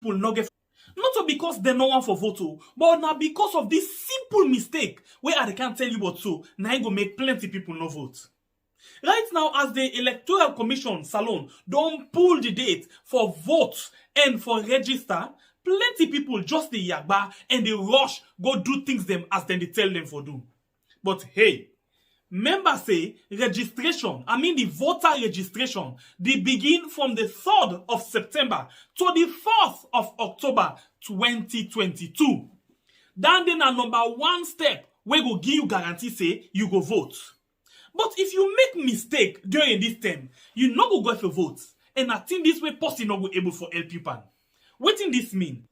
people not get not so because they no one for vote, but now because of this simple mistake where I can't tell you what so now it go make plenty people no vote. Right now, as the Electoral Commission Salon don't pull the date for vote and for register, plenty people just the yagba and they rush go do things them as then they tell them for do. But hey, members say registration, the voter registration, they begin from the 3rd of September to the 4th of October 2022. Then a number one step where go give you guarantee say you go vote. But if you make mistake during this time, you no go for vote. And I think this way person not go able for help you pan. What in this mean?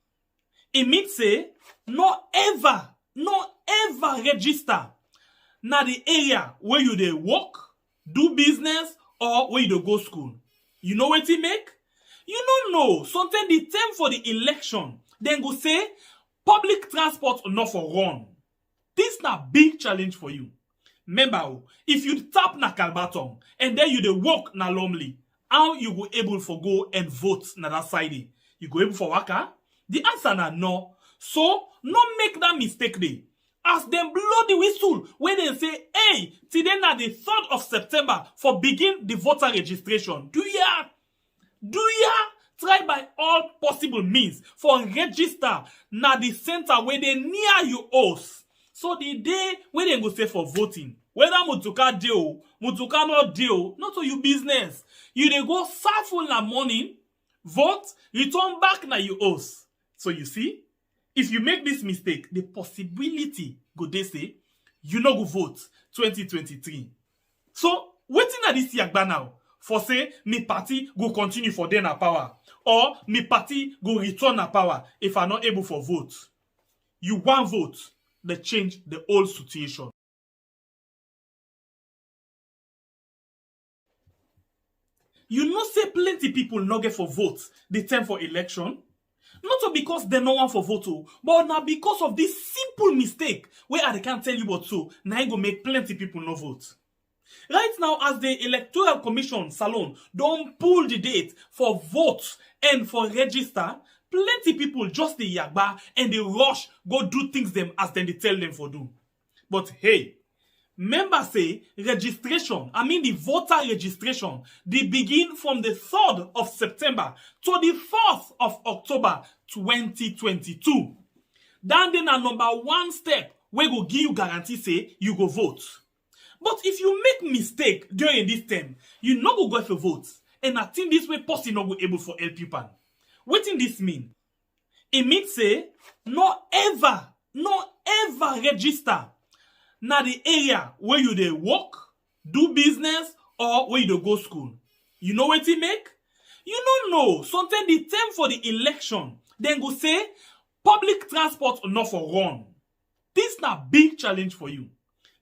It means say no ever register na the area where you dey work, do business, or where you dey go school. You know what it make? You don't know. Sometimes the time for the election, then go say public transport not for run. This na big challenge for you. Remember, if you tap na Kalbaton and then you dey walk na Lomley, how you go able for go and vote na that side? You go able for waka? The answer na no. So, no make that mistake dey. As them blow the whistle when they say, hey, today na the 3rd of September for begin the voter registration. Do ya try by all possible means for register na the center where they near you house. So the day when they go say for voting, whether Mutuka deal, Mutuka not deal, not to you business. You dey go serve na morning, vote, return back na you house. So you see, if you make this mistake, the possibility go they say you no go vote 2023. So waiting at this yagba now for say me party go continue for then power or me party go return a power if I'm not able for vote. You want vote, they change the whole situation. You know say plenty people not get for vote the time for election. Not so because they no one for vote, but now because of this simple mistake where I can't tell you what so now it go make plenty people no vote. Right now, as the Electoral Commission Salon don't pull the date for vote and for register, plenty people just the yagba and they rush go do things them as then they tell them for do. But hey, members say registration, the voter registration, they begin from the 3rd of September to the 4th of October 2022. Then a number one step where go give you guarantee say you go vote. But if you make mistake during this time, you no go for vote. And I think this way person not go able for help you pan. What in this mean? It means say no ever register na the area where you dey work, do business, or where you dey go school. You know what it make? You don't know. Sometimes the time for the election, then go say public transport not for run. This na big challenge for you.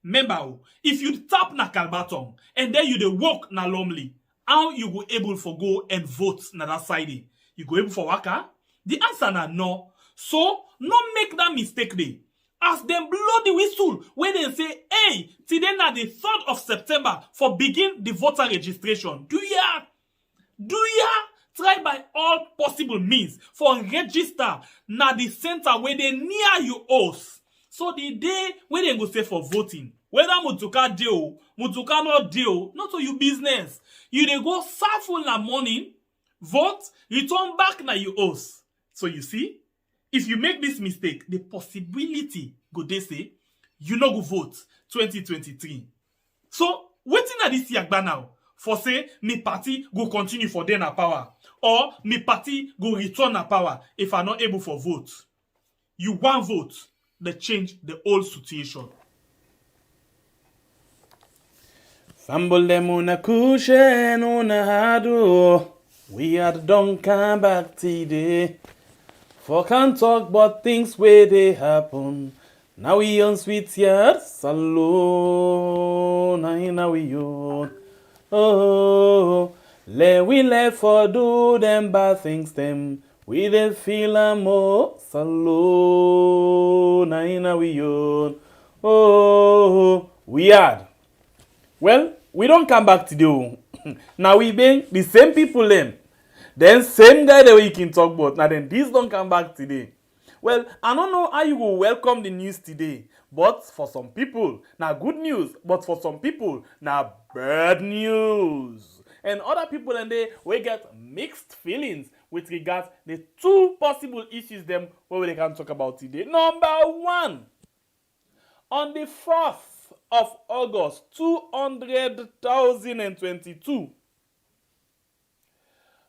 Remember, if you tap na Kalbaton and then you dey walk na Lomley, how you go able for go and vote na that side? You go able for waka? The answer na no. So, no make that mistake dey. As them blow the whistle when they say, hey, today na the 3rd of September for begin the voter registration. Do ya try by all possible means for register na the center where they near you house. So the day when they go say for voting, whether Mutuka deal, Mutuka not deal, not to you business. You dey go serve na morning, vote, return back na you house. So you see, if you make this mistake, the possibility go they say you no go vote 2023. So waiting at this yagba now for say me party go continue for then power or me party go return a power if I'm not able for vote. You want vote, they change the whole situation. Sambulemuna kushe nuna hadu. We had don't come back today. For can't talk but things where they happen. Now we on sweet years alone. Now we on. Oh, we left for do them bad things them. We dey feel a more alone. Now we on. Oh, we had. Well, we don't come back today. Now we being the same people them. Then same guy the way you can talk about. Now then this don't come back today. Well, I don't know how you will welcome the news today. But for some people, now good news. But for some people, now bad news. And other people and they will get mixed feelings with regards the two possible issues them where they can talk about today. Number one, on the 4th of August 2022,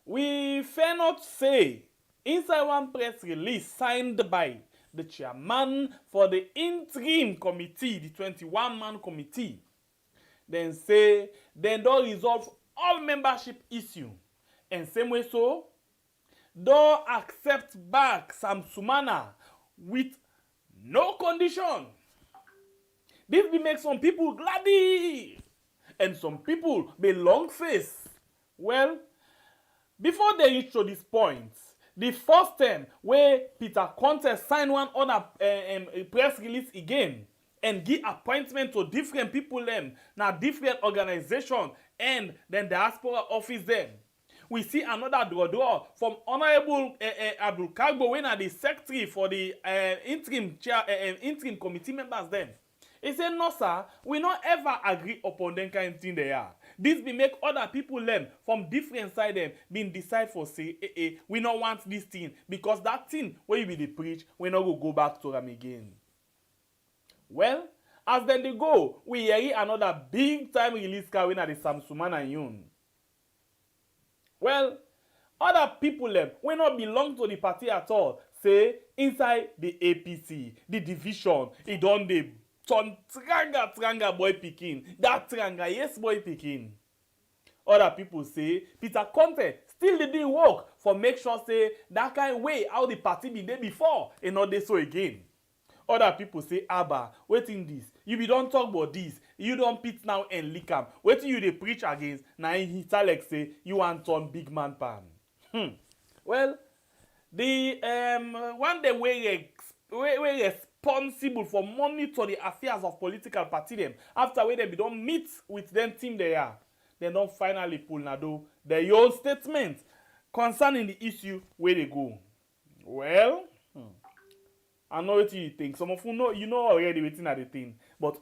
we fair not say inside one press release signed by the chairman for the interim committee, the 21-man committee, then say they don't resolve all membership issue. And same way so, don't accept back some Sumana with no condition. This will make some people gladdy and some people be long face. Well, before they reach to this point, the first time where Peter Conte signed one other press release again and give appointment to different people them, now different organization and then diaspora office them. We see another draw from Honorable Abdul Kagbo when are the secretary for the interim committee members them. He said, no sir, we not ever agree upon them kind of thing they are. This be make other people learn from different side them being decide for say, we not want this thing because that thing where you be the preach, we not go back to them again. Well, as then they go, we hear another big time release car when are the Sumana Yun. Well, other people them we not belong to the party at all. Say inside the APC, the division, it don't they turn tranga boy picking. That tranga, yes boy picking. Other people say Peter Conte still didn't work for make sure say that kind of way how the party be there before and not they so again. Other people say Abba, waiting this. You be don't talk about this. You don't pit now and lick am. Waiting you they preach against. Now he tell like say you want turn big man pan. Well, the one day we responsible for monitor the affairs of political party them after when they don't meet with them team they are. They don't finally pull na do their own statement concerning the issue where they go. Well, I know what you think. Some of you know already waiting at the thing. But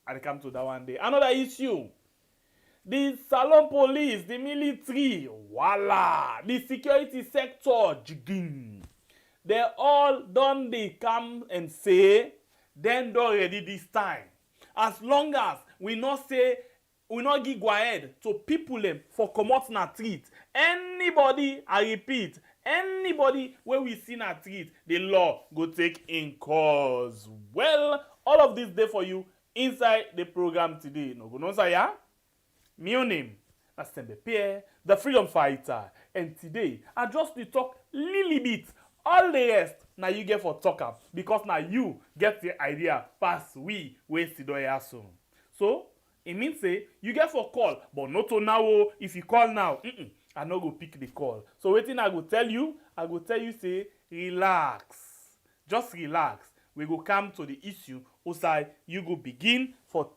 I'll come to that one day. Another issue. The Salon police, the military, voila. The security sector, jigging. They all done they come and say, then don't ready this time. As long as we not say, we not give go ahead to people them for come out na treat. Anybody, I repeat, anybody where we see na treat, the law go take in cause. Well, all of this there for you inside the program today. No go know say ya? My name is Pprc, the freedom fighter. And today, I just to talk little bit. All the rest, now you get for talk up. Because now you get the idea pass we sit down here soon. So, it means say, you get for call. But not to now, if you call now, I no go pick the call. So waiting I go tell you say relax. Just relax. We go come to the issue. Osai, you go begin for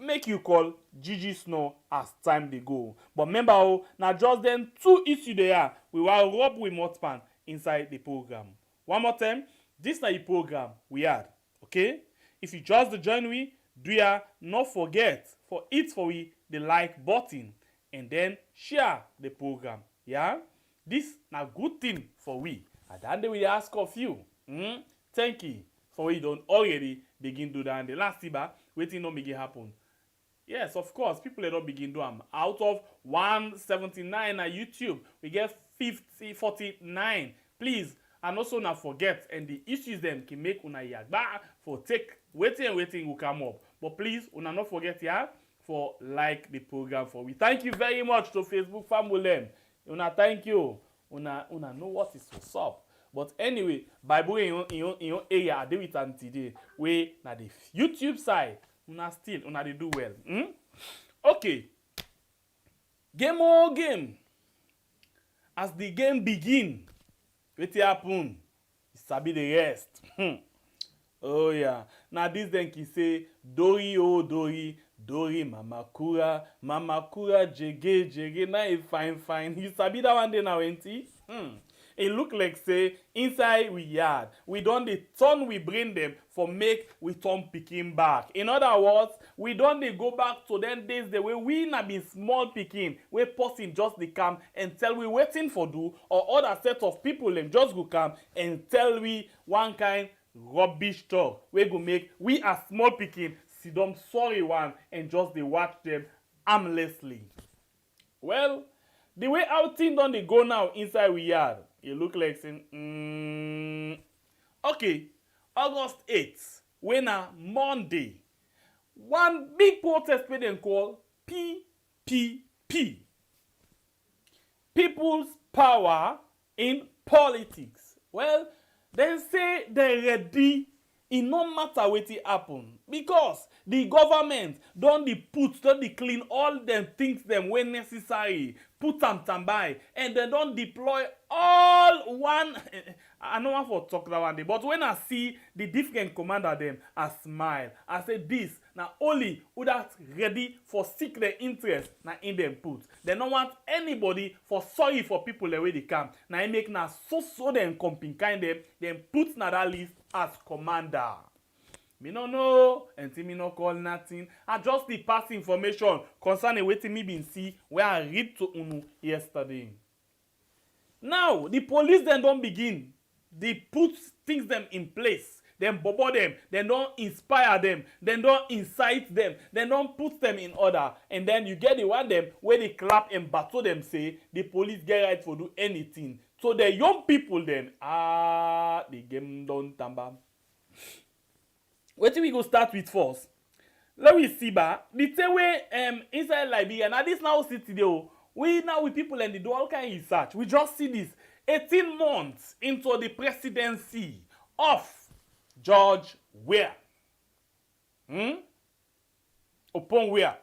make you call Gigi Snow as time they go. But remember now just then two issues there. We will rub with Motpan inside the program. One more time, this is the program we had. Okay? If you just join we, do ya not forget for it for we the like button. And then share the program. Yeah? This na good thing for we. And then we ask of you. Thank you for we don't already begin do that. And the last tiba, waiting no begin happen. Yes, of course, people they don't begin do them. Out of 179 on YouTube, we get 49. Please, and also not forget, and the issues them can make una yagba for take waiting will come up. But please, una not forget yeah. For like the program for we. Thank you very much to Facebook family. Una thank you. Una know what is what's up. But anyway, Bible in your area, I do it on today. We na the YouTube side. Una they do well. Okay. Game or game. As the game begin, what happen? It sabi the rest. Oh yeah. Now this then can say Dori oh Dori. Dori Mama Kura, jege, na e fine. You sabi that one day now, ain't he? It look like say inside we yard, we don dey turn we brain them for make we turn pikin back. In other words, we don dey go back to them days the way we na been small pikin, wey person just dey come and tell we waiting for do, or other set of people them just go come and tell we one kind rubbish talk wey go make we as small pikin sit down sorry one and just dey watch them harmlessly. Well, the way our thing don dey go now inside we yard, e look like saying, okay, August 8th, wey na Monday, one big protest wey dem call PPP. People's Power in Politics. Well, dem say they ready, e no matter wetin happen, because the government don dey clean all them things them wey necessary, put am standby, and they don deploy all one. I no want for talk that one day, but when I see the different commander them, I smile. I say this na only who that ready for seek their interest na in them put. They don't want anybody for sorry for people the way they come. Na I make na so them comping kind them put na that list as commander. Me no know, and me no call nothing. I just the pass information concerning wetin me been see where I read to unu yesterday. Now the police then don't begin. They put things them in place. Then bobo them. Then don't inspire them. Then don't incite them. Then don't put them in order. And then you get the one them where they clap and battle them say the police get right for do anything. So the young people then the game don't tamba. What do we go start with first? Let me see ba. The same way inside Liberia. Now this now city there. We now with people and they do all kind of research. We just see this 18 months into the presidency of George Weah. Upon Weah.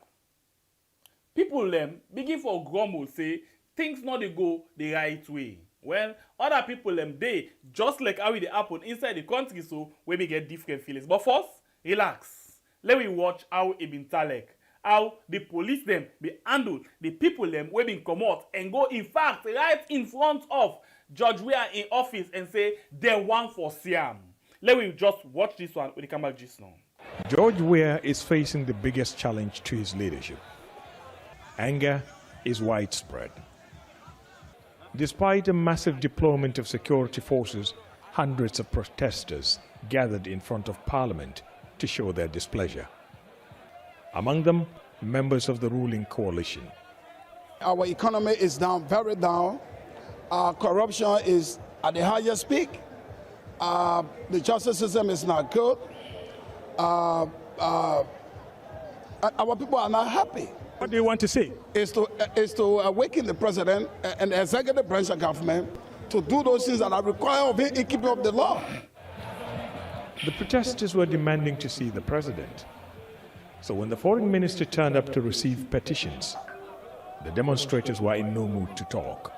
People them begin for grumble say things not they go the right way. Well, other people them they just like how it happen inside the country, so we may get different feelings. But first, relax. Let me watch how it been talek. How the police them be handled, the people them we been come out and go in fact right in front of George Weah in office and say they want for Siam. Let me just watch this one when they come back just now. George Weah is facing the biggest challenge to his leadership. Anger is widespread. Despite a massive deployment of security forces, hundreds of protesters gathered in front of Parliament to show their displeasure. Among them, members of the ruling coalition. Our economy is down, very down. Our corruption is at the highest peak. The justice system is not good. Our people are not happy. What do you want to say? Is to awaken the president and the executive branch of government to do those things that are required of him in keeping up the law. The protesters were demanding to see the president. So when the foreign minister turned up to receive petitions, the demonstrators were in no mood to talk.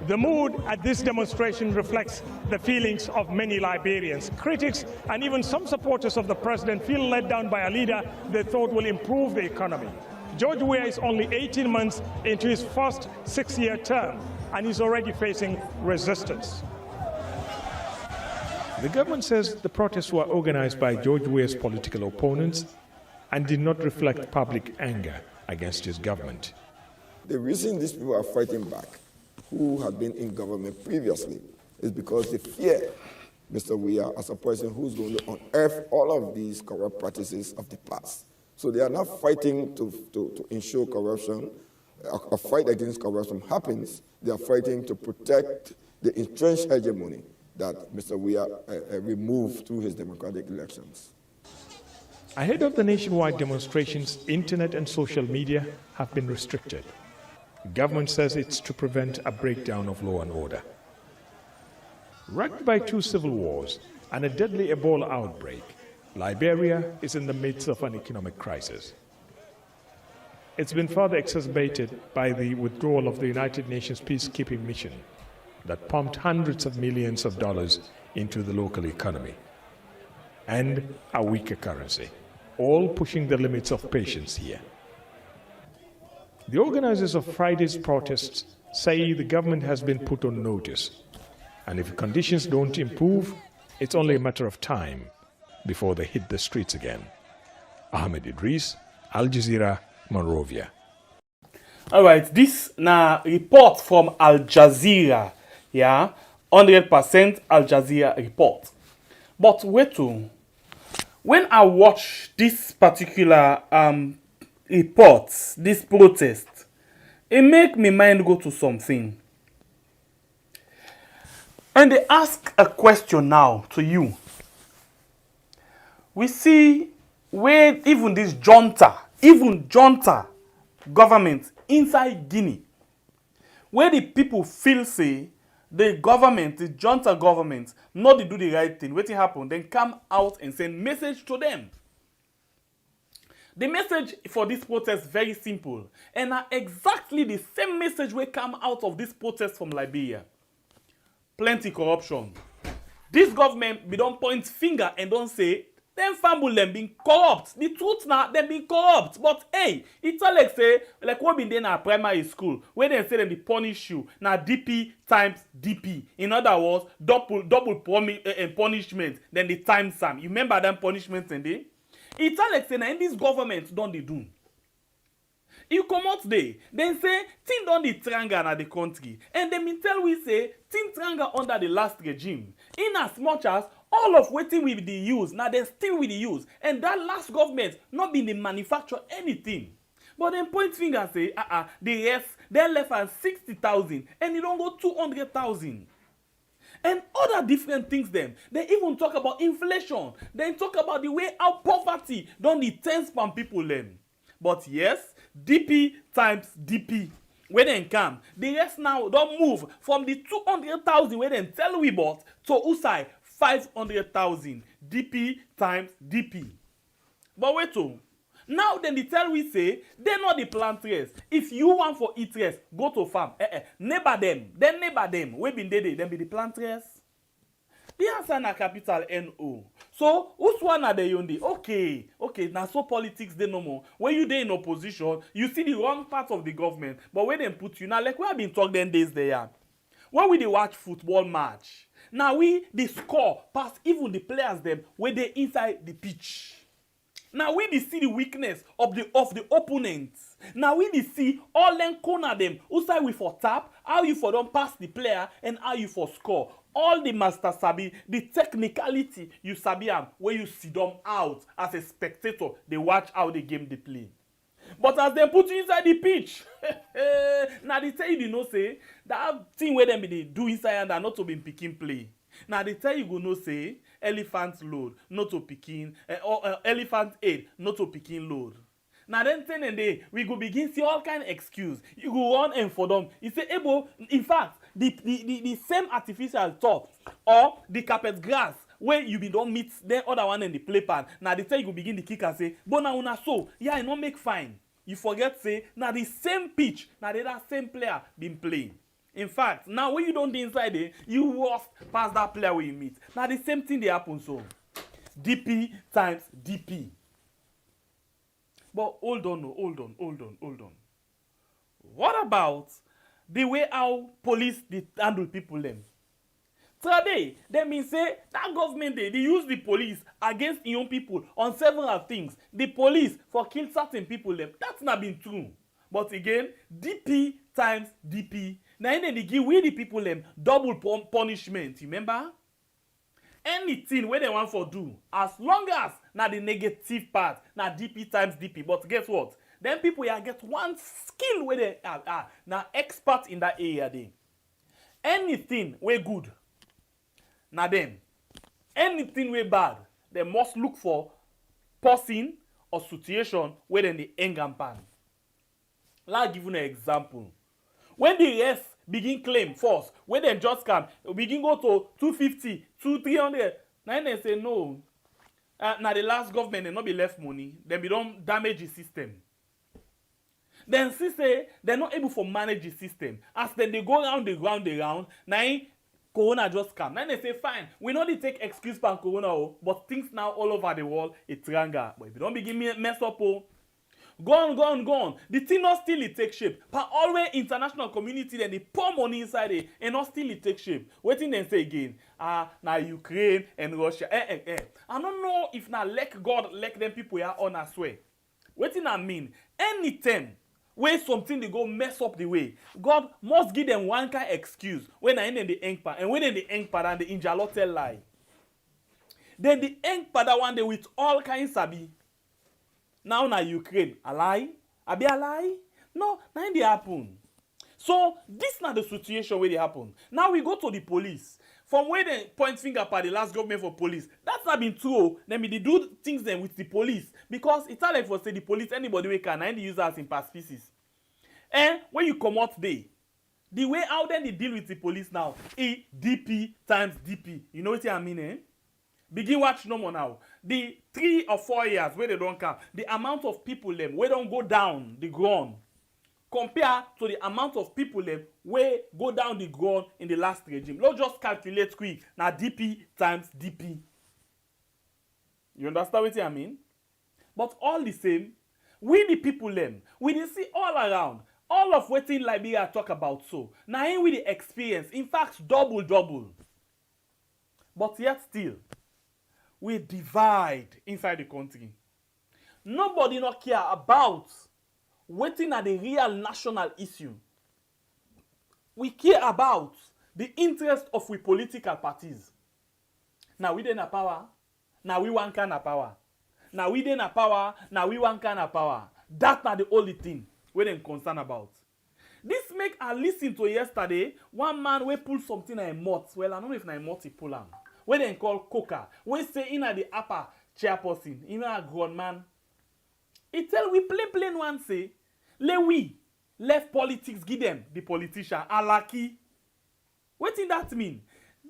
The mood at this demonstration reflects the feelings of many Liberians. Critics and even some supporters of the president feel let down by a leader they thought will improve the economy. George Weah is only 18 months into his first 6-year term, and he's already facing resistance. The government says the protests were organized by George Weah's political opponents and did not reflect public anger against his government. The reason these people are fighting back, who had been in government previously, is because they fear Mr. Weah as a person who's going to unearth all of these corrupt practices of the past. So they are not fighting to ensure corruption. A fight against corruption happens. They are fighting to protect the entrenched hegemony that Mr. Weah removed through his democratic elections. Ahead of the nationwide demonstrations, internet and social media have been restricted. Government says it's to prevent a breakdown of law and order. Racked by 2 civil wars and a deadly Ebola outbreak, Liberia is in the midst of an economic crisis. It's been further exacerbated by the withdrawal of the United Nations peacekeeping mission that pumped hundreds of millions of dollars into the local economy, and a weaker currency. all pushing the limits of patience here. The organizers of Friday's protests say the government has been put on notice, and if conditions don't improve, it's only a matter of time before they hit the streets again. Ahmed Idris, Al Jazeera, Monrovia. All right, this na report from Al Jazeera, yeah, 100% Al Jazeera report. But wait to, when I watch this particular report, this protest, it make me mind go to something. And they ask a question now to you. We see where even this junta government inside Guinea, where the people feel say the government, the junta government, not to do the right thing. What happen? Then come out and send message to them. The message for this protest very simple, and are exactly the same message will come out of this protest from Liberia. Plenty corruption. This government we don't point finger and don't say them family them being corrupt. The truth now them being corrupt. But hey, it's all like say like what been there in our primary school where they say them they punish you now DP times DP. In other words, double punishment then the time sum. You remember them punishments and they? It's all like say now in this government don't they do. You come out there, then say, thing done the triangle na the country. And then me tell we say, thing triangle under the last regime. In as much as all of waiting with the use, now they still with the use. And that last government not been the manufacture anything. But then point finger and say, the rest, they left at 60,000 and you don't go 200,000. And other different things them. They even talk about inflation. They talk about the way how poverty don't the tens from people them. But yes, DP times DP. When they come, the rest now don't move from the 200,000 where they tell we bought to Usai 500,000. DP times DP. But wait oh. Now then they tell we say they're not the planters. If you want for eat rest, go to farm. Neighbor them. Then neighbor them. We been there, then be the planters. The answer na capital NO. So, who's one are they only? Okay, now so politics they no more. When you dey in opposition, you see the wrong part of the government. But when they put you, now like we have been talking them days there. When we dey watch football match, now we the score pass even the players them when they inside the pitch. Now we dey see the weakness of the opponents. Now we dey see all them corner them. Who side we for tap, how you for don't pass the player, and how you for score. All the master sabi, the technicality you sabi am where you see them out as a spectator, they watch how the game they play. But as they put you inside the pitch, now they tell you know say that thing where them they do inside and not to be picking play. Now they tell you go no say elephant load, not to picking, or elephant aid, not to picking load. Now then 10 and day, we go begin see all kind of excuse. You go run and for them. You say, Ebo, in fact, the same artificial top or the carpet grass where you be don't meet the other one in the play pan. Now they tell you go begin the kick and say, but now una so, yeah, I not make fine. You forget say, now the same pitch, now that same player been playing. In fact, now when you don't dey inside there, you worst pass that player where you meet. Now the same thing they happen so. DP times DP. But hold on. What about the way how police they handle people them? Today, they mean say that government they use the police against young people on several things. The police for kill certain people them. That's not been true. But again, DP times DP. Now they give we the people them double punishment. Remember? Anything where they want for do, as long as now the negative part, now DP times DP. But guess what? Then people here get one skill where they are now expert in that area. They anything way good, now them. Anything way bad, they must look for person or situation where then the anger pan. Let's give you an example. When the rest begin claim force, when they just come, begin go to 250, 300. Now they say no. Now the last government they not be left money. Then we don't damage the system. Then see say they're not able to manage the system. As then they go round the round, now Corona just come. Then they say, fine, we know they take excuse for Corona, but things now all over the world, it's ranga. But if you don't begin me mess up, go on. The thing not still it take shape. But always international community, then they pour money inside it, and not still it take shape. Waiting then say again, now Ukraine and Russia. I don't know if now let God let them people here on as well. Waiting I mean, anytime where something they go mess up the way, God must give them one kind excuse when I end in the ink pad, and when in the ink pad and the injalo tell lie. Then the ink pad one day with all kinds sabi. Now na Ukraine, a lie? Abi a lie? No, na in the happen. So this not the situation where they happen. Now we go to the police. From where they point finger at the last government for police, that's not been true. Then they do things then with the police because it's not like for say the police anybody we can and the users in past pieces. And when you come out there, the way out then they deal with the police now, DP times DP. You know what I mean, eh? Begin watch no more now. The 3 or 4 years where they don't come, the amount of people them where don't go down the ground compared to the amount of people them where go down the ground in the last regime. Let's just calculate quick. Now DP times DP. You understand what I mean? But all the same, we the people them, we didn't see all around. All of what in Liberia talk about so. Now ain't we the experience. In fact, double. But yet still, we divide inside the country. Nobody not care about waiting at the real national issue. We care about the interest of we political parties. Now we dey a power. Now we want kind of power. Now we dey a power. Now we want kind of power. That's not the only thing we dem concerned about. This make I listen to yesterday. One man we pull something in a mouth. Well, I don't know if na mouth he pull am. When they call Coca, we say in at the upper chairperson, in a grown man. He tell we plain one say, we left politics, give them the politician, alaki. What did that mean?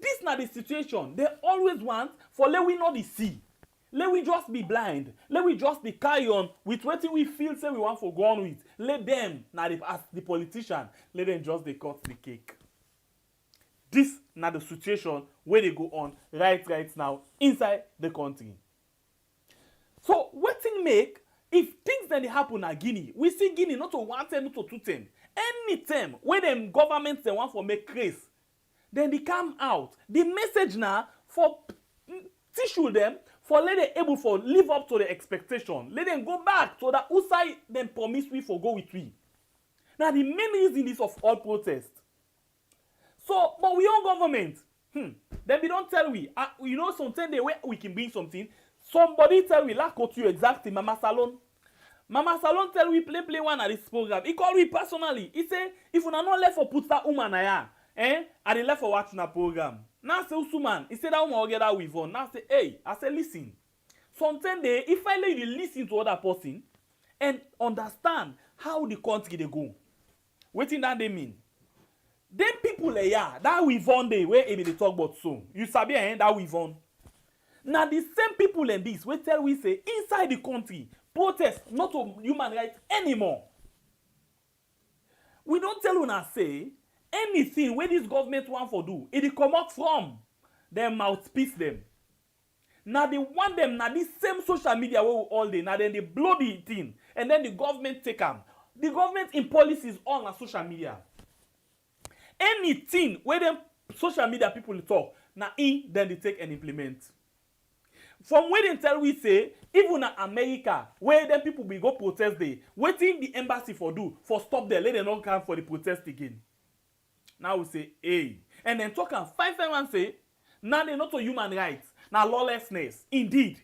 This not the situation. They always want for we not the see. Let we just be blind. Let we just be carry on with what we feel say we want for go on with. Let them, now as the politician, let them just they cut the cake. This now the situation where they go on right now inside the country. So what thing make if things then they happen at Guinea, we see Guinea not to 110, not to 210. Anytime when them governments they want for make case, then they come out. The message now for tissue them for let them able for live up to the expectation. Let them go back to that outside them promise we for go with we. Now the main reason is of all protest. So, but we own government. Then we don't tell we. You know, sometimes the way we can bring something. Somebody tell we, like what you exactly, Mama Salon. Mama Salon tell we play one at this program. He call me personally. He say, if you not left for put that woman I they left for watching a program. Now say Usman, he said that woman will get that with on. Now say, hey, I say listen. Sometimes if I let you listen to other person and understand how the country they go, what in that they mean? Them people that we on day where they talk about so. You sabi that we on. Now the same people in this we tell we say inside the country protest not to human rights anymore. We don't tell una say anything where this government want for do, it come out from them mouthpiece them. Now they want them now this same social media where we all day. Now then they blow the thing and then the government take them. The government in policies on social media. Anything where them social media people talk, now then they take and implement. From where they tell we say, even in America, where them people will go protest there, waiting the embassy for do, for stop there, let them not come for the protest again. Now we say, hey. And then talk and 551 say, now they not to human rights, now lawlessness. Indeed.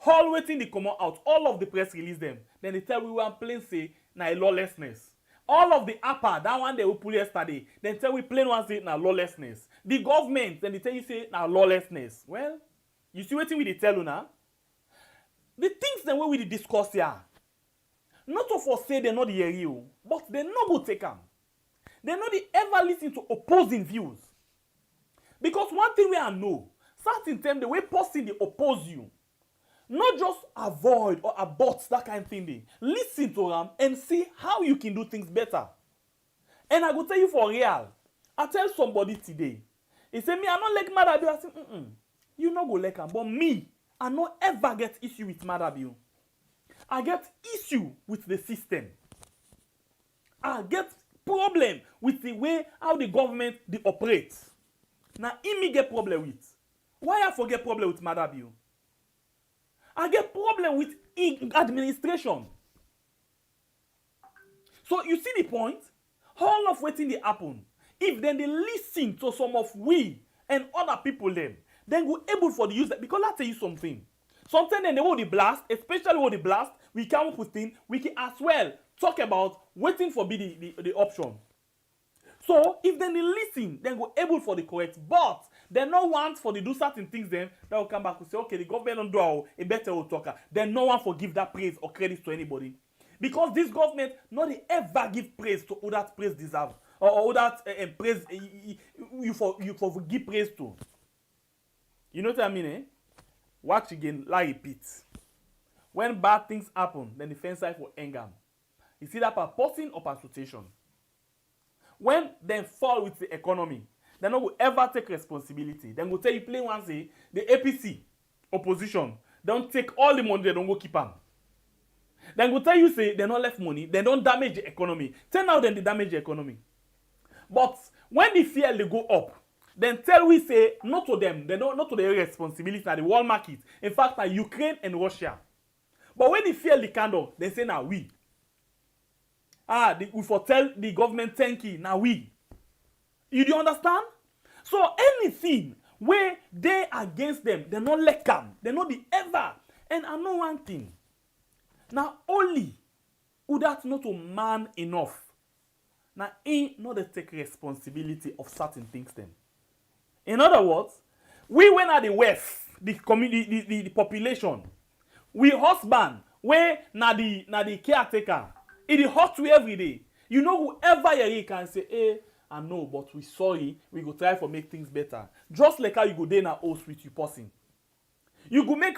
All waiting they come out, all of the press release them. Then they tell we one plain say, now lawlessness. All of the upper, that one they will pull yesterday, then tell we plain one say now lawlessness. The government, then they tell you say now lawlessness. Well, you see what we tell you now? The things then we discuss here, not to for say they not hear you, but they not go take them. They not ever listen to opposing views. Because one thing we know, certain time the way person they oppose you, not just avoid or abort that kind of thing. Listen to them and see how you can do things better. And I go tell you for real. I tell somebody today, He say, me, I not like Madabi. I say, you not go like him. But me, I not ever get issue with Madabi. I get issue with the system. I get problem with the way how the government they operate. Now, me get problem with. Why I forget problem with Madabi? I get problem with administration. So you see the point? All of waiting they happen. If then they listen to some of we and other people then we able for the user. Because I'll tell you something. Sometimes then they will the blast, especially when the blast, we come up with things, we can as well talk about waiting for be the option. So if then they listen, then go able for the correct. But they no want for the do certain things then that will come back and say, okay, the government don't do a better talker. Then no one for give that praise or credit to anybody. Because this government not they ever give praise to who that praise deserve. Or who that praise you for give praise to. You know what I mean, eh? Watch again, lie repeat. When bad things happen, then the fence side for anger. You see that per person or per situation. When they fall with the economy, they no will ever take responsibility. Then go tell you plain one say the APC opposition don't take all the money, they don't go keep them. Then go tell you say they not left money, they don't damage the economy. Turn out then they damage the economy. But when the fear they go up, then tell we say not to them, they don't not to their responsibility at the world market. In fact, at Ukraine and Russia. But when the fear the candle, they say now we. We foretell the government thank you, now we. You do understand? So anything where they against them, they not let come. They not the ever. And I know one thing. Now only who that not to man enough. Now he not to take responsibility of certain things then. In other words, we when at the west, the community, the population, we husband, where na the caretaker, it is hot to every day. You know whoever you can say, hey, I know, but we sorry, we go try for make things better. Just like how you go there na host with you person. You go make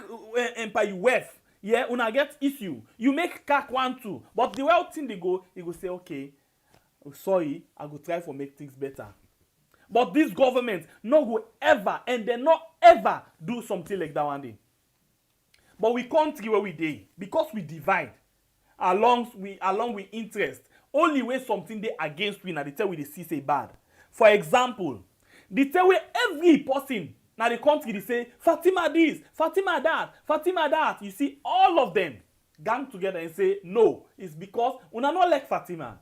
empire you wealth, yeah, una get issue. You make CAC 1-2, but the way thing they go, you go say, okay, sorry, I go try for make things better. But this government no go ever, and they not ever do something like that one day. But we country where we dey, because we divide along with interest. Only way something they against we na the tell we they see say bad. For example, the tell where every person na the country they say Fatima this, Fatima that, Fatima that. You see all of them gang together and say no. It's because una not like Fatima.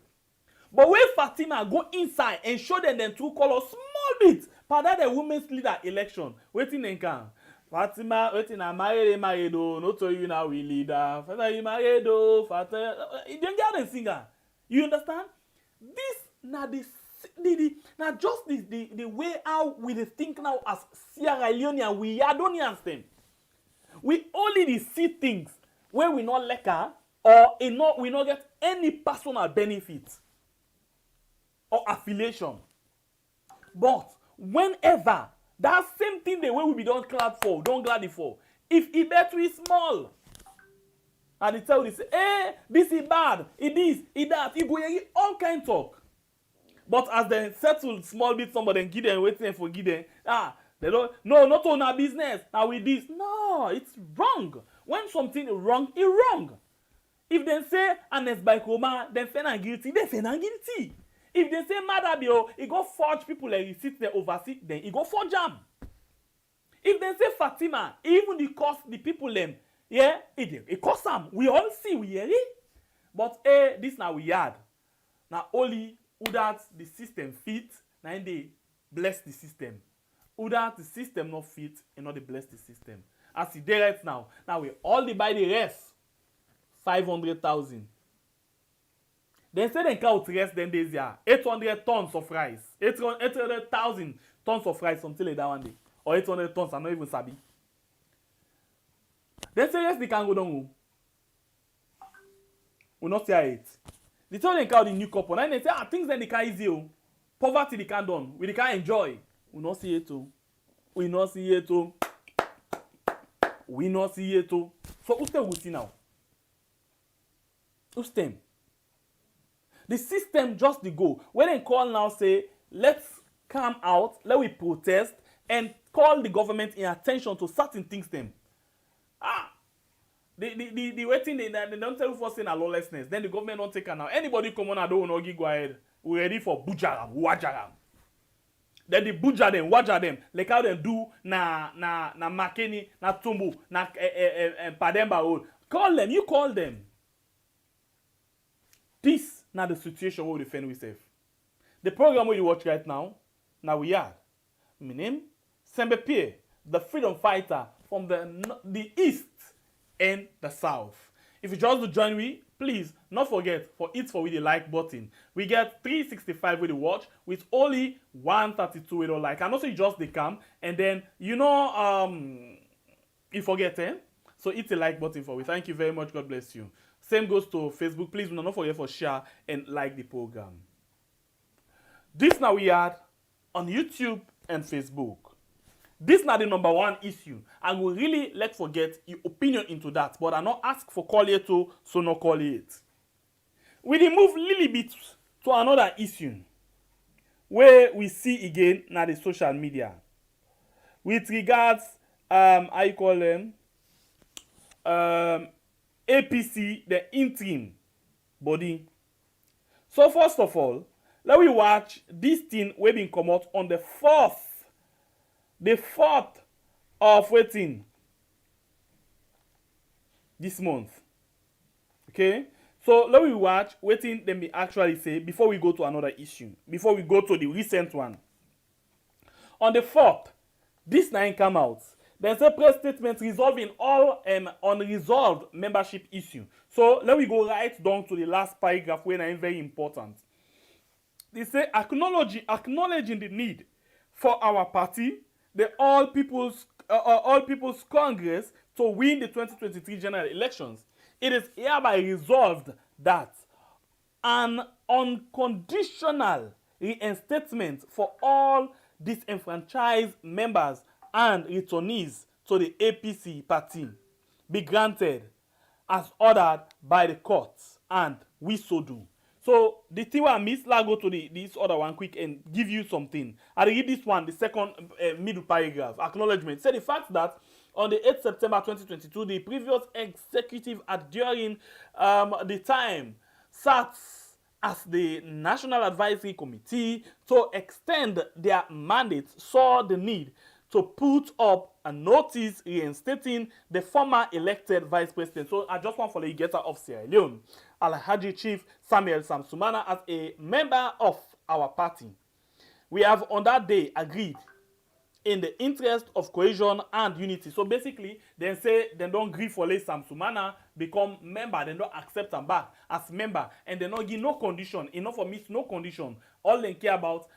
But when Fatima go inside and show them true color small bit, pada the women's leader election, waiting and can. Fatima, waiting and married, not to you now we leader. Fatima, you married, Fatima. You don't get a singer. You understand? This now now just the way how we think now as Sierra Leone and we don't understand. We only see things where we not like her or we not get any personal benefit or affiliation. But whenever that same thing the way we be don't glad it for. If it bet we small, and they tell you say, hey, this is bad, it is, it that, it go all kind talk. But as they settle small bit, somebody give them waiting for give them. They don't not on our business. Now with this, no, it's wrong. When something is wrong, it's wrong. If they say honest by coma, then say not guilty, they say not guilty. If they say Madabio, it go forge people like you sit there oversee, then it go forge jam. If they say Fatima, even the cost the people them, yeah, it cost them. We all see, we hear it. But this now we had. Now only who that the system fit, now they bless the system. Who that the system not fit, and not they bless the system. As it there right now we all they buy the rest, 500,000. Then say they count rest then days here, 800 tons of rice, 800,000 tons of rice, something like that one day, or 800 tons, I not even sabi. Then say yes, they can go down. We not say it. They tell them count the new couple, and they say things then they can easy. Poverty they can done, we they can enjoy. We not see it too. We not see it too. We not see it too. So who's them we see now? Who's them? The system just the go. When they call now say, let's come out, let we protest and call the government in attention to certain things them. The waiting they don't tell you first in a lawlessness. Then the government don't take her now. Anybody come on and don't know go ahead. We ready for bujaram, wajaram. Then the buja them, waja them, like how them do na Makeni, na Tumbu, na Pademba Road. Call them, you call them. This not the situation where we defend ourselves. The program we watch right now we are. My name, Sembe Pierre, the freedom fighter from the east and the south. If you just to join me, please not forget for it for with the like button. We get 365 with the watch with only 132 with the like. And also you just the cam and then you forget so hit the like button for me. Thank you very much. God bless you. Same goes to Facebook. Please do not forget for share and like the program. This now we are on YouTube and Facebook. This not the number one issue. And we really let forget your opinion into that. But I not ask for call it to, so no call it. We move little bit to another issue. Where we see again now the social media. With regards, I call them, APC, the interim body. So first of all, let we watch this thing we been come out on the 4th of waiting this month. Okay, so let me watch waiting them be actually say before we go to another issue, before we go to the recent one. On the 4th, this 9 come out. There's a press statement resolving all unresolved membership issue. So let me go right down to the last paragraph where I'm very important. They say acknowledging the need for our party, the All People's Congress, to win the 2023 general elections. It is hereby resolved that an unconditional reinstatement for all disenfranchised members and returnees to the APC party be granted as ordered by the courts, and we so do. So the thing I miss, let's go to this other one quick and give you something. I read this one, the second middle paragraph, acknowledgement. Say the fact that on the 8th September 2022, the previous executive at during the time sat as the National Advisory Committee to extend their mandate saw the need to put up a notice reinstating the former elected vice president. So I just want for the getter of Sierra Leone, Alhaji Chief Samuel Sam Sumana, as a member of our party. We have on that day agreed in the interest of cohesion and unity. So basically, they say they don't agree for let Sam Sumana become member, they don't accept them back as member, and they don't give no condition, enough for me, no condition. All they care about,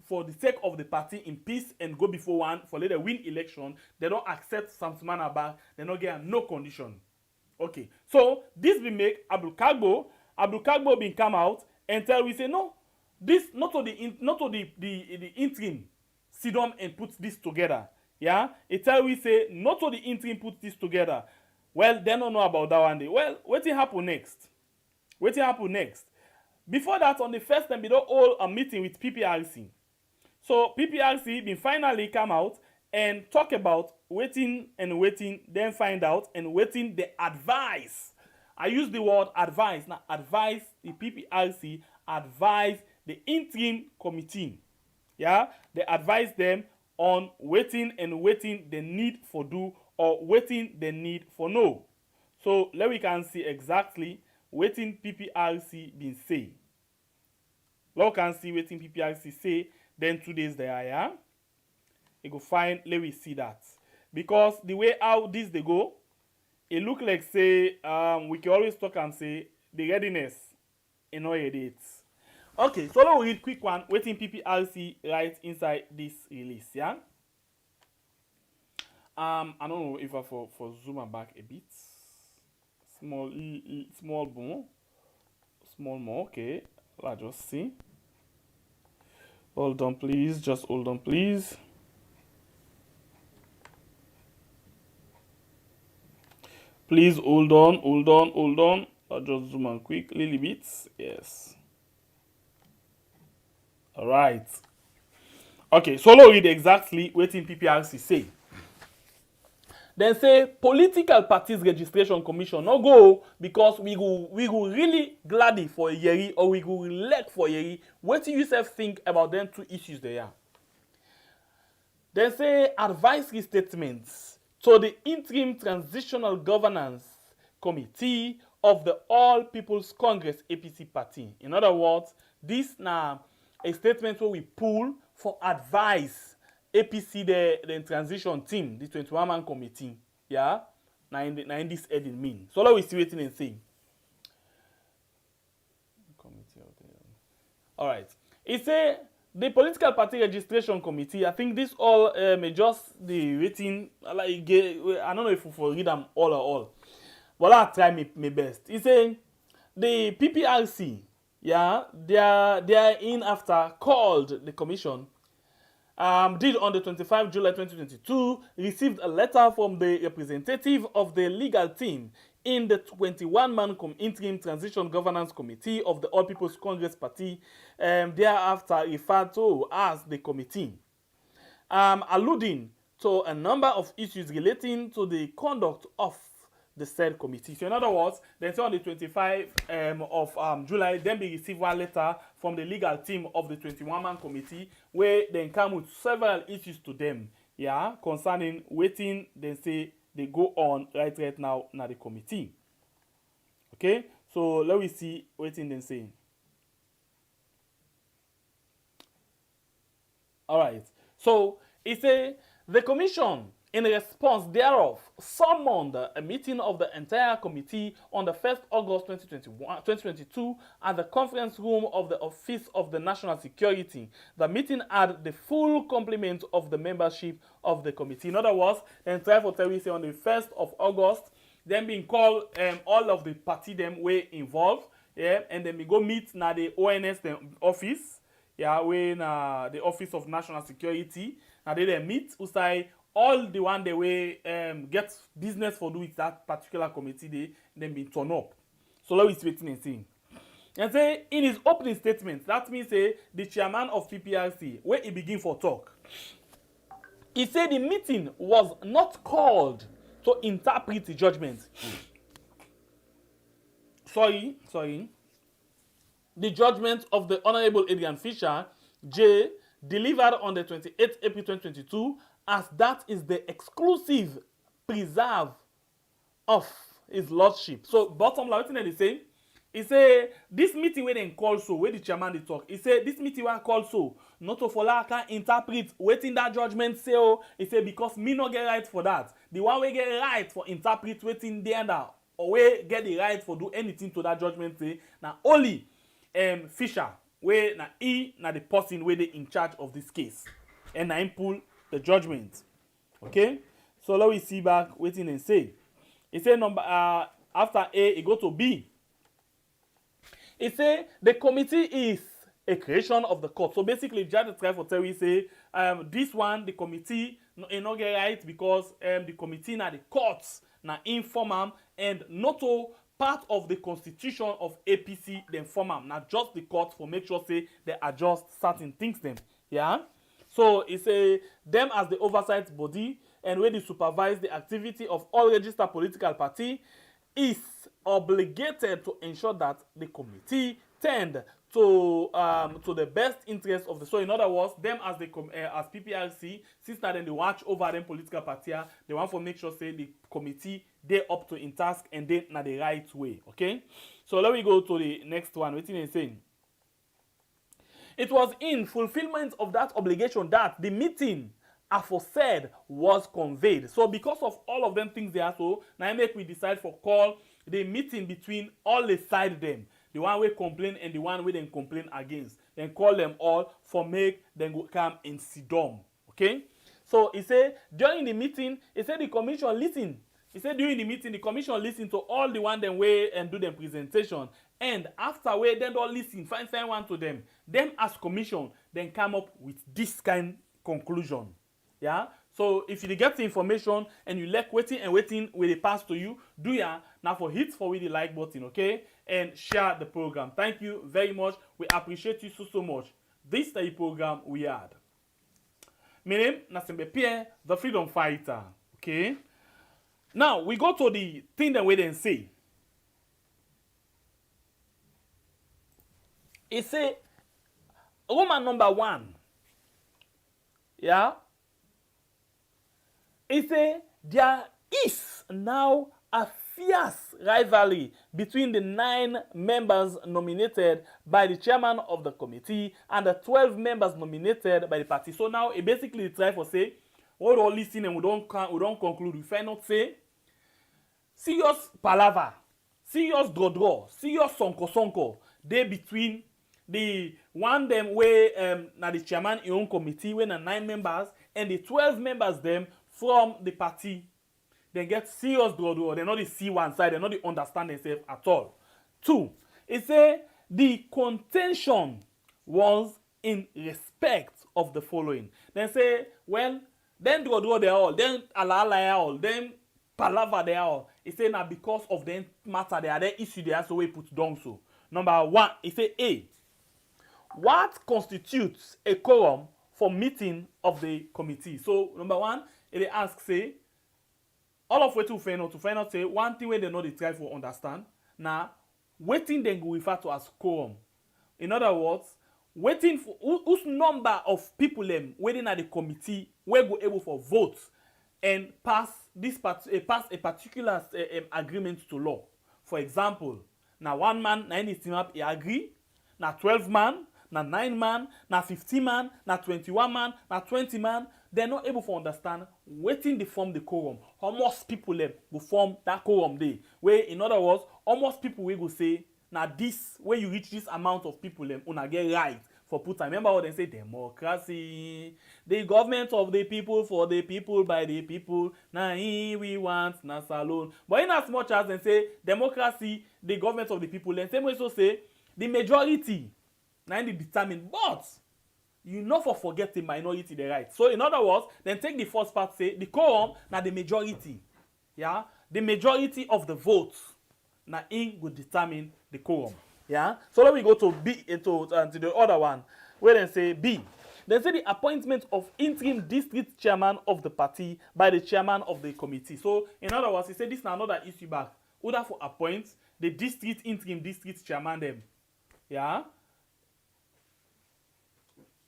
for the sake of the party in peace and go before one, for let them win election, they don't accept Sam Sumana back, they don't get no condition. Okay, so this will make Abdul Kagbo bin come out and tell we say no, this not to the interim sit down and put this together. Yeah, it tell we say not to the interim put this together. Well, they don't know about that one day. Well, what will happen next? What will happen next? Before that, on the first time, we don't hold a meeting with Pprc. So Pprc been finally come out and talk about waiting, then find out and waiting the advice. I use the word advice. Now, advise the Pprc, advise the interim committee. Yeah, they advise them on waiting the need for do or waiting the need for no. So let we can see exactly waiting Pprc been say. Now can see waiting Pprc say. Then 2 days there, yeah. You go find. Let we see that because the way how this they go, it look like say we can always talk and say the readiness in all your dates. Okay, so let's read quick one. Waiting Pprc right inside this release, yeah. I don't know if I for zoom back a bit. Small more. Small more, okay. Let's just see. Hold on, please. Just hold on, please. Please hold on. I'll just zoom on quick, little bit. Yes. All right. Okay, so let's read exactly what in PPRC say. Then say political parties registration commission no go because we go really gladdy for a year or we go like for a year. What do you yourself think about them two issues there? Then say advisory statements to the interim transitional governance committee of the All People's Congress APC party. In other words, this now a statement where we pull for advice APC the transition team, the 21-man committee. Yeah, now in this heading mean. So let we see waiting and see. All right. It say the political party registration committee. I think this all may just the waiting. Like I don't know if we will read them all. But I'll try my best. It say the PPRC. Yeah, they are in after called the commission. Did on the 25 July 2022 received a letter from the representative of the legal team in the 21-man interim transition governance committee of the All People's Congress Party, thereafter referred to as the committee, alluding to a number of issues relating to the conduct of the said committee. So in other words, then on the 25 of July, then we received one letter from the legal team of the 21-man committee where they come with several issues to them, yeah, concerning waiting, they say they go on right now the committee. Okay, so let me see waiting then saying. All right, so it say the commission in response thereof summoned a meeting of the entire committee on the 1st August 2022 at the conference room of the Office of the National Security. The meeting had the full complement of the membership of the committee. In other words, then try for tell we say on the 1st of August, then being called all of the party them were involved, yeah, and then we go meet now the ONS office, yeah, when the Office of National Security. Now they meet usai all the one they will get business for do with that particular committee, they then be turned up. So let us wait and see. And say in his opening statement, that means say the chairman of PPRC, where he begin for talk, he said the meeting was not called to interpret the judgment. Sorry. The judgment of the Honorable Adrian Fisher, J, delivered on the 28th April 2022, as that is the exclusive preserve of his lordship. So bottom line, what they say, he say this meeting where they call so, where the chairman they talk, he say this meeting where call so, not to follow can interpret waiting that judgment say, oh, he say because me not get right for that. The one we get right for interpret waiting the under, or we get the right for do anything to that judgment say, now only Fisher, where na he na the person where they in charge of this case, and na him pull the judgment. Okay, so let we see back waiting and say. He say number after A, it go to B. He say the committee is a creation of the court. So basically, Judge try for tell we say this one the committee no get right because the committee na the courts na informal and not all part of the constitution of APC then formal. Not just the court for make sure say they adjust certain things them. Yeah. So it's a them as the oversight body and where they supervise the activity of all registered political party is obligated to ensure that the committee tend to the best interest of the. So in other words, them as the as PPRC, since that then they watch over them political party, they want to make sure say the committee they up to in task and they na the right way. Okay, so let me go to the next one. What is saying? It was in fulfillment of that obligation that the meeting aforesaid was conveyed. So because of all of them things there, so now make we decide for call the meeting between all the side them. The one we complain and the one we then complain against. Then call them all for make them go come and sit down. Okay? So he said during the meeting, he said the commission listen. He said during the meeting, the commission listen to all the one them way and do them presentation. And after we then don't listen, find one to them. Them as commission, then come up with this kind conclusion. Yeah. So if you get the information and you like waiting will they pass to you, do ya now for hit for with the like button, okay? And share the program. Thank you very much. We appreciate you so much. This is the program we had. My name na Sembe Pierre, the freedom fighter. Okay. Now we go to the thing that we then say. It say Roman number 1. Yeah. It say there is now a fierce rivalry between the 9 members nominated by the chairman of the committee and the 12 members nominated by the party. So now it basically try for say, we don't listen and we don't conclude. We find out say serious palaver, serious draw, serious sonko, they between the one them where na the chairman in own committee when na 9 members and the 12 members them from the party. They get serious draw. They not see one side. They not understand themselves at all. 2, it say the contention was in respect of the following. They say, well, then draw they all, then ala all, then palaver they all. It say now because of the matter they are the issue they have so we put down so. Number 1, it say A. What constitutes a quorum for meeting of the committee? So number 1, it asks say. All of what to find out say one thing where they know they try to understand. Now, waiting then go refer to as quorum. In other words, waiting for whose number of people them waiting at the committee will go able for votes and pass a particular agreement to law. For example, now 1 man, 9 team up, he agree. Now 12 man, now 9 man, now 15 man, now 21 man, now 20 man. They're not able to understand waiting to form the quorum. Almost people will form that quorum day. Where in other words, almost people will say, now this, where you reach this amount of people, una get right for put time. Remember what they say, democracy, the government of the people, for the people, by the people. Now we want na salon. But in as much as they say democracy, the government of the people, then same way so say the majority. Now they determine, but you know for forget the minority the right. So in other words, then take the first part say the quorum now the majority. Yeah, the majority of the votes now in will determine the quorum. Yeah. So let me go to B to the other one where then say B. Then say the appointment of interim district chairman of the party by the chairman of the committee. So in other words, he said this is another issue back. Who therefore appoint the interim district chairman them. Yeah.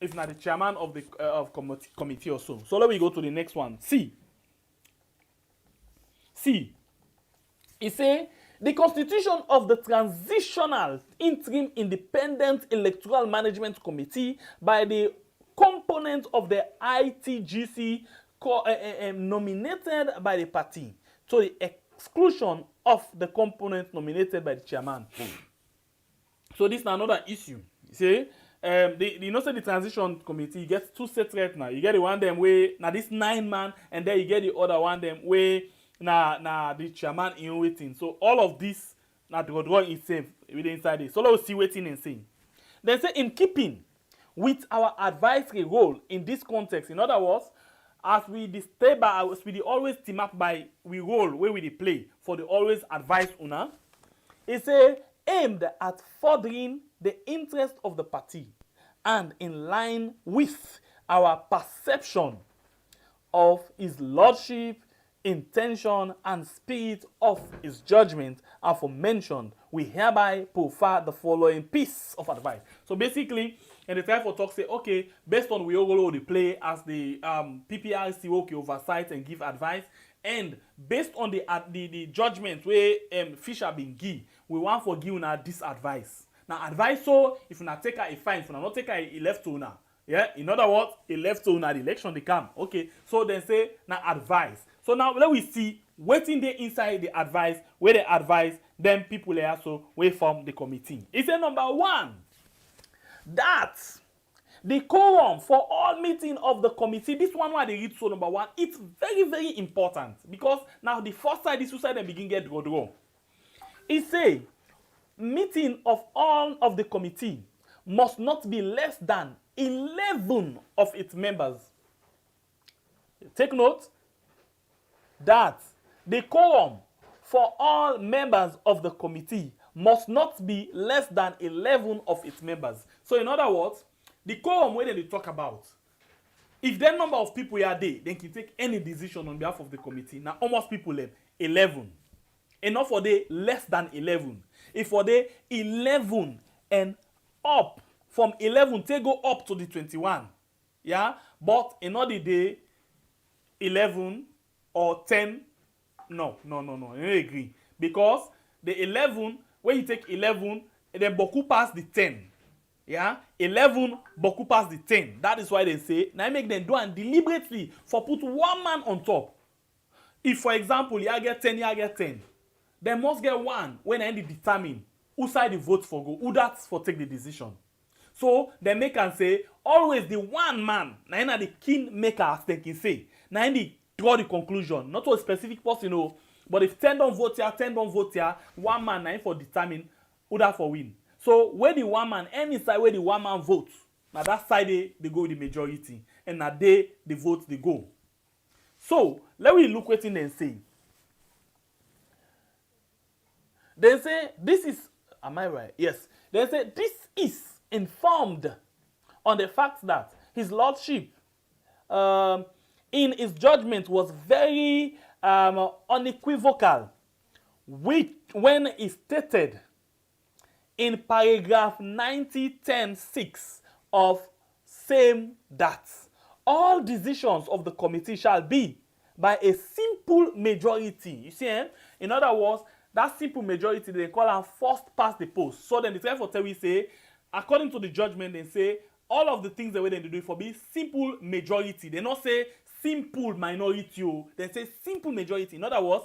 It's not the chairman of the committee or so. So let me go to the next one. C. It say the constitution of the transitional interim independent electoral management committee by the component of the Itgc nominated by the party to the exclusion of the component nominated by the chairman. So this is another issue. You see? You know, say the transition committee, you get 2 sets right now. You get the one them way now this 9 man, and then you get the other one them way now the chairman in waiting. So all of this now the draw is same within inside it. So let's see waiting and seeing. Then say in keeping with our advisory role in this context. In other words, as we always team up by we role where we play for the always advise una. It's aimed at furthering the interest of the party and in line with our perception of his lordship, intention, and spirit of his judgment aforementioned, we hereby prefer the following piece of advice. So basically, and the time for talk say, okay, based on we all the play as the Pprc okay oversight and give advice, and based on the judgment where Fisher been give, we want for give una this advice. Now advice so if una take a fine, if una not take a left to una. Yeah, in other words, a left to una the election they come. Okay, so then say now advice. So now let we see waiting there inside the advice, where they advise, then people they also wait from the committee. It's a number 1. That the quorum for all meeting of the committee, this one why they read so number 1, it's very, very important because now the first side, the 2 side, they begin get draw. It say meeting of all of the committee must not be less than 11 of its members. Take note that the quorum for all members of the committee must not be less than 11 of its members. So in other words, the quorum where they talk about, If the number of people are there, then can take any decision on behalf of the committee. Now, almost people left 11. Enough for the less than 11. If for the 11 and up, from 11 they go up to the 21. Yeah, but another day 11 or 10. No. I don't agree. Because the 11, when you take 11, then boku pass the 10. Yeah, 11 boku pass the 10. That is why they say, now make them do and deliberately for put one man on top. If, for example, you get 10, you get 10, they must get one when they determine who side the vote for go, who that's for take the decision. So they make and say, always the one man, now the king maker as they can say, now they draw the conclusion, not to a specific person, no, but if 10 don't vote here, 10 don't vote here, one man now for determine who that for win. So where the one man, any side where the one man votes, now that side they go with the majority, and now they the vote they go. So let me look what they say. They say this is, am I right? Yes. They say this is informed on the fact that his lordship in his judgment was very unequivocal when he stated in paragraph 90.10.6 of same that all decisions of the committee shall be by a simple majority. You see, in other words, that simple majority, they call them first past the post. So then the time for tell we say, according to the judgment, they say all of the things the way they do it for be simple majority. They not say simple minority. They say simple majority. In other words,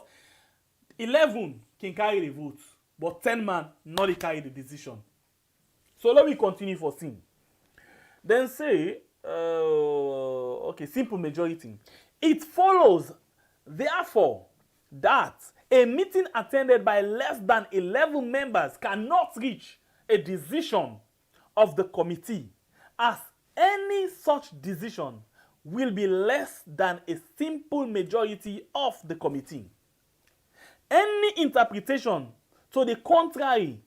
11 can carry the vote, but 10 man not carry the decision. So let me continue for sin. Then say, okay, simple majority. It follows, therefore, that a meeting attended by less than 11 members cannot reach a decision of the committee, as any such decision will be less than a simple majority of the committee. Any interpretation to the contrary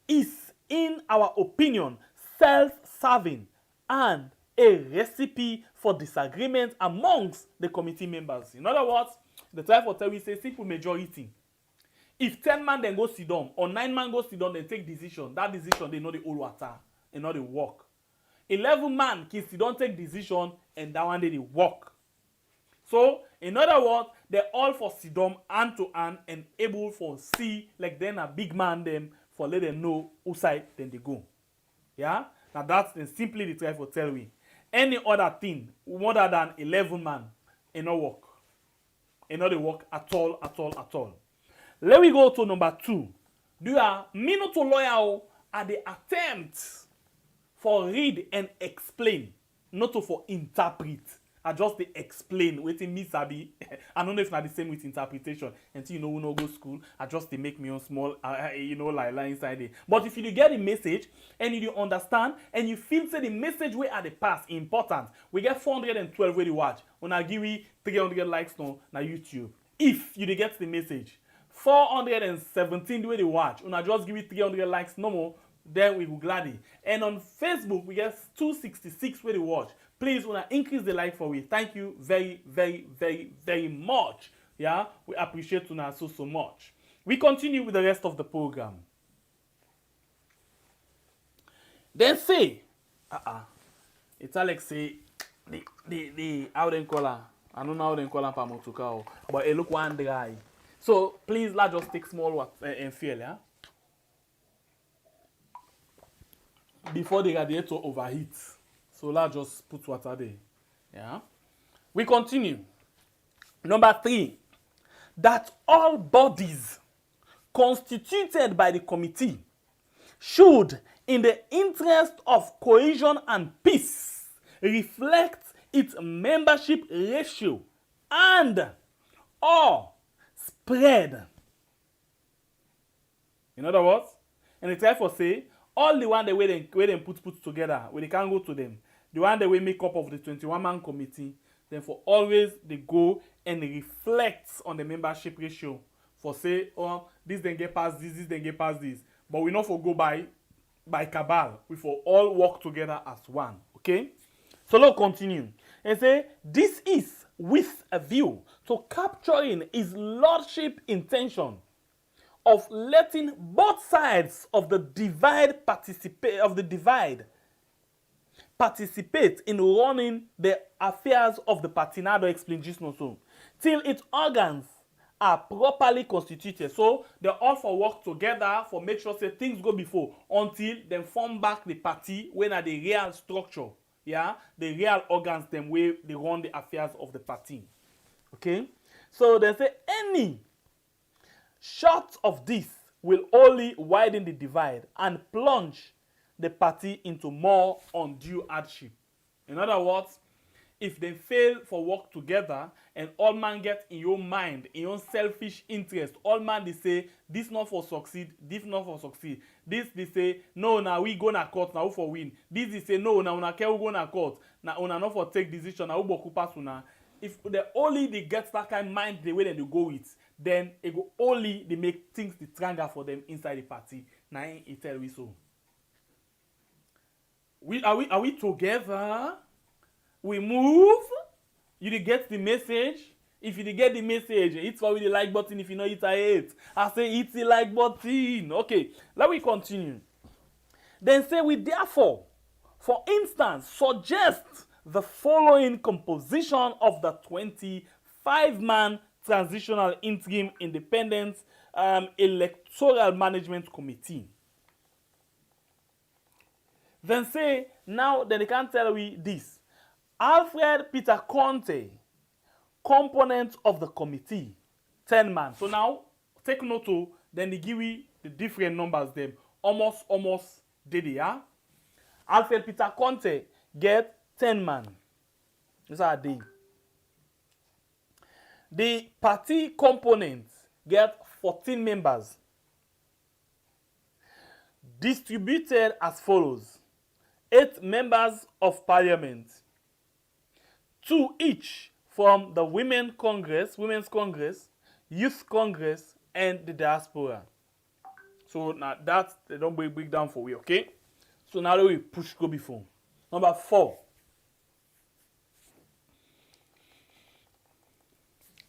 is, in our opinion, self-serving and a recipe for disagreement amongst the committee members. In other words, the type of tell we say simple majority. If 10 man then go sit down, or 9 man go sit down, then take decision. That decision, they know the old water, and not the work. 11 man can sit down, take decision, and that one day they work. So, in other words, they're all for sit down hand to hand and able for see, like then a big man them, for let them know who side then they go. Yeah? Now that's then simply the try for tell we. Any other thing, more than 11 man, it not work. It not work at all. Let me go to number 2. Do you mean to lawyer at the attempt for read and explain, not to for interpret. I just they explain waiting me sabi. I don't know if not the same with interpretation. Until you know we no go school, I just they make me on small, like inside it. But if you get the message and you understand and you feel say the message we at the past important, we get 412 where you watch. When I give you 300 likes on YouTube. If you get the message, 417 where they watch. When I just give you 300 likes no more, then we will gladly. And on Facebook we get 266 where they watch. Please, wanna increase the like for we. Thank you very, very, very, very much. Yeah, we appreciate you so much. We continue with the rest of the program. Then say, it's Alex say the how they call her. I don't know how they call her Pamotuka, but it look one dry. So please, let's just take small water and feel, yeah. Before the radiator overheats. So let's just put water there. Yeah. We continue. Number 3. That all bodies constituted by the committee should, in the interest of cohesion and peace, reflect its membership ratio and or spread. In other words, and it's therefore say, all the one the way they put together, when they can't go to them, the one that we make up of the 21-man committee, then for always they go and reflect on the membership ratio. For say, oh, this then get past this then get past this. But we not for go by cabal. We for all work together as one. Okay? So let's continue. They say this is with a view to capturing his lordship intention of letting both sides of the divide participate in running the affairs of the party. Now, I don't explain this no so. Till its organs are properly constituted. So they all for work together for make sure say things go before until they form back the party when are the real structure. Yeah, the real organs them way they run the affairs of the party. Okay, so they say any short of this will only widen the divide and plunge the party into more undue hardship. In other words, if they fail for work together and all man get in your mind, in your selfish interest, all man they say this not for succeed, this not for succeed. This they say no, now we go na court, now for win. This they say no, now una care go na court, now una not for take decision, now boku pass una. If they only they get that kind of mind the way that they go with, then it go only they make things the stronger for them inside the party. Now it tell we so. Are we together? We move. You dey get the message. If you dey get the message, hit for the like button. If you know it, I hate. I say hit the like button. Okay, let me continue. Then say we therefore, for instance, suggest the following composition of the 25-man transitional interim independent electoral management committee. Then say now then they can tell we this. Alfred Peter Conte, component of the committee, 10 man. So now take note to then they give we the different numbers them. Almost did it, yeah? Alfred Peter Conte get 10 man. These are they. The party components get 14 members. Distributed as follows. 8 members of parliament. 2 each from the Women's Congress, Youth Congress, and the diaspora. So now that they don't break down for we, okay? So now we push go before. Number 4.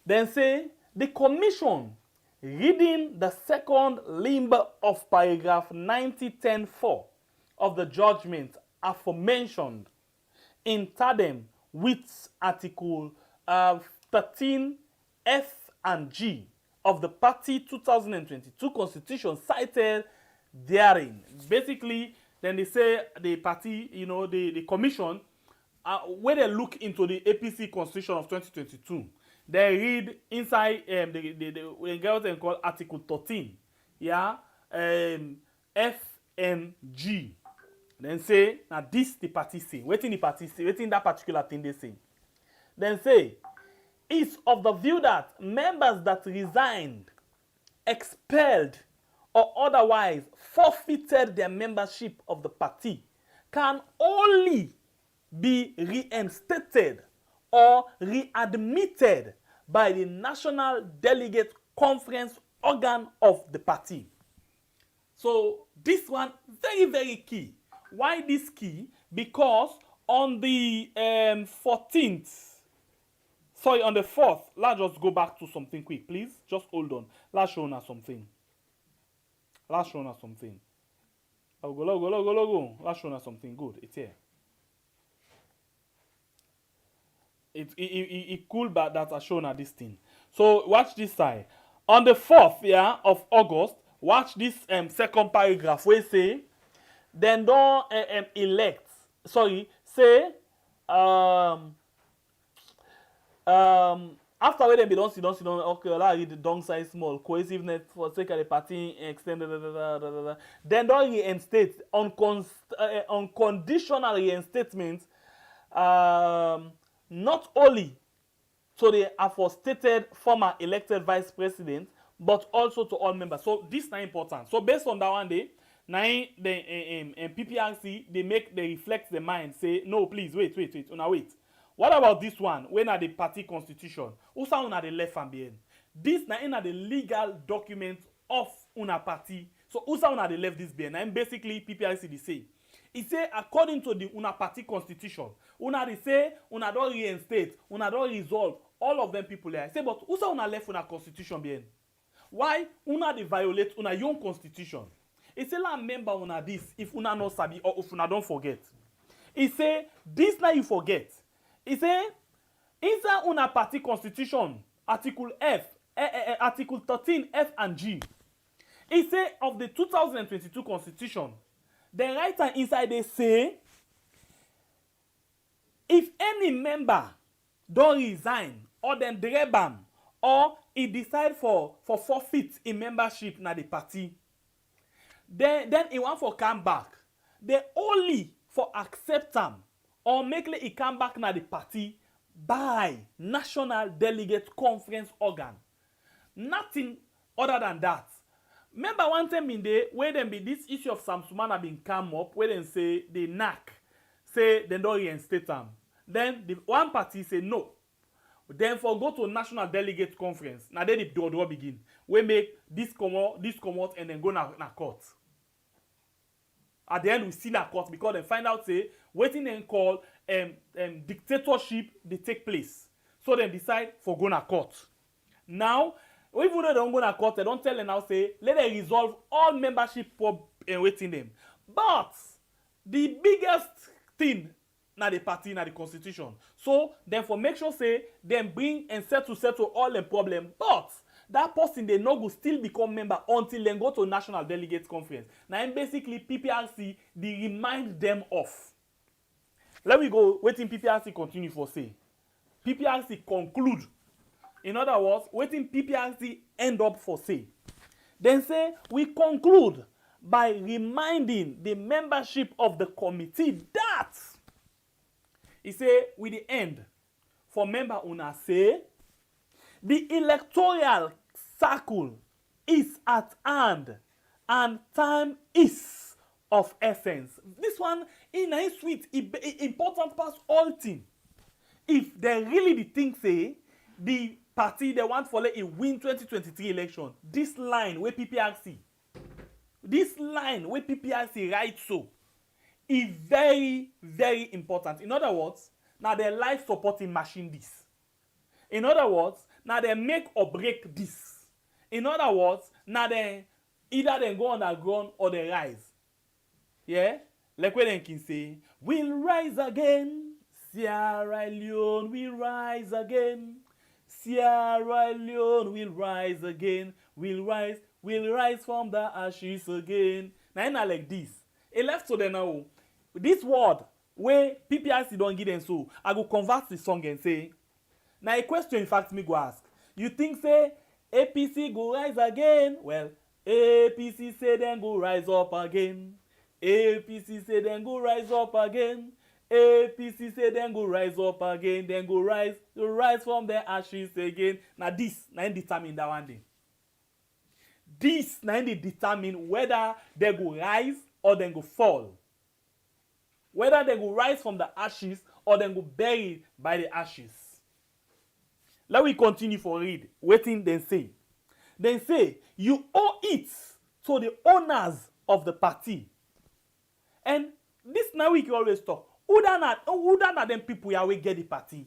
Then say the commission reading the second limb of paragraph 90.10.4 of the judgment aforementioned in tandem with Article 13 F and G of the Party 2022 Constitution cited therein. Basically, then they say the party, the commission, when they look into the APC Constitution of 2022, they read inside they get what they call Article 13, yeah, F and G. Then say, now this the party say, waiting the party say, waiting that particular thing they say. Then say, is of the view that members that resigned, expelled, or otherwise forfeited their membership of the party can only be reinstated or readmitted by the National Delegate Conference organ of the party. So this one very, very key. Why this key? Because on the 14th, on the 4th, let's just go back to something quick, please. Just hold on. Let's show us something. Let's show us something. Go. Let's show us something good. It's here. It cool, but that I shown at this thing. So watch this side. On the 4th of August, watch this second paragraph where say, then don't elect. Sorry, say after when they don't sit down. Okay, I read the downside small cohesiveness for sake of the party extended. Then don't reinstate on conditional reinstatement. Not only to the aforementioned former elected vice president, but also to all members. So this is not important. So based on that one day, now the PPRC they reflect the mind, say no, please wait. Wait. What about this one? When are the party constitution? Also on the left and behind. This now in the legal document of una party. So also on the left this behind. And basically PPRC they say He say according to the una party constitution, una dey say una don reinstate, una don resolve all of them people there. I say but who say una left una constitution bien? Why una dey violate una own constitution? He say la member una this if una no sabi or if una don forget. He say this na you forget. He say inside una party constitution article F article 13 F and G. He say of the 2022 constitution, the writer inside they say if any member don resign or dem drag am or he decide for forfeit in membership na the party, then he want for come back, they only for accept am or make he come back na the party by national delegate conference organ. Nothing other than that. Remember one time in there where them be this issue of Sumana been come up where them say they knack, say they don't reinstate them. Then the one party say no. Then for go to national delegate conference. Now then the draw begin. We make this come out and then go na court. At the end we see that court because they find out say waiting and call dictatorship they take place. So they decide for go na court. Now even though they don't go to court, they don't tell them now say let them resolve all membership problem waiting them. But the biggest thing na the party na the constitution. So then for make sure say them bring and settle all the problem. But that person they no go still become member until they go to national delegate conference. Now basically PPRC they remind them of. Let me go waiting PPRC continue for say. PPRC conclude. In other words, waiting PPRC end up for say. Then say we conclude by reminding the membership of the committee that he say with the end for member una say the electoral cycle is at hand and time is of essence. This one in a sweet important past all thing. If they really the thing say the party they want for let it win 2023 election, this line where PPRC write so is very very important. In other words, now they life supporting machine this. In other words, now they make or break this. In other words, now they either they go underground or they rise. Yeah, like when they can say we'll rise again, Sierra Leone will rise again. Sierra Leone will rise again. We'll rise from the ashes again. Now like this. It left to them now. This word where PPRC don't give them so, I go convert the song and say. Now a question in fact me go ask. You think say APC go rise again? Well, APC say then go rise up again. APC say then go rise up again. APC say then go rise up again, then go rise from the ashes again. Now this, now determine that one day. This now determine whether they go rise or then go fall. Whether they go rise from the ashes or then go buried by the ashes. Let me continue for read. Waiting then say. Then say, you owe it to the owners of the party. And this now we can always talk. Who that them people here we get the party?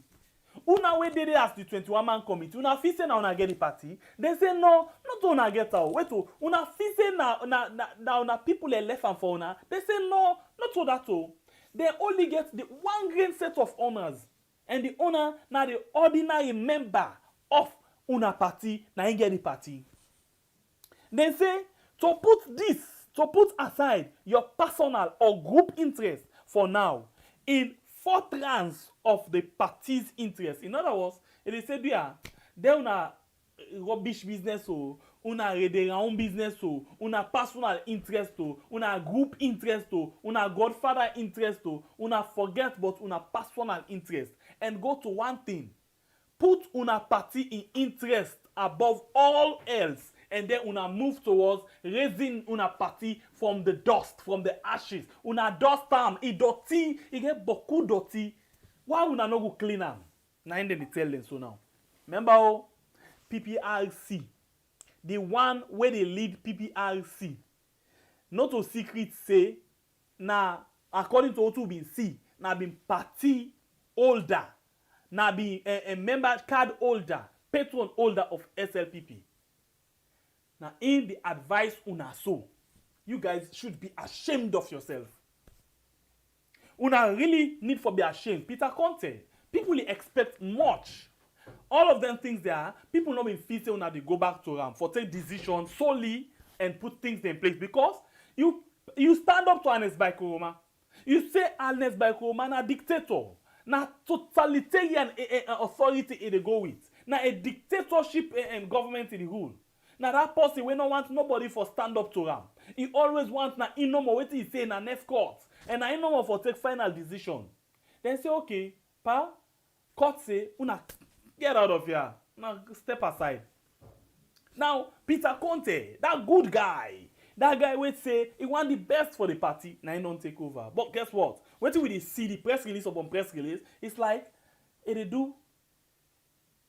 Who now we did it as the 21-man committee? Una fi say na una get the party? They say no, not una get out. Wait to una fi say na una people left and for una. They say no, not to that all. They only get the one grain set of owners, and the owner na the ordinary member of una party na him get the party. They say to put aside your personal or group interest for now. In furtherance of the party's interest. In other words, they say they una rubbish business o, una own business o, una personal interest o, una group interest o, una godfather interest o, una forget but una personal interest. And go to one thing. Put una party in interest above all else. And then una move towards raising una party from the dust, from the ashes. Una dust am, it dirty, it get beaucoup dirty. Why una no go clean am? Now they tell them so now. Remember PPRC, the one where they lead PPRC, not to secret say na according to what we been see, now been party holder, now be a member card holder, patron holder of SLPP. Now in the advice una so, you guys should be ashamed of yourself. Una really need for be ashamed. Peter Conte, people expect much. All of them things there, people not been feel say una they go back to them for take decisions solely and put things in place because you stand up to Ernest Bai Koroma. You say Ernest Bai Koroma na dictator, na totalitarian authority they go with, na a dictatorship government in the rule. Now that person we don't want nobody for stand up to him. He always wants na no more what he say na next court and na no more for take final decision. Then say okay, pa, court say una get out of here. Now step aside. Now Peter Conte, that good guy, that guy would say he want the best for the party. Now he don't take over. But guess what? When we see the press release upon press release, it's like they do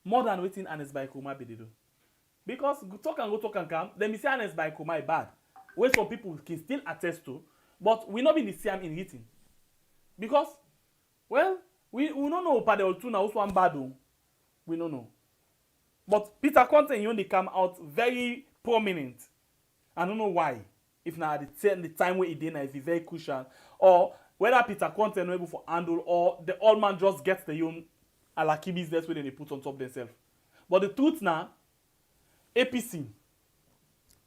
more than waiting Ernest Bai Koroma they do. Because talk and come, then we say Ernest Bai Koroma is bad. Where some people can still attest to, but we not be the same in written. Because, well, we don't know Pade Oltuna also one bad. We don't know. But Peter Conte only come out very prominent. I don't know why. If now the time where he did is very crucial, or whether Peter Conte not able to handle, or the old man just gets the young alaki business where they put on top themselves. But the truth now, APC,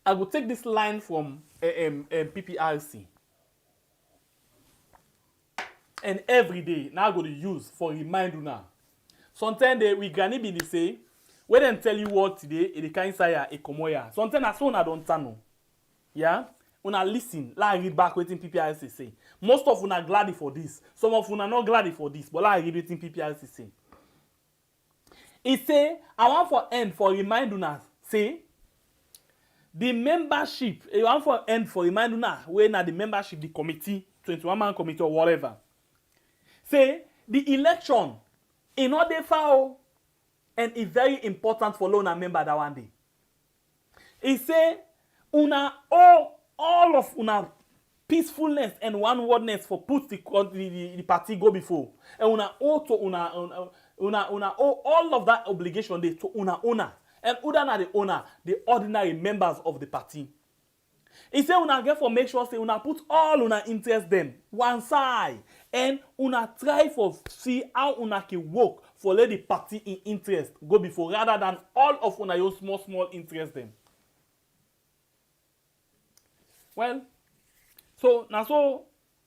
I will take this line from PPRC. And every day, now I'm going to use for remind you now. Sometimes we can be say, when they tell you what today, it can say a komoya. Sometimes as soon as I don't know. Yeah? Una listen, let read back what PPRC say. Most of una glad for this. Some of una not glad for this, but let read what PPRC say. It say, I want for end for remind una, say, the membership, I want for end for remind una, when the membership, the committee, 21-man committee or whatever. Say, the election, in order for, and it's very important for una member that one day. It say, una all of una peacefulness and one-wordness for put the party go before. And una owe to una owe all of that obligation they to una owner. And other than the owner, the ordinary members of the party. He say una get for make sure say una put all una interest them one side. And una try for see how una can work for let the party in interest go before rather than all of una your small interest them. Well, so now so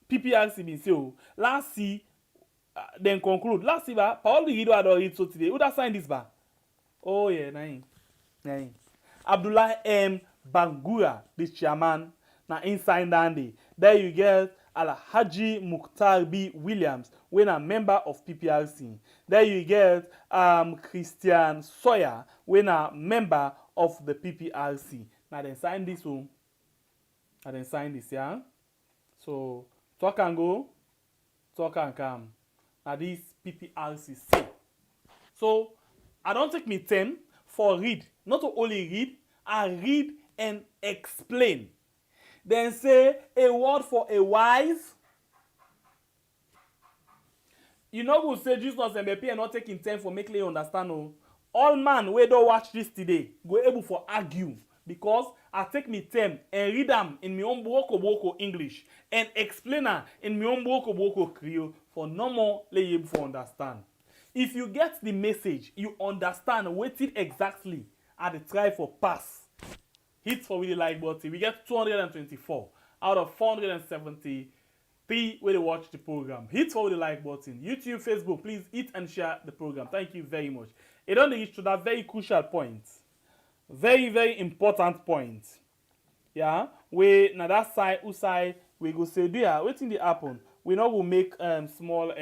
PPRC been say last see then conclude. Last see ba Paul the reader don't read so today. Who that sign this ba? Oh yeah, nine. Abdullah M. Bangura, the chairman, na inside Dandy. There you get Al-Haji Mukhtar B. Williams, when a member of PPRC. There you get Christian Sawyer, when a member of the PPRC. Now then sign this one. Now then sign this, yeah? So talk and go, talk and come. Now this PPRC say. So I don't take me 10 for read. Not to only read, I read and explain. Then say a word for a wise. You know who say Jesus and BP and not taking time for making you understand. No? All man we don't watch this today go able for argue because I take me time and read them in my own boko English and explain them in my own boko Creole for no more lay able for understand. If you get the message, you understand what it exactly at the try for pass. Hit for really like button. We get 224 out of 473 where they watch the program. Hit for the like button. YouTube, Facebook, please hit and share the program. Thank you very much. It only reach to that very crucial point. Very important point. Yeah. We now that side, who side we go say, dear, waiting the happen. We know we'll make small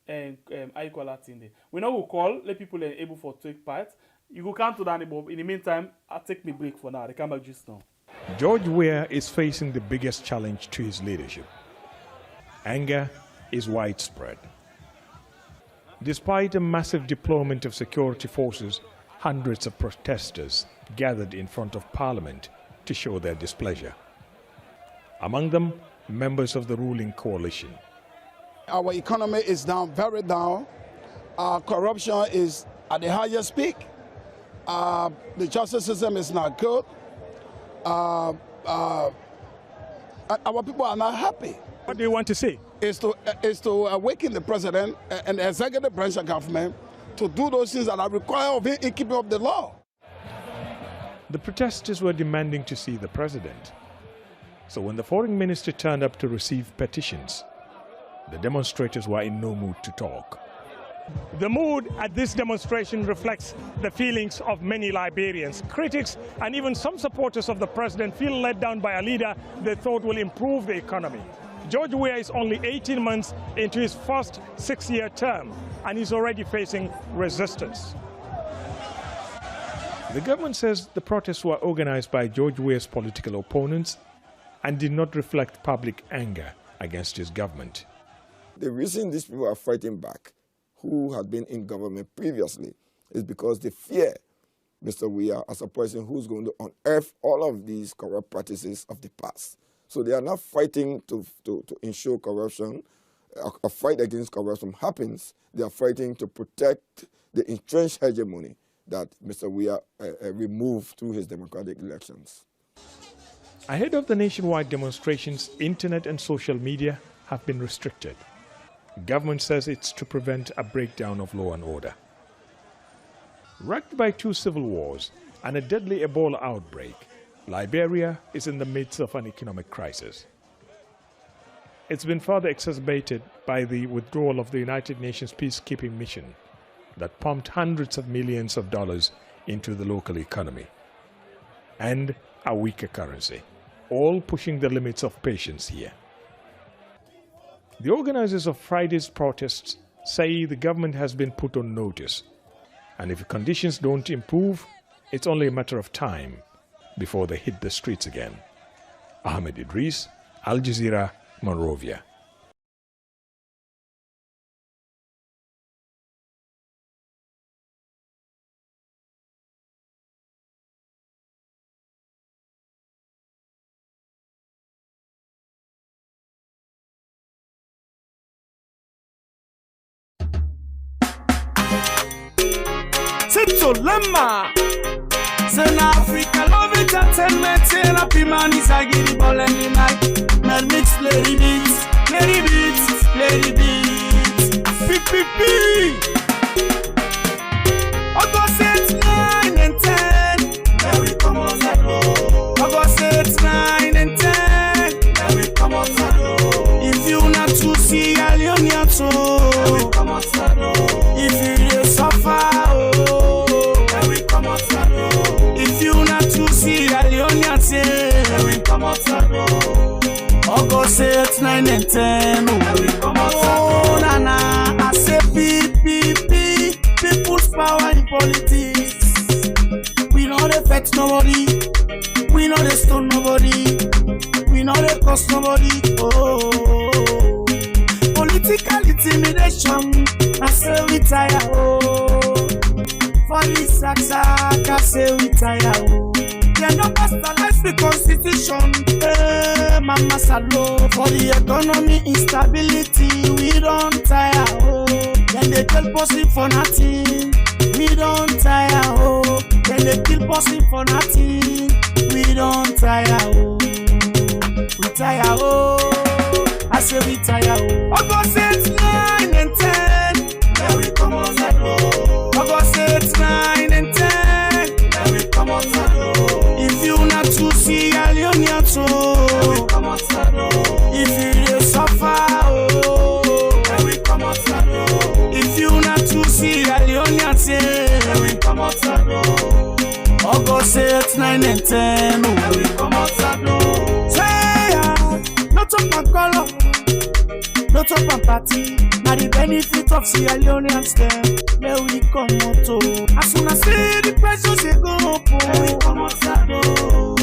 how you call that thing there. We know we'll call, let people able for take part. You go come to that, but in the meantime, I'll take me break for now. They come back just now. George Weah is facing the biggest challenge to his leadership. Anger is widespread. Despite a massive deployment of security forces, hundreds of protesters gathered in front of Parliament to show their displeasure. Among them, members of the ruling coalition. Our economy is down, very down. Our corruption is at the highest peak. The justice system is not good. Our people are not happy. What do you want to see? Is to awaken the president and the executive branch of government to do those things that are required of him in keeping up the law. The protesters were demanding to see the president. So when the foreign minister turned up to receive petitions, the demonstrators were in no mood to talk. The mood at this demonstration reflects the feelings of many Liberians. Critics and even some supporters of the president feel let down by a leader they thought will improve the economy. George Weah is only 18 months into his first 6-year term, and he's already facing resistance. The government says the protests were organized by George Weah's political opponents and did not reflect public anger against his government. The reason these people are fighting back, who had been in government previously, is because they fear Mr. Weah as a person who's going to unearth all of these corrupt practices of the past. So they are not fighting to ensure corruption. A fight against corruption happens. They are fighting to protect the entrenched hegemony that Mr. Weah removed through his democratic elections. Ahead of the nationwide demonstrations, internet and social media have been restricted. Government says it's to prevent a breakdown of law and order. Racked by 2 civil wars and a deadly Ebola outbreak, Liberia is in the midst of an economic crisis. It's been further exacerbated by the withdrawal of the United Nations peacekeeping mission that pumped hundreds of millions of dollars into the local economy, and a weaker currency, all pushing the limits of patience here. The organizers of Friday's protests say the government has been put on notice, and if conditions don't improve, it's only a matter of time before they hit the streets again. Ahmed Idris, Al Jazeera, Monrovia. Lemma. Say na Africa love entertainment. Say na P-Man is a giddy ball and the night. Man mix lady beats, lady beats, lady beats. P. August 8, 9 and 10. There we come on that road. August 8, 9 and 10. There we come on that road. If you not to Sierra Leone, there we come on that road. If you suffer, if you not to Sierra Leone, there we come out that road. August 8, 9 and 10. Oh, nana, I say people's power in politics. We know they affect nobody. We know they stone nobody. We know they cost nobody. Oh, political intimidation. I say we tire. Oh, for this I say we tire. Oh, they no pasteurize the constitution. Mama Salo. For the economy instability, we don't tire. Oh, then they tell pussy for nothing. We don't tire. Oh, then they kill pussy for nothing. We don't tire. Oh, we tire. Oh, I say we tire. Oh, August 8, 9 and 10. There we come on that road. August 8, 9 and 10. There we come on that road. If you not to Sierra Leone, there we come on that road. If you suffer, oh, there we come on that road. If you not to Sierra Leone, there we come on that road. August 8, 9 and 10. There we come on that road. Say, not up my color, not up my party. Now the benefit of Sierra Leoneans them, there we come out to. As soon as see the prices they go up, there we come out that door.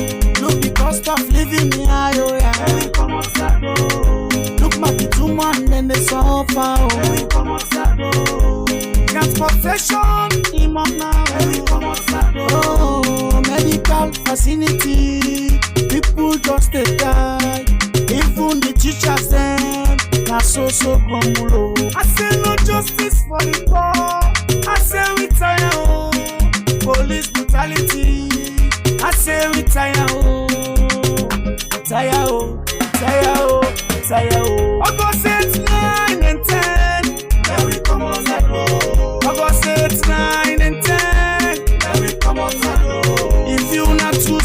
Look the cost of living here, oh yeah, there we come out that door. Look my the 2 man then they suffer, oh, there we come out that door. Transportation, imam now, there we come out that door. Oh, medical facility, people just they die. Even the so grumble. I say no justice for the poor. I say we tire, oh. Police brutality. I say we tire, oh. Tire, oh. Tire, oh. Tire, oh. August 8, 9 and 10. There we come on that road. August 8, 9 and 10. There we come on that road. If you not too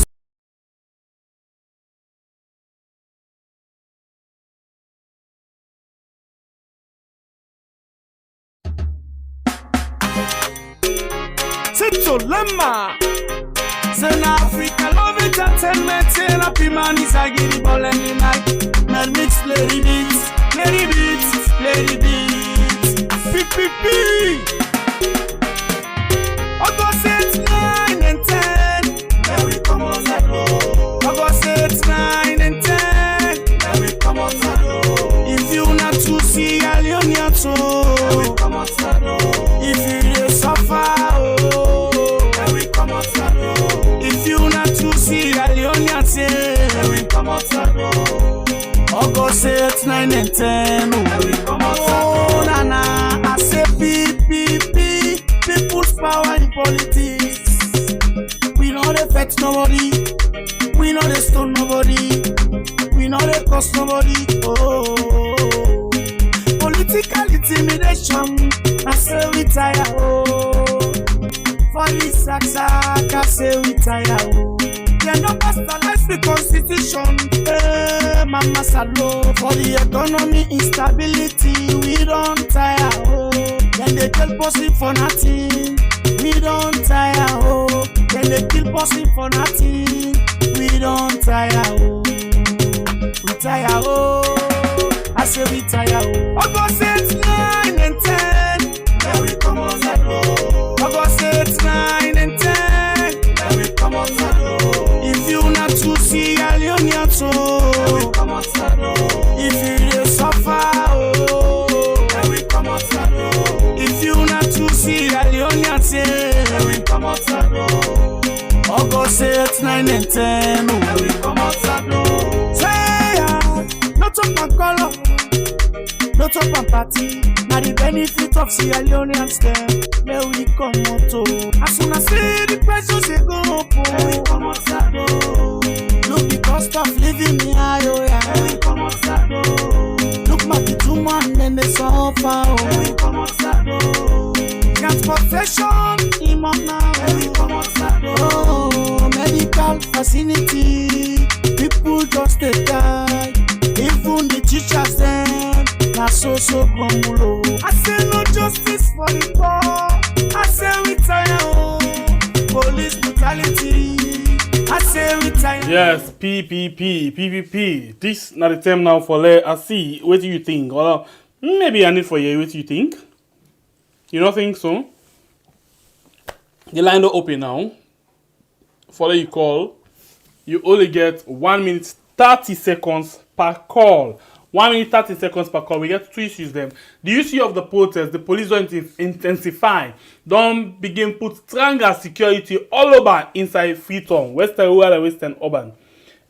Sito Lama Zen Africa love entertainment. Happy man is a giddy ball and the night. Man mix lady beats, lady beats, lady beats. PPP August 8, 9 and 10. There we come on that road. August 8, 9 and 10. There we come on that road. If you not to see Alionia too. There we come on that road. If you suffer, there we come on that road. If you not to see Alionia too. There we come on that road. August 8, 9 and 10. There we come on that road. Nana, I say PPP. People's power in politics. We know they affect nobody. We know they stone nobody. We know they cost nobody. Oh, political intimidation. I say we tire. Oh, for this sack, I say we tire. Oh, they no pasteurize the constitution. Mama Salo. For the economy instability, we don't tire. Oh, then they tell person for nothing. We don't tire. Oh, then they kill person for nothing. We don't tire. Oh, we tire. Oh, I say we tire. Oh, August 8, 9 and 10. There we come on that road. August 8, 9 and 10. There we come on that road. If you not to see Alionia too. There we come on that road. If you suffer, oh, there we come on that road. If you not to see Alionia too. There we come on that road. August 8, 9 and 10. Oh, there we come on that road. Say yeah, not up my color. Not up my party. Now the benefit of Sierra Leoneans them. There we come out to. As soon as see the prices they go up, there we come out that road. Look the cost of living me high, oh yeah. There we come out that road. Look my the 2 man then they suffer, oh. There we come out that road. Transportation, him up now. There we come out that road. Oh, medical facility. People just they die. Even the teachers them. Na so grumble. I say no justice for the poor. I say we tire. Police brutality. I say we tire. Yes, PPP. This not the term now for let us see. What do you think? Or maybe I need for you. What do you think? You don't think so? The line don't open now. For you call, you only get 1 minute 30 seconds per call. 1 minute 30 seconds per call. We get 2 issues then. The issue of the protest, the police don't intensify. Don't begin put stronger security all over inside Freetown, Western Rural and Western Urban.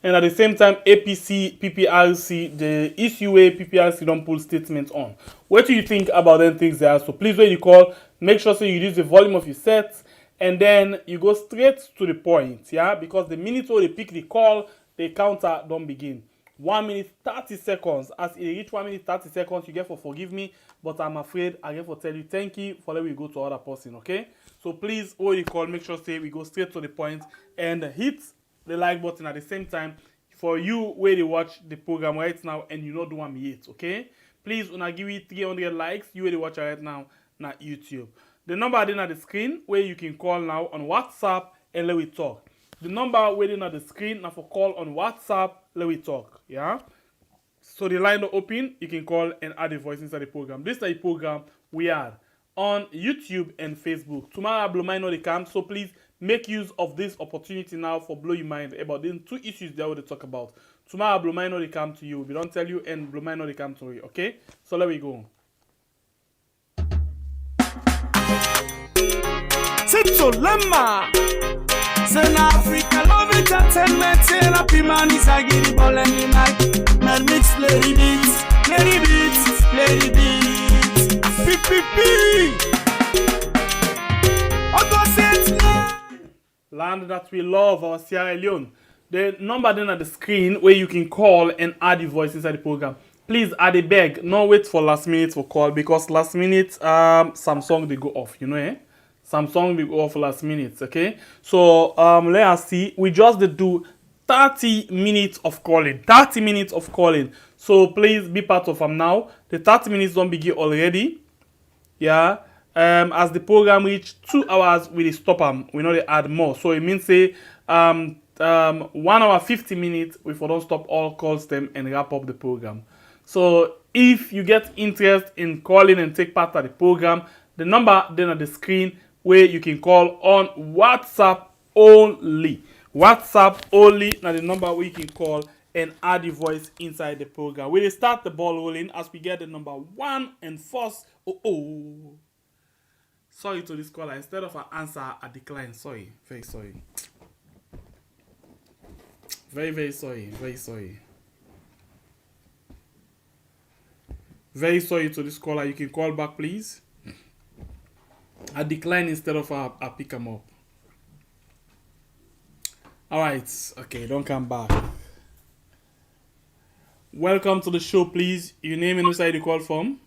And at the same time, APC, Pprc, the issue where Pprc don't pull statements on. What do you think about them things there? So please when you call, make sure so you reduce the volume of your sets and then you go straight to the point, yeah? Because the minute where they pick the call, the counter don't begin. 1 minute 30 seconds. As it reach 1 minute 30 seconds, you get for forgive me, but I'm afraid I get for tell you thank you for letting we go to other person, okay? So please, when you call, make sure say we go straight to the point and hit the like button at the same time for you where they watch the program right now and you not do one yet, okay? Please, when I give you 300 likes, you where they watch right now, not YouTube. The number I did on the screen where you can call now on WhatsApp and let we talk. The number waiting on the screen now for call on WhatsApp, let we talk, yeah? So the line will open, you can call and add a voice inside the program. This is the program we are on YouTube and Facebook. Tomorrow I blow my mind the camp, so please make use of this opportunity now for blow your mind about the 2 issues that I want to talk about. Tomorrow I blow my mind the camp to you. We don't tell you and blow my mind the camp to you, okay? So let me go. Sito Lama Zen Africa love entertainment. Happy man is a giddy ball and the night. Man mix lady beats, Play the beat. PPP. Land that we love, our Sierra Leone. The number then at the screen where you can call and add your voice inside the program. Please, I dey beg, no wait for last minute for call, because last minute Samsung they go off, you know, eh? Samsung they go off last minute, okay? So let us see. We just did do 30 minutes of calling. 30 minutes of calling. So please be part of them now. The 30 minutes don't begin already. Yeah. As the program reach 2 hours, we dey stop them. We know they add more. So it means say 1 hour 50 minutes, we for don't stop all calls them and wrap up the program. So if you get interest in calling and take part of the program, the number then on the screen where you can call on WhatsApp only. WhatsApp only now the number where you can call and add your voice inside the program. We will start the ball rolling as we get the number 1 and first. Sorry to this caller. Instead of an answer, a decline. Sorry. Very sorry. Very, very sorry. Very sorry. Very sorry to this caller. You can call back, please. A decline instead of a pick 'em up. Alright. Okay, don't come back. Welcome to the show, please. Your name and where you call from?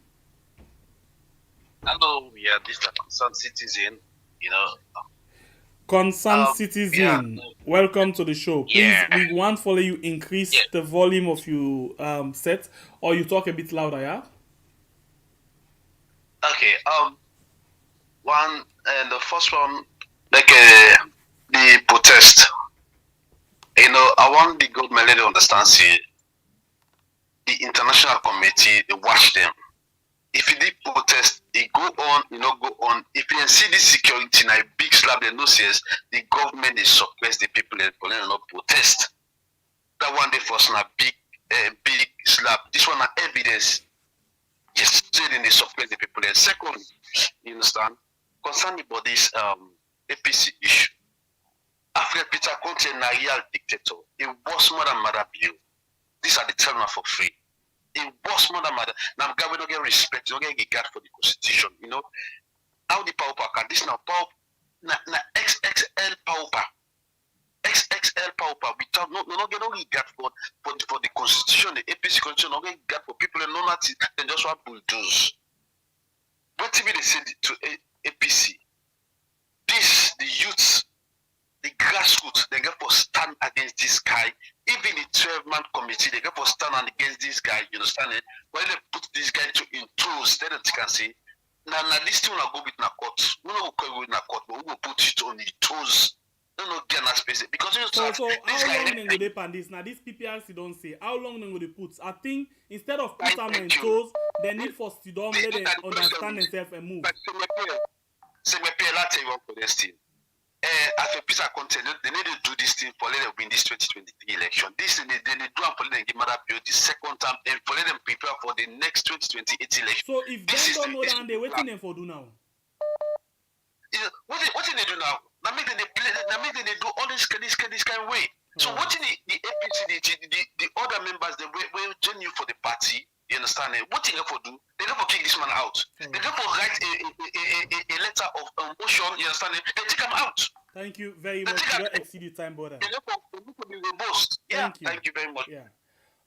Hello, yeah, this is a concerned citizen, you know. Concerned citizen, welcome to the show. Please, we want for you increase the volume of your set, or you talk a bit louder, yeah? Okay, the first one, like the protest. You know, I want the government to understand, see, the international committee, they watch them. If you did protest, it go on, go on. If you see this security now, a big slap, they know says the government is suppress the people and not protest. That one day first a big slap. This one evidence. Yes, they suppress the people. And second, you understand, concerning about this APC issue. After Peter Conte a real dictator, it was more than Mother Bill. These are the terminal for free. It was more than matter. Now, God, we don't get respect, we don't get regard for the constitution. You know, how the power can this now power na XXL power, XXL power. We don't get no regard for the constitution, the APC constitution. No get regard for people and no nothing. They just want bulldoze. What TV they said to APC? This the youths, the grassroots, they get for stand against this guy. Even the 12-man committee, they get for stand against this guy, you understand it? When they put this guy in tools, then they can say, now this thing will go with na court. We don't go with na court, but we will put it on the tools. No get na space. Because you so how long they pan this? Now this PPRC don't say. How long they will put? I think instead of put them in toes, they need for student let them understand themselves and move. So me pay a lot for this thing. After peace and content, they need to do this thing for let them win this 2023 election. This they do and for let them give Mother Bill the second time and for let them prepare for the next 2028 election. So if they don't know that, they're waiting them for do now. What did they do now? Now make them they do all this kind of way. So what did the APC, the other members, they will join you for the party. You understand it? What did they for do? They don't for kick this man out. They don't for write a letter of motion. You understand it? They take him out. Thank you very much. You don't exceed your time, brother. They don't for be robust. Yeah. Thank you very much. Yeah.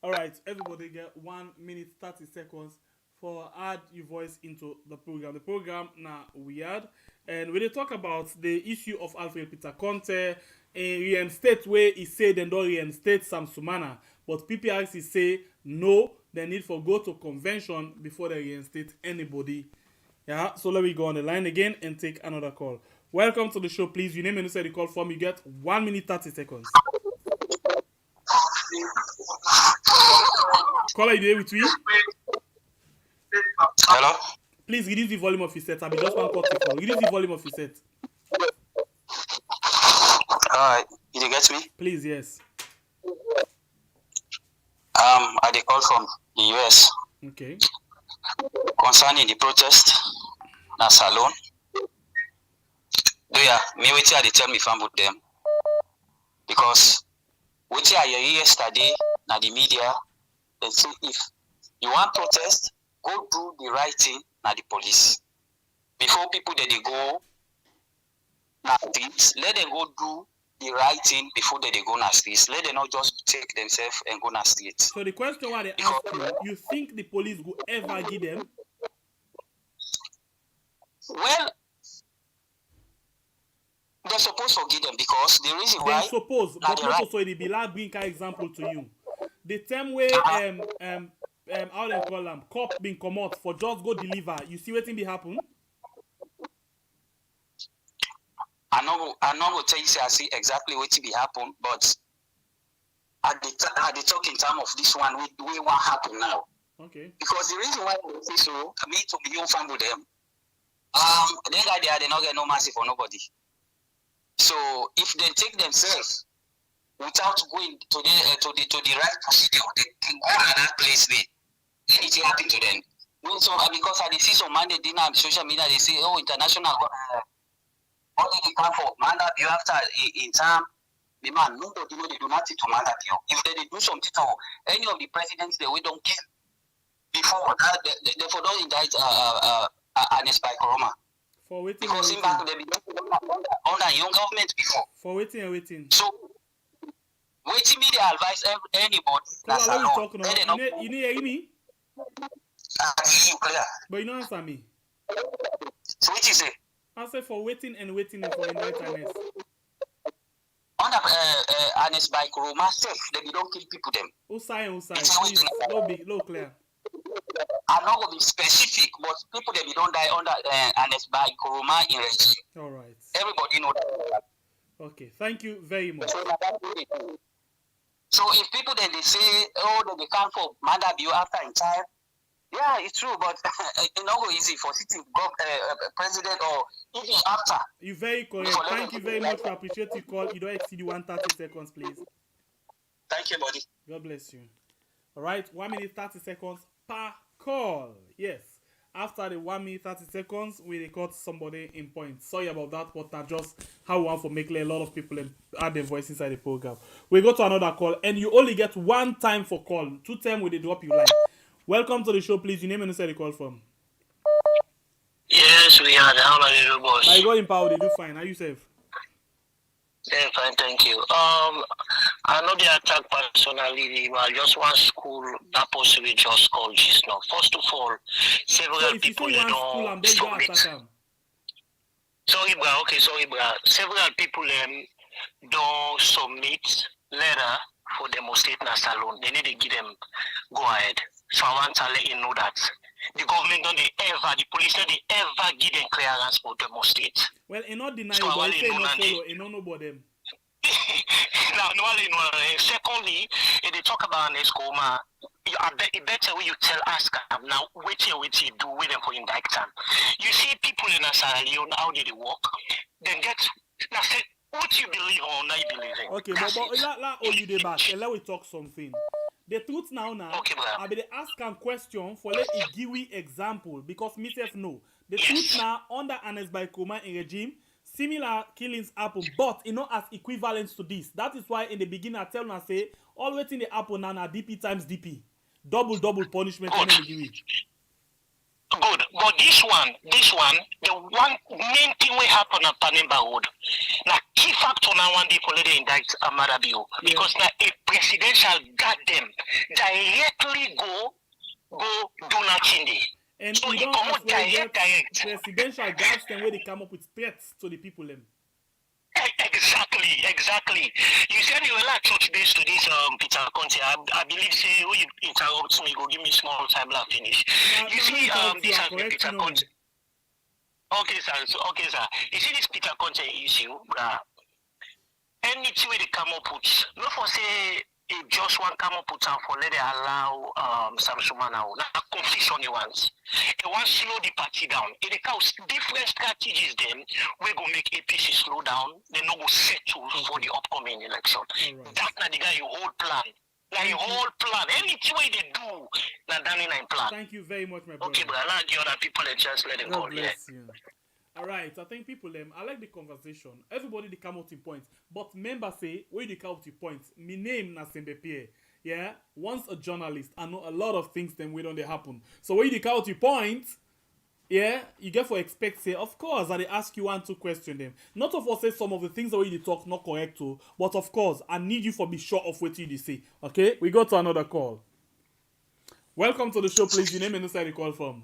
All right. Everybody get 1 minute 30 seconds for add your voice into the program. The program now weird, and when they talk about the issue of Alfred Peter Conte, reinstate where he said they don't reinstate Sam Sumana, but PPRC say no. They need for go to convention before they reinstate anybody. Yeah, so let me go on the line again and take another call. Welcome to the show, please. Your name and where you call from. You get 1 minute 30 seconds. Caller, you there with me? Hello? Please reduce the volume of your set. I'll be just one call to call. Reduce the volume of your set. Did you get me? Please, yes. I dey call from the US. Okay. Concerning the protest, na salon. Me wetin I dey tell me fan with them. Because wetin I hear yesterday na the media, they say if You want protest? Go do the right thing na the police. Before people that they go na streets, let them go do the right thing before they go na streets. Let them not just take themselves and go na streets. So the question why they ask you think the police will ever give them? Well, they're supposed to give them because the reason why They suppose, but not also the Bilal being an example to you. The time where how they call them, cop being come out for just go deliver. You see what thing be happen? I know go tell you say I see exactly what will be happen, but at the talk in terms of this one, we want happen now. Okay. Because the reason why we say so, I mean to be fan with them, then they not get no mercy for nobody. So if they take themselves without going to the right procedure, they can go to that place there. Anything happen to them. So because I see some man they dinner on social media, they say, oh, international what did they come for? Man that you after in time, the man nobody know they do nothing to man that you. If they do something to any of the presidents they we don't kill before that they for don't indict Ernest by Corona. For waiting. Because in back they be under young government before. For waiting. So waiting me they advise anybody that's alone. Alone. You need hear me? You clear. But you don't answer me. So what you say? I say for waiting and for indict Ernest. Under Ernest by Corona safe, they don't kill people them. Who say? Please, low clear. I'm not going to be specific, but people that don't die under Ernest by Corona in regime. All right. Everybody know that. Okay, thank you very much. So if people then they say, oh, they can't for murder you after in time, yeah, it's true, but it's not go easy for sitting president or even after. You're very correct. Thank you very much. I appreciate your call. You don't exceed 130 seconds, please. Thank you, buddy. God bless you. All right, 1 minute 30 seconds per call. Yes. After the 1 minute 30 seconds, we record somebody in point. Sorry about that, but that's just how we want to make a lot of people add their voice inside the program. We go to another call, and you only get one time for call. 2 times we drop you line. Welcome to the show, please. Your name and who the call from? Yes, we are. How are you, boss? I got empowered. They do fine. Are you safe? Yeah, fine, thank you. I know they attack personally, but just one school that possibly just called just now. First of all, several people they don't submit. Sorry, bro. Several people don't submit letter for demonstrate in a salon. They need to give them go ahead. So I want to let you know that the government the police don't ever give them clearance for demonstrate. Well, it's not denied, so but it's not follow. It's not know about them. Secondly, if they talk about an escoma, it better when you tell us now wait you do with them for indict time. You see people in Sierra Leone, how did they work? Then get now say what you believe or not you believe in. Okay, but let hold you the back and let we talk something. The truth now, okay, I be ask a question for let a give example because myself know. The truth now under Ernest by Coma in regime, similar killings happen, but it not as equivalent to this. That is why in the beginning I tell you say all waiting the happen now DP times DP. Double punishment on the give. Good, but this one, the one main thing will happen at Panemba Road. Now, key factor now one day for let indict Amarabio because now a presidential guard them directly go do nothing there. And so you he come out direct. Presidential guards then where they come up with threats to the people them. Exactly. You said you were like touch base to this Peter Conte. I believe say when you interrupt me, go give me small time to finish. You see this Peter Conte. Okay, sir. You see this Peter Conte issue, anything where they come up with, not for say if just one come up with time for let they allow some Sumana now confusion you want. They want slow the party down. It accounts different strategies then we go make APC slow down, they no go settle for the upcoming election. Right. That na the guy your whole plan. Like your whole plan. Anything way they do, na done in plan. Thank you very much, my brother. Okay, but I like the other people and just let them go. Bless you. All right, I think people I like the conversation. Everybody they come out in points, but member say where they come out in points. Me name na Sembe Pierre. yeah, once a journalist, I know a lot of things then we don't they happen. So when you count your points, yeah, you get for expect say, of course, I they ask you 1-2 question them. Not of us say some of the things that we talk not correct too, but of course, I need you for be sure of what you say. Okay, we go to another call. Welcome to the show, please. Your name and where you call from.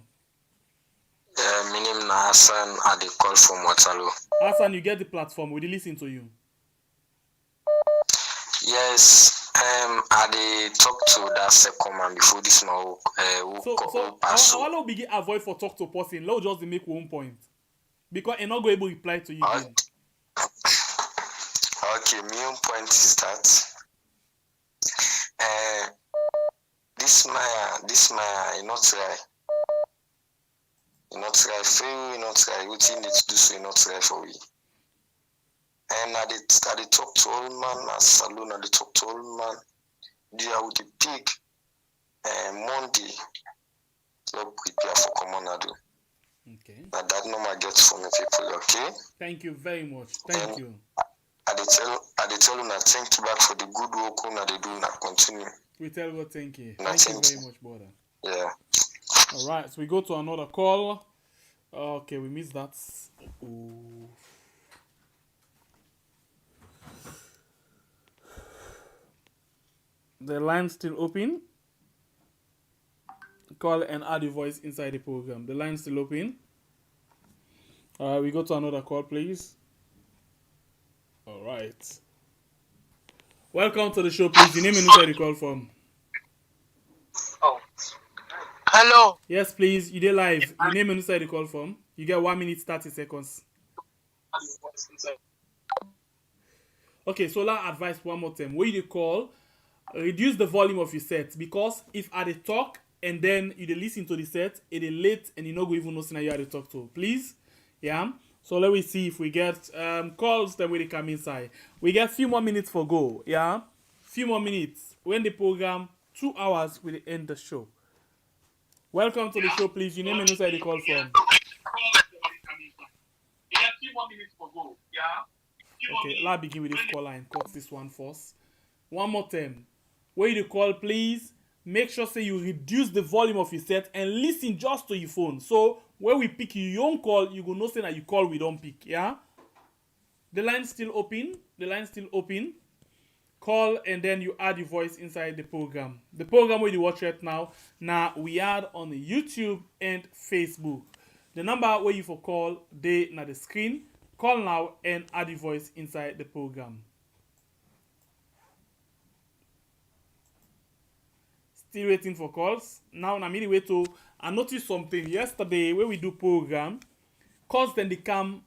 My name is Hassan. I dey call from Waterloo. Hassan, you get the platform. We listen to you. Yes. I dey talk to that second man before this man So I will begin avoid for talk to person. Let's just make 1 point because I'm not going to reply to you. Again. Okay, my own point is that this man, you not try. You not try fail, you not try. What you need to do so you not try for we. And I did talk to old man, at saloon, I did talk to old man. There with the pig Monday. So prepare for Common. Okay. That number gets from the people, okay? Thank you very much. Thank you. I did tell you that thank you back for the good work that they do not continue. We tell you thank you. Thank you very much, brother. Yeah. All right, so we go to another call. Okay, we missed that. Ooh. The line still open. Call and add your voice inside the program. The line still open. We go to another call, please. All right. Welcome to the show, please. Your name and where you call from. Oh. Hello. Yes, please. You did live. Your name and where you call from. You get 1 minute 30 seconds. Okay, so now advice one more time. When you call, reduce the volume of your set because if I dey talk and then you dey listen to the set, it is late and you no go even know say you had to talk to. Please, yeah. So let me see if we get calls then when they come inside. We get few more minutes for go, yeah. Few more minutes. When the program 2 hours will end the show. Welcome to the show, please. Your name and where you call from. Okay, let's begin with this call line. Cut this one first. One more time. When you call, please make sure say you reduce the volume of your set and listen just to your phone. So when we pick your own call, you go know say that you call we don't pick. Yeah. The line still open. The line still open. Call and then you add your voice inside the program. The program where you watch right now. Now we add on the YouTube and Facebook. The number where you for call they na the screen. Call now and add your voice inside the program. Still waiting for calls. Now I'm way to I noticed something yesterday when we do program. Calls then they come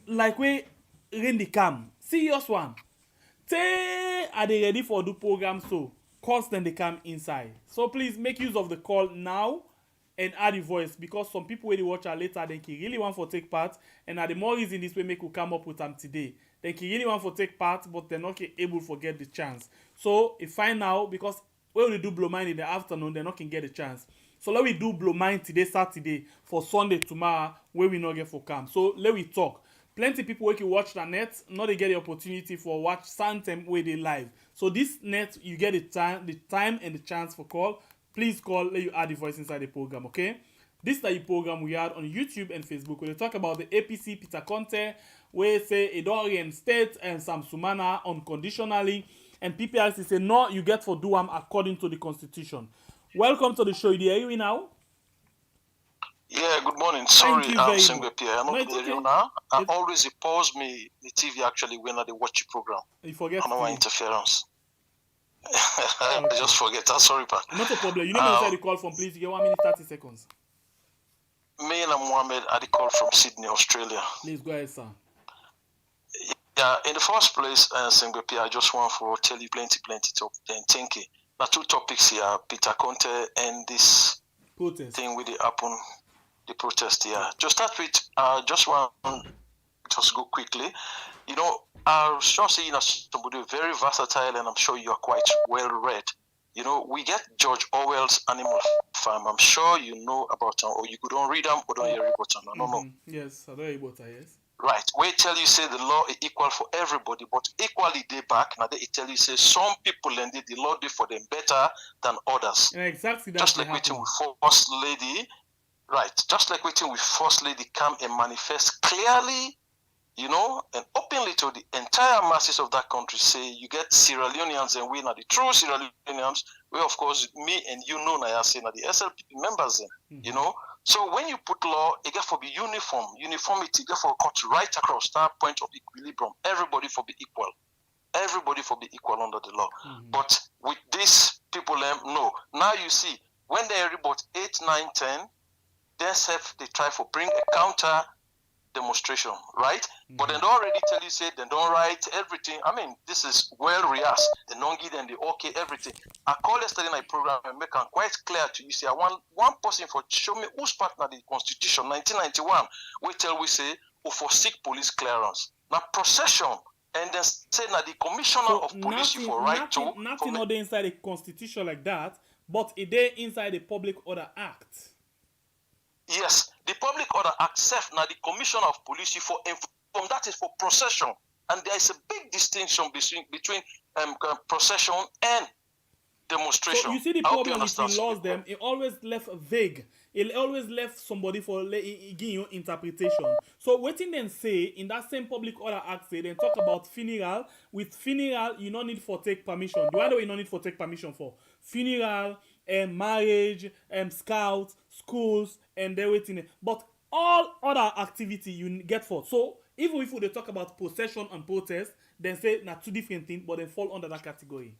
like we rain they come. Serious one. Say are they ready for do program so calls then they come inside. So please make use of the call now and add your voice because some people when they watch her later then can really want for take part and are the more reason this way make you come up with them today. They can really want for take part but they're not able to get the chance. So if fine now because when we do blow mind in the afternoon, they're not can get a chance. So let we do blow mind today, Saturday, for Sunday tomorrow, where we not get for camp. So let we talk. Plenty people who can watch the net, not they get the opportunity for watch sometime where they live. So this net, you get the time and the chance for call. Please call, let you add the voice inside the program, okay? This is the program we had on YouTube and Facebook. Where they talk about the APC Peter Conte, where say it don't reinstate and some Sumana unconditionally. And Pprc say, no, you get for do them according to the Constitution. Welcome to the show. Do you hear me now? Yeah, good morning. Sorry, I'm Singwe Pierre. I'm not okay. now. I always pause me the TV actually when I watch the program. You forget. I don't want interference. I just forget. I'm sorry, pa. Not a problem. You know where the call from, please. You get 1 minute 30 seconds. Me and Mohammed I call from Sydney, Australia. Please go ahead, sir. Yeah, in the first place, Singwe Pierre, I just want to tell you plenty talk. Then thank you. Now 2 topics here: Peter Conte and this protest thing with the happen. The protest, yeah. Just start with, just go quickly. You know, I'm sure seeing as somebody very versatile, and I'm sure you are quite well read. You know, we get George Orwell's Animal Farm. I'm sure you know about them, or you could don't read them, or don't hear about them. I don't know. Yes, I don't hear about them, yes. right? Where it tell you say the law is equal for everybody, but equally they back. Now they tell you say some people and the law do for them better than others. And exactly that. Just like waiting with First Lady, right? Just like waiting with First Lady come and manifest clearly, you know, and openly to the entire masses of that country. Say you get Sierra Leoneans and we are the true Sierra Leoneans. We of course me and you know I say na the SLP members, you know. So when you put law, it get for be uniformity, get for cut right across that point of equilibrium. Everybody for be equal. Everybody for be equal under the law. But with these people, no. Now you see, when they report 8, 9, 10, they try for bring a counter demonstration, right? But they don't already tell you, say, they don't write everything. I mean, this is well rehearsed. They don't give them the okay, everything. I call yesterday in my program and make it quite clear to you, say, I want one person for show me who's partner the Constitution, 1991. We say, oh, for seek police clearance. Now, procession. And then say now the commissioner of police for right to nothing other inside the Constitution like that, but it there inside the Public Order Act. Yes, the Public Order Act self now the commissioner of police for inform, that is for procession, and there is a big distinction between procession and demonstration. So you see the problem with the laws them, it always left vague. It always left somebody for giving you interpretation. So what in then say in that same Public Order Act say then talk about funeral. With funeral, you don't need for take permission. The other way you don't need for take permission for funeral, marriage, scouts, schools, and they waiting. But all other activity you get for. So even if they talk about procession and protest, then say not two different things, but they fall under that category.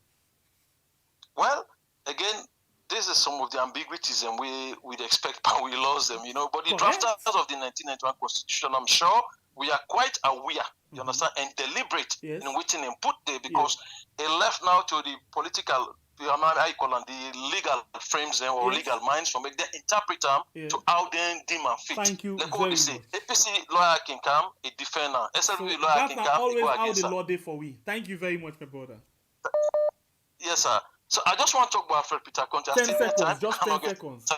Well, again, this is some of the ambiguities and we'd expect, but we lost them, you know. But the drafters of the 1991 Constitution, I'm sure we are quite aware, you understand, and deliberate in waiting and put there because it left now to the political, the legal frames or legal minds from make them interpret them to how they deem and fit. Thank you. Like what they say, APC lawyer can come, a defender, SLP lawyer can come, always go how against the law day for we. Thank you very much, my brother. Yes, sir. So I just want to talk about Alfred Peter Conte. 10 seconds, just 10 seconds.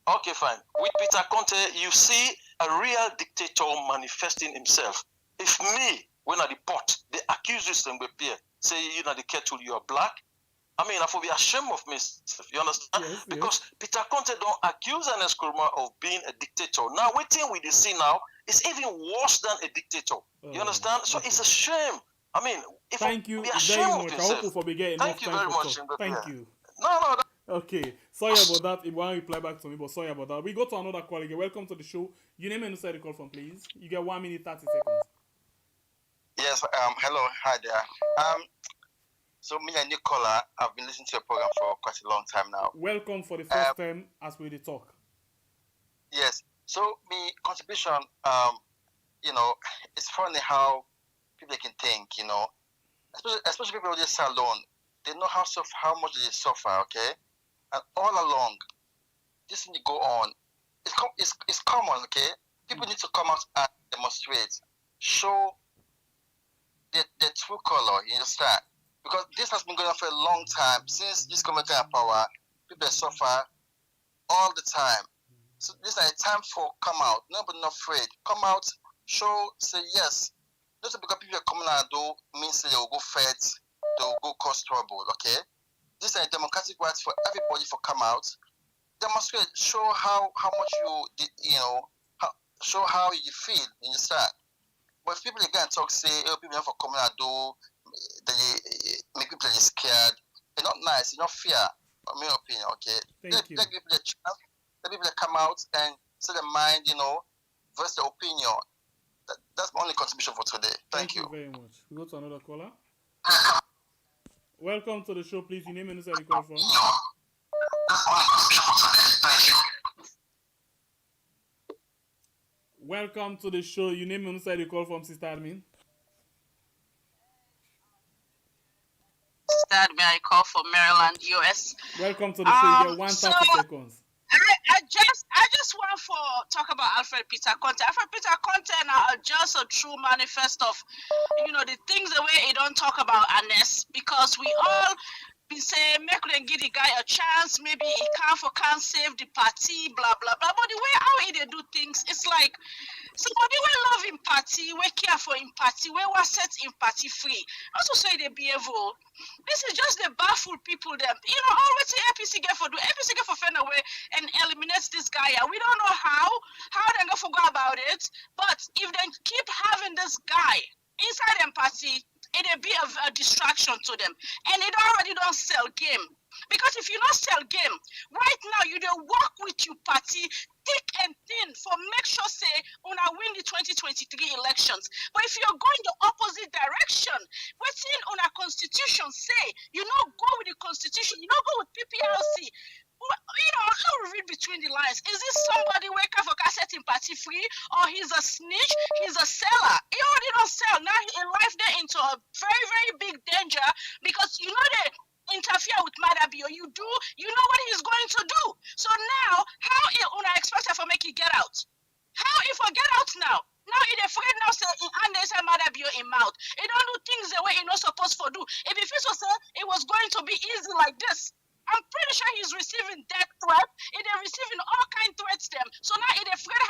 Okay, fine. With Peter Conte, you see a real dictator manifesting himself. If me, when I report, they accuse you and peer, say you know the kettle, you are black. I mean, I will be ashamed of myself. You understand? Yes, because Peter Conte don't accuse an Eskroma of being a dictator. Now, waiting we see now is even worse than a dictator. You understand? So it's a shame. I mean, if thank you be very much. Yourself. I hope you for getting enough Thank you time very for much. talk. Thank you. No. Okay, sorry about that. It won't reply back to me, but sorry about that. We go to another call again. Welcome to the show. Your name and who the call from, please. You get 1 minute 30 seconds. Yes. Hello. Hi there. So me and Nicola, I've been listening to your program for quite a long time now. Welcome for the first time as we talk. Yes. So me contribution. You know, it's funny how people can think. You know, especially people who just alone. They know how much they suffer, okay? And all along, this thing go on. It's common, okay? People need to come out and demonstrate, show the true color, you understand? Because this has been going on for a long time. Since this government got power, people suffer all the time. So this is a time for come out. Nobody not afraid. Come out, show, say yes. Not because people are coming out and do means they will go fight. They will go cause trouble, okay? This is a democratic right for everybody to come out, demonstrate, show how much show how you feel, you understand? But if people again talk, say, people have to come out they make people scared, it's not nice, it's not fair, in my opinion, okay? Thank you. Let people a chance, let people come out and say their mind, voice their opinion. That's my only contribution for today. Thank you very much. We go to another caller. Welcome to the show, please. Your name and where you call from. Welcome to the show. Your name and where you call from, Sister Admin. Sister Admin, I call from Maryland, US. Welcome to the show. You get 130 seconds. I just want to talk about Alfred Peter Conte. Alfred Peter Conte now just a true manifesto of, the things the way he don't talk about Anes, because we all been saying make them give the guy a chance, maybe he can't save the party, blah blah blah. But the way how he do things, it's like Somebody will love in party, we care for in party, we were set in party free. Also say they behave. This is just the baffle people them. Always say APC get for find a way and eliminate this guy. We don't know how they gonna forget about it. But if they keep having this guy inside them party, it'll be a distraction to them. And it already don't sell game. Because if you not sell game, right now you don't work with your party thick and thin for make sure say una win the 2023 elections. But if you're going the opposite direction, what's in una constitution say, you not go with the constitution, you not go with PPLC. Let me read between the lines. Is this somebody wake up for cassette in party free, or he's a snitch, he's a seller? He already don't sell. Now in life they're into a very, very big danger because they interfere with Madabio. You know what he's going to do. So now, how una expect for make it get out? How if I get out now? Now he afraid now say and they say Madabio in mouth. He don't do things the way he not supposed to do. If he feels say it was going to be easy like this, I'm pretty sure he's receiving death threats. They're receiving all kind of threats them. So now they're afraid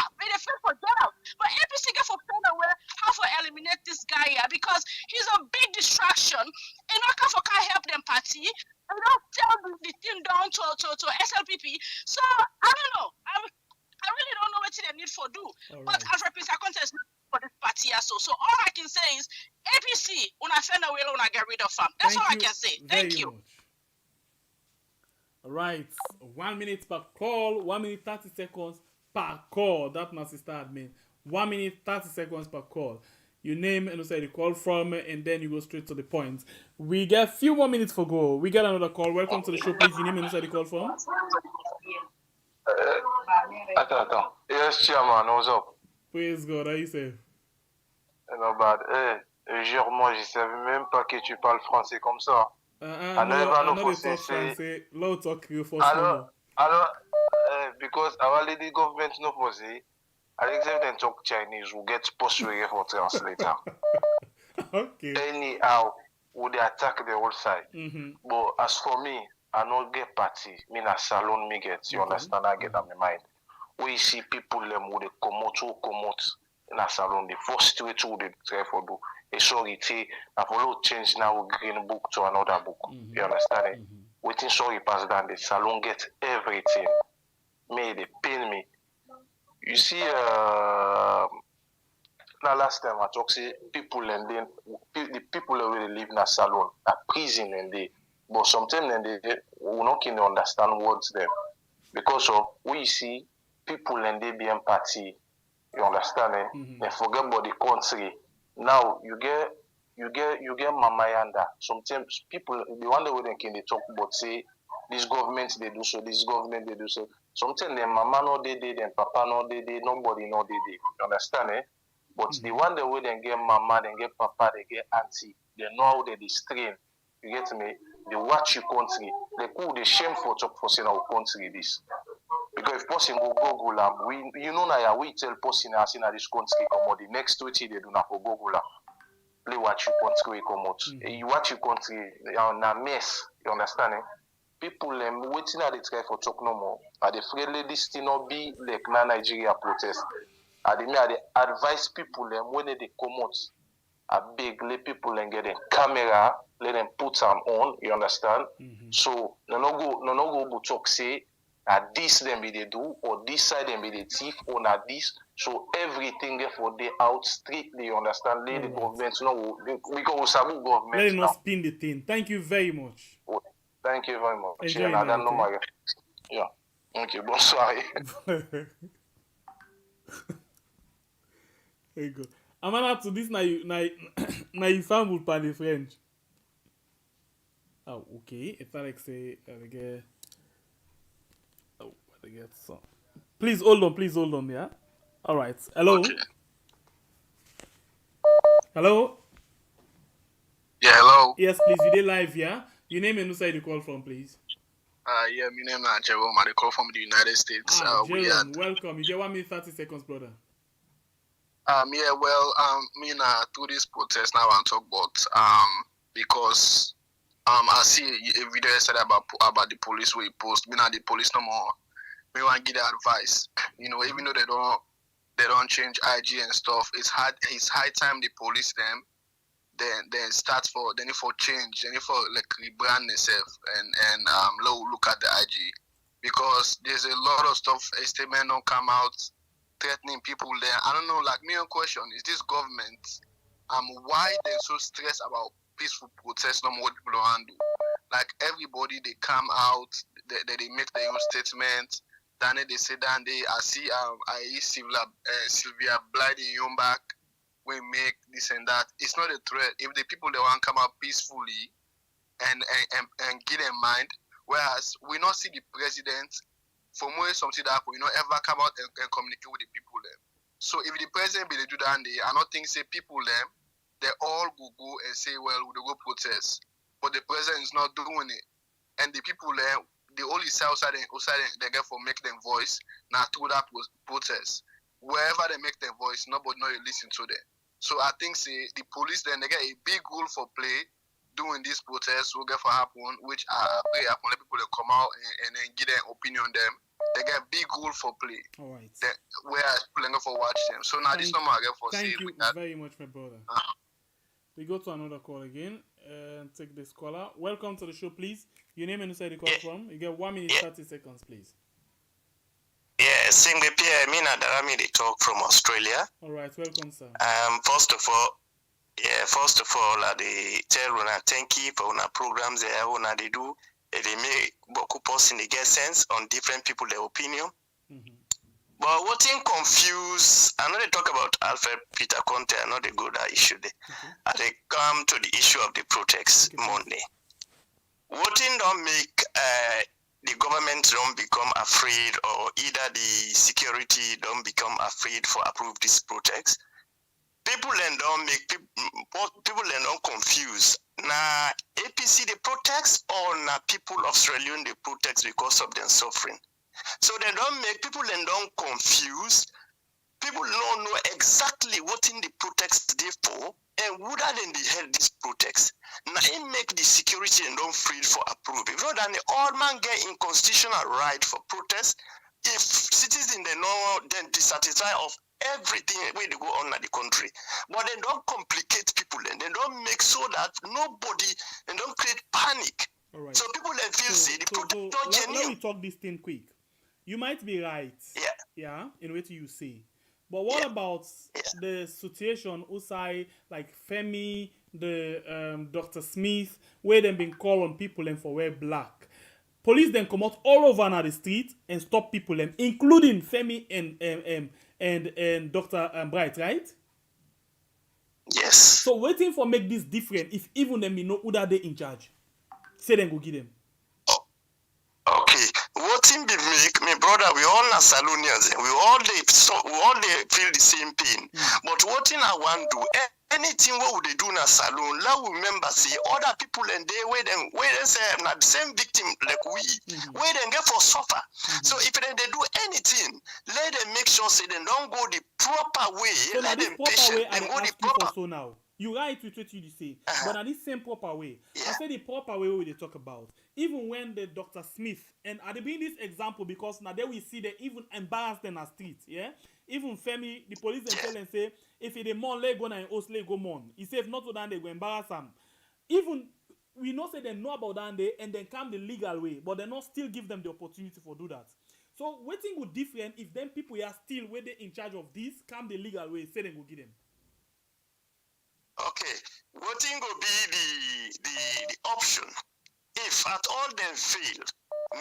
for get out. But APC get for plan away how to eliminate this guy here because he's a big distraction. And not can help them party. And don't tell the thing down to SLPP. So I don't know. I really don't know what they need for do. But Alfred Pisa contest for this party also. So all I can say is APC una find a way una get rid of him. That's all I can say. Thank you. Right, 1 minute per call, 1 minute 30 seconds per call. That's my sister admin. 1 minute 30 seconds per call. You name and say the call from, and then you go straight to the point. We get a few more minutes for go. We get another call. Welcome to the show, please. You name and say the call from. Attends. Yes, Chairman, what's up? Praise God, how you say? Not bad. Jure-moi, je savais même pas que tu parles français comme ça. I know they talk Francais. Let's talk for Alors, because our lady government no say, Alex then talk Chinese, we get postway for translator. Okay. Anyhow, would they attack the whole side? But as for me, I not get party. Me na salon me get. You understand? I get on my mind. We see people them would come out in a salon. The first way to they try for do. Sorry, I follow change now green book to another book. You understand it? Waiting sorry pass down the salon get everything. May they pain me. You see, now last time I talk say people and then the people that really live in a salon are prison and they, but sometimes then they will not can understand words them because of we see people and they be empathy. You understand it? They forget about the country. Now you get Mama Yanda. Sometimes people they wonder where they talk about say this government they do so, this government they do so. Sometimes their mama no they then papa no they nobody no they. You understand it? But the one the way they get mama, they get papa, they get auntie, they know how they strain. You get me? They watch your country. They cool the shame for talk for saying our country this. Because if person go Google we tell person as in this country come out the next 20 they do not go Google play watch your country come out. You watch your country na mess. You understand it? People waiting at the try for talk no more. Are they afraid this thing not be like Nigeria protest? Are they advise people when they come out? I beg let people get a camera, let them put them on. You understand? So no go talk say this them be they do or this side them be the thief or not this. So everything therefore they out strictly. You understand? Let the government because government. Let it not spin the thing. Thank you very much. Thank you very much. Enjoy your night, yeah. Okay, bonsoir. There you go. I'm gonna to this now you found with the French. Oh, okay. It's like say get some. Please hold on, yeah? Alright. Hello? Okay. Hello? Yeah, hello. Yes, please, you did live, yeah? Your name and who side you call from, please? Yeah, my name is Jerome. I call from the United States. Jerome, welcome. You get 1 minute 30 seconds, brother. Yeah, well, through this protest now I talk about because I see a video said about the police where he post. Me not the police no more. Me want to give the advice. Even though they don't change IG and stuff. It's high time they police them. Then start for they need for change. They need for like rebrand themselves and look at the IG, because there's a lot of stuff. A statement don't come out threatening people there. I don't know. Like, me own question is this government, why they're so stressed about peaceful protest? No more people don't handle. Like, everybody they come out, they make their own statement. Then they say that I see Sylvia Blight in your back. We make this and that. It's not a threat. If the people they want to come out peacefully and get in mind, whereas we not see the president for more something that we not ever come out and communicate with the people them. So if the president be the do that, I don't think say people them they all go and say, well, we go protest, but the president is not doing it, and the people there the only outside they get for make them voice now through that protest. Wherever they make their voice, nobody listen to them. So I think the police then they get a big role for play doing this protest will get for happen, which I pray happen let people come out and then give their opinion on them. They get big role for play. All right. Where people go for watch them. So now this number I get for thank you very much, my brother. We go to another call again and take this caller. Welcome to the show, please. Your name and where you call from. You get 1 minute 30 seconds, please. Yeah, Singwe Pierre Mina Darami, they talk from Australia. All right, welcome, sir. First of all, I tell una thank you for una programs they do. They make beaucoup person get sense on different people their opinion. Mm-hmm. But what in confuse, I know they talk about Alfred Peter Conte, I know they go that issue there. Okay. They come to the issue of the protest Monday. What in don't make the government don't become afraid, or either the security don't become afraid for approve this protest. People then don't make people then don't confuse. Now APC the protest or now people of Sierra Leone the protest because of their suffering. So they don't make people then don't confuse. People don't know exactly what in the protest they for and would then they held this protest. Now it make the security and don't free for approve. If not then the old man get in constitutional right for protest, if citizens they know then dissatisfied of everything where they go on in the country. But they don't complicate people and they don't make so that nobody and don't create panic. All right. So people then feel the protest don't genuine. Let me talk this thing quick. You might be right. Yeah, in what you say. But what about the situation outside, like Femi, the Dr. Smith, where they been called on people and for wear black? Police then come out all over on the street and stop people them, including Femi and Dr. Bright, right? Yes. So waiting for make this different if even them know who that they in charge. Say then go get them. Okay. What in be make me brother, we all are Salonians, we all feel the same pain. But what in I want to do, anything what would they do in a saloon, now remember see other people and they where they say not the same victim like we, where they get for suffer. So if they do anything, let them make sure say they don't go the proper way, so let them patient and go the proper. So now you right with what you say, but at this same proper way. I say the proper way they talk about. Even when the Dr. Smith, and I bring this example because now there we see they even embarrassed in the street, yeah? Even Femi, the police and tell and say, if it is more leg on and Osle go on. He said if not so then they go embarrass them. Even we know say they know about that day and then come the legal way, but they not still give them the opportunity for do that. So waiting would different if them people are still where they in charge of this, come the legal way, say they go get them. Okay, what thing will be the option? If at all them fail,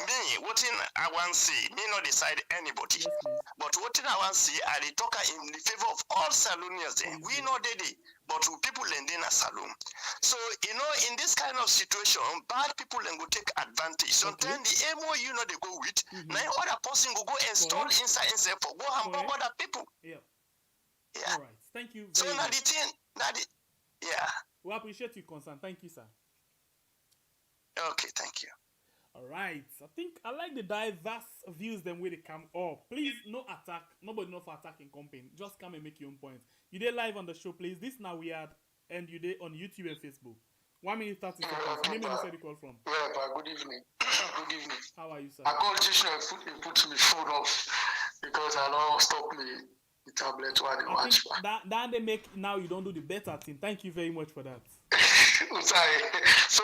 me, what thing I want to see, me not decide anybody. Yes, but what thing I want to see, I talk in the favor of all Salonians. We know they but people in a saloon. So, in this kind of situation, bad people then go take advantage. So then the MO they go with, now other person go install inside for go and bug other people. Yeah. All right. Thank you. So now the thing, yeah. We appreciate your concern. Thank you, sir. Okay, thank you. All right. I think I like the diverse views them where they come up. Please, no attack. Nobody know for attacking campaign. Just come and make your own point. You did live on the show, please. This now we had, and you did on YouTube and Facebook. 1 minute 30 seconds. Name and where you call from. Yeah, good evening. Good evening. How are you, sir? I called Tishno and put me food off because I know stop me the tablet while they I watch. think that they make now you don't do the better thing. Thank you very much for that. Sorry. So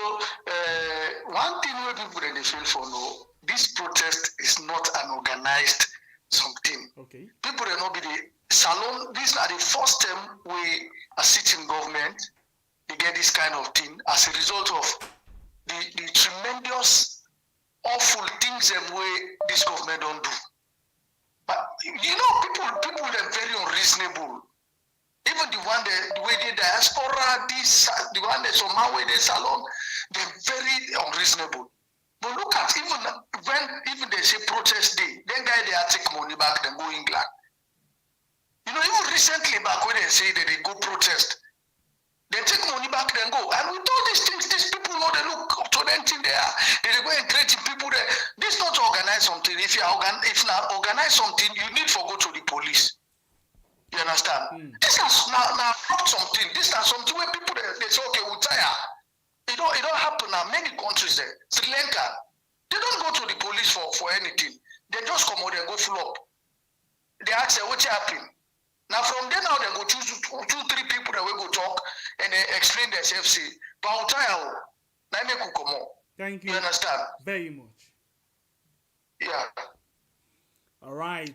one thing where people they feel for no, this protest is not an organized something. Okay. People they not be the salon. These are the first time we are sitting government. They get this kind of thing as a result of the tremendous awful things them way this government don't do. But you know, people are very unreasonable. Even the way they diaspora, the one that somehow way they salon, they're very unreasonable. But look at even they say protest day, then guy they are take money back then go England. You know, even recently back when they say that they go protest, they take money back then go. And with all these things, these people know they look to them thing there. They go and create people there. This not to organize something. If not organize something, you need to go to the police. You understand? This is not something. This is something where people they say, okay, we'll tire. It don't happen now. Many countries there, Sri Lanka, they don't go to the police for anything. They just come out and go full up. They ask them, what happened? Now from there now they go choose 2-3 people that will go talk and they explain themselves. Say, but I'll tire. Thank you. You understand? Very much. Yeah. All right.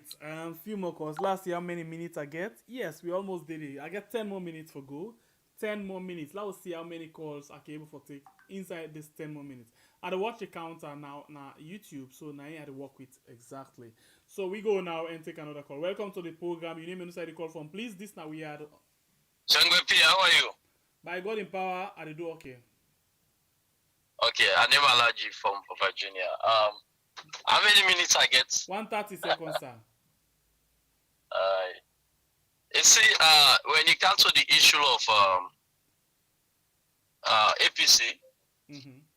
Few more calls. Last year, how many minutes I get? Yes, we almost did it. I get 10 more minutes for go. 10 more minutes. Let's see how many calls I can able to take inside this 10 more minutes. I watch the counter now YouTube, so now I had to work with exactly. So we go now and take another call. Welcome to the program. You name inside the call from, please. This now we had. Sangwe P, how are you? By God in power, I do okay. Okay, I name Alaji from Virginia. How many minutes I get? 130 seconds, sir. You see, when it comes to the issue of APC,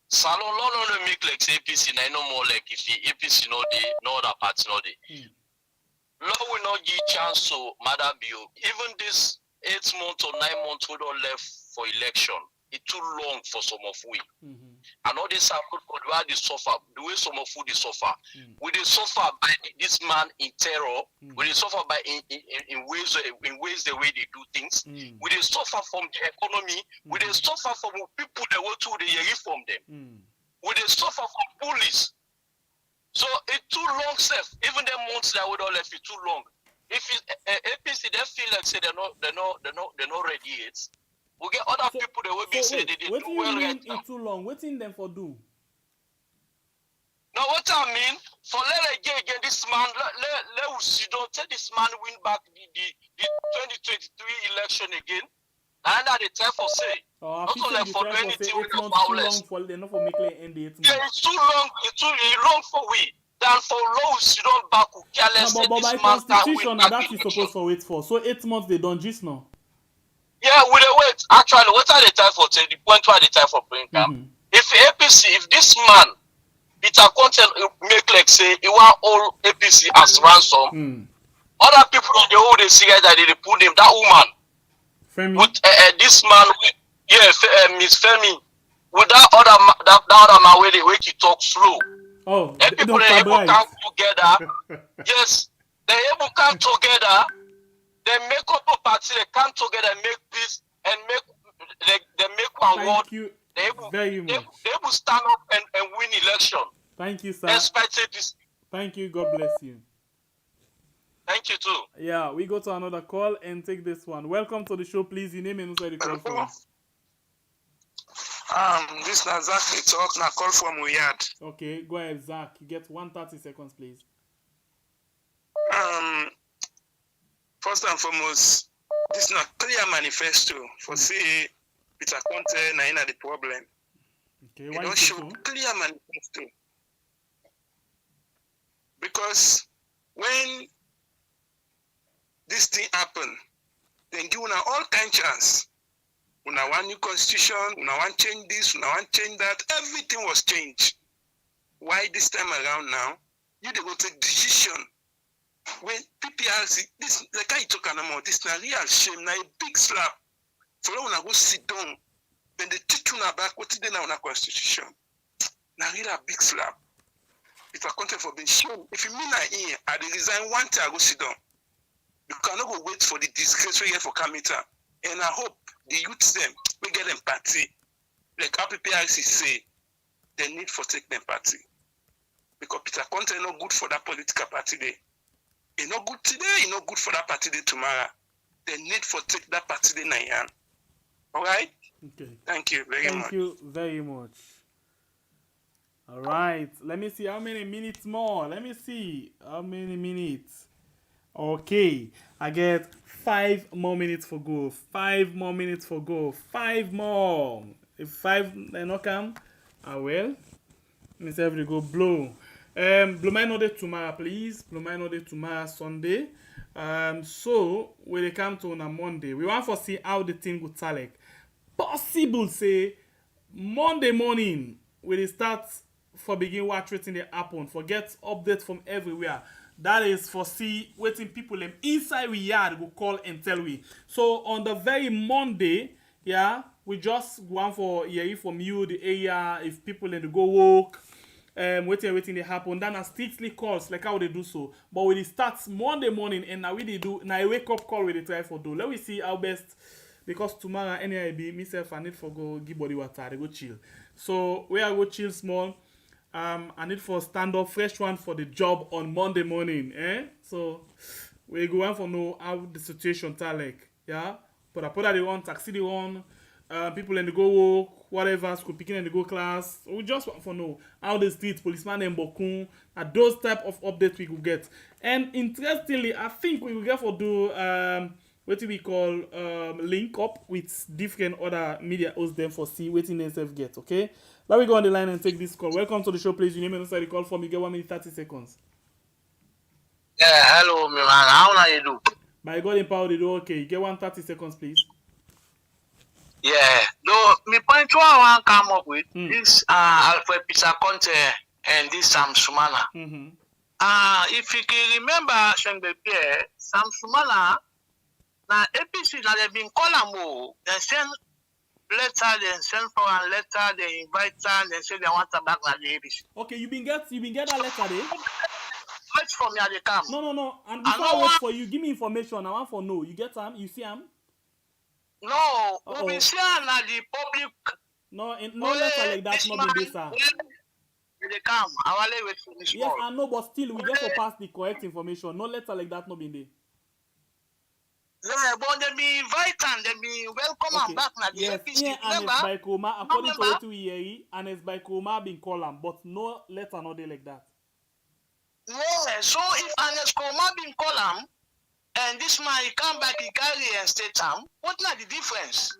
Salon no make like APC, na no more like if the APC no other party no dey. Law will not give chance to Madam Bio. Even this 8 months or 9 months we don't left for election. It's too long for some of we. And all this happen for the way they suffer, the way some of we they suffer. We they suffer by this man in terror. We they suffer by in ways the way they do things. We they suffer from the economy. We they suffer from people that want to hear from them. We they suffer from police. So it's too long, safe. Even the months that we don't left it too long. If APC they feel like say they're not ready yet. We get other people that will be saying they did what do do you well mean right now. it's too long? What's in them for do? Now what I mean, for let again this man let us see don't tell this man win back the 2023 election again. And that the time for say. Oh, not only for anything with the too long for they're not for making end the 8 months. Yeah, it's too long. It's too long for we. Than for laws you don't back who careless. No, but by constitution, that is supposed to wait for. So 8 months they don't just now. Yeah, we dey wait. Actually, what are the time for? The point where the time for bring camp. If APC, if this man, Peter Content make like say he want all APC as ransom. Other people on the whole they see that they put him. That woman Femi. with this man, Miss Femi, with that other man where they wait to talk slow. Oh, and people they able come together. Yes, they able come together. They make up a party, they come together and make peace and they make one word. Thank you they very much. They will stand up and win election. Thank you, sir. Despite this. Thank you. God bless you. Thank you too. Yeah, we go to another call and take this one. Welcome to the show, please. Your name and who's the call from? This is Zach they talk now call from Uyad. Okay, go ahead, Zach. You get 130 seconds, please. First and foremost, this is not clear manifesto for say Peter Conte na the problem. Okay, you why don't you show so? clear manifesto. Because when this thing happen, then give una all kind chance. Una want new constitution, una want change this, una want change that. Everything was changed. Why this time around now? You they go take decision. When PPRC, this like I talk about this na real shame, na a big slap. For when I go sit down, then they teach you back what they now on a constitution. Na really a big slap. If I content for being shown, if you mean I here, I resign one time I go sit down. You cannot go wait for the disgrace we get for Kamita. And I hope the youths them we get empathy. Like how Pprc say, they need for take empathy. Because Peter Conte is not good for that political party day. It's not good today, it's not good for that party day tomorrow. They need for take that party day Nayan. Alright? Okay. Thank you very much. Thank you very much. Alright. Let me see how many minutes more. Let me see how many minutes. Okay. I get 5 more minutes for go. 5 more minutes for go. 5 more. If 5 they not come, I will. Let me see if they go blow. Blow my note tomorrow, please. Blow my note tomorrow, Sunday. So when they come to on a Monday, we want to see how the thing would tell like. Possible say Monday morning when they start for begin watch waiting they happen, for get updates from everywhere. That is for see waiting people them inside we yard go call and tell we. So on the very Monday, yeah, we just go on for hearing from you the area if people in the go work. Waiting they happen. Then I strictly calls like how they do so. But when it starts Monday morning and now we they do now a wake up call we they try for do. Let me see how best because tomorrow any be myself I need for go give body water, they go chill. So we are go chill small. I need for stand up fresh one for the job on Monday morning. So we go on for know how the situation tell like. Yeah. But I put that they want taxi they want. People in the go work, whatever, school picking in the go class. We just want to know how the street, policeman and Bokun, and those type of updates we could get. And interestingly, I think we will get for do what we call link up with different other media hosts them for see what in themselves get, okay? Let me go on the line and take this call. Welcome to the show, please. Your name and inside the call from you get 1 minute 30 seconds. Yeah, hello, man. How are you do? By God in power, they do okay. You get 130 seconds, please. Yeah, though me point what I want come up with this Alfred Peter Conte and this Sam Sumana. If you can remember Shengbe Pierre, Sam Sumana na APC na they been call am they send letter, they send for a letter, they invite her, they say they want her back na the APC. Okay, you been get that letter there? Wait for me at the camp. No. And before I wait for you, give me information. I want for no. You get them? You see them? No, we be seeing na the public. No letter like that. Not be this, sir. They come. I will wait for this. Yes, I know, but still, we get to pass the correct information. No letter like that. Not been there. Yeah, but they be invite and they be welcome and back na the APC. Yes, Anes by Koma, according to what we hear, Anes by Koma been call am, but no letter not there like that. Yeah, so if Anes Koma been call am, and this man he come back, he carry and state am, what not the difference?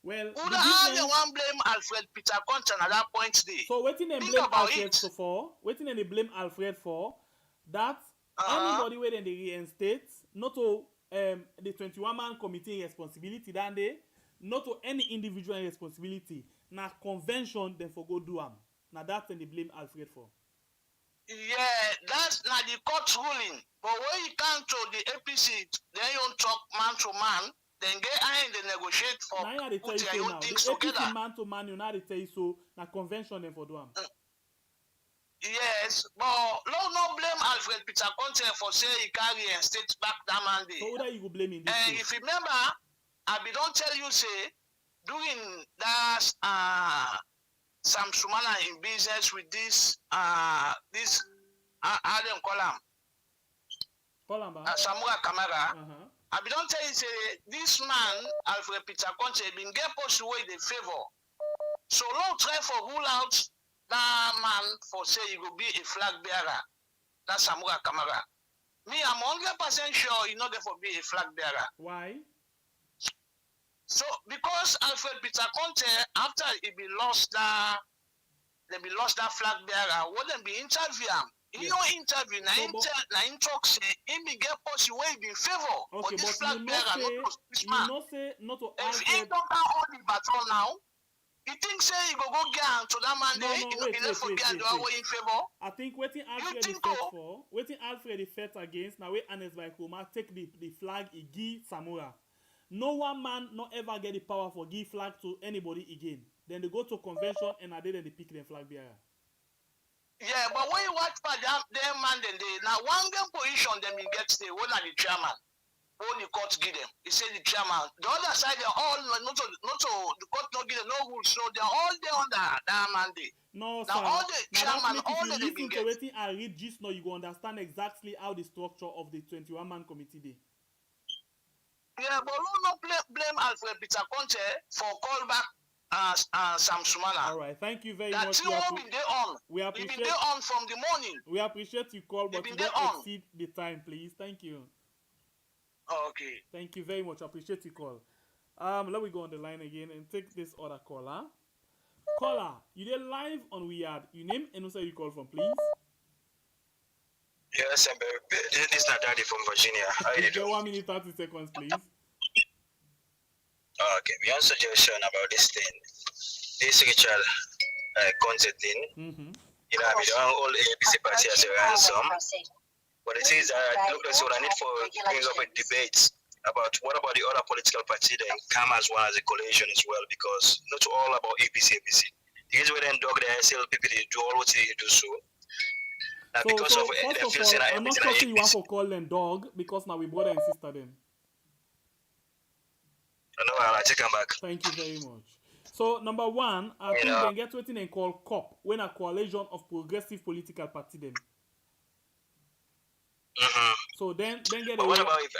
Well, who the hell they want blame Alfred Peter Conte at that point there? So waiting and blame Alfred for? Waiting and they blame Alfred for that anybody where they reinstate, not to the 21-man committee responsibility that day, not to any individual responsibility. Now convention then for go do am. Now that's when they blame Alfred for. Yeah, that's not the court ruling. But when you come to the APC, then you talk man to man, then get and they negotiate for put their own things together. Man to man, you know they tell you so. Now convention then for do am. Yes, but no blame Alfred Peter Conte for say he carry and state back that Monday. So who that you go blame in this case? If you remember, I be don't tell you say during that Sam Sumana in business with this this Adam Kolam. Samura Kamara. I be don't tell you say this man Alfred Peter Conte been get post away the favor. So long try for rule out that man for say he will be a flag bearer. That's Samura Kamara. Me, I'm 100% sure he not going to be a flag bearer. Why? So because Alfred Peter Conte, after he be lost that flag bearer, wouldn't be interview him. In your interview, na talk say he be get post where he be in favor of this flag bearer, not this man. If he don't hold the baton now, you think say you go get to that man there, he not for get in favor? I think waiting Alfred is fought for, waiting Alfred is fought against, now wait Anes by Koma take the flag he give Samura. No one man not ever get the power for give flag to anybody again. Then they go to convention and then they pick the flag bearer. Yeah, but when you watch for them man, then they now one game position them you get the one are the chairman. When the court give them, he said the chairman. The other side they're all not to the court not give them no rules, so they're all there on that mandate. No, now sir. all the Now chairman, that all means the if they you been listen to get. everything I read just now, you go understand exactly how the structure of the 21-man committee day. Yeah, but no blame Alfred Peter Conte for callback Sam Sumana. All right, thank you very that much. been there on. We We've appreciate. been there on from the morning. We appreciate you call, but been you there don't on. exceed the time, please. Thank you. Okay. Thank you very much. I appreciate you call. Let me go on the line again and take this other caller. Caller, you there live on Weird. You name and also you call from, please. Yes, this is Daddy from Virginia. How you doing? 1 minute 30 seconds, please. Okay, we have a suggestion about this thing. This Richard concept thing. You know, we don't hold APC party as a ransom. But it is that look like what I need for bring up a debate about what about the other political party then come as well as a coalition as well, because not all about APC. The reason we then dog the SLPP they do all what they do so. First of all, I'm not sure you want to call them dog because now we brother and sister them. No, I'll take them back. Thank you very much. So, number one, I think they get what they call COP, when a coalition of progressive political party them. So then get what about if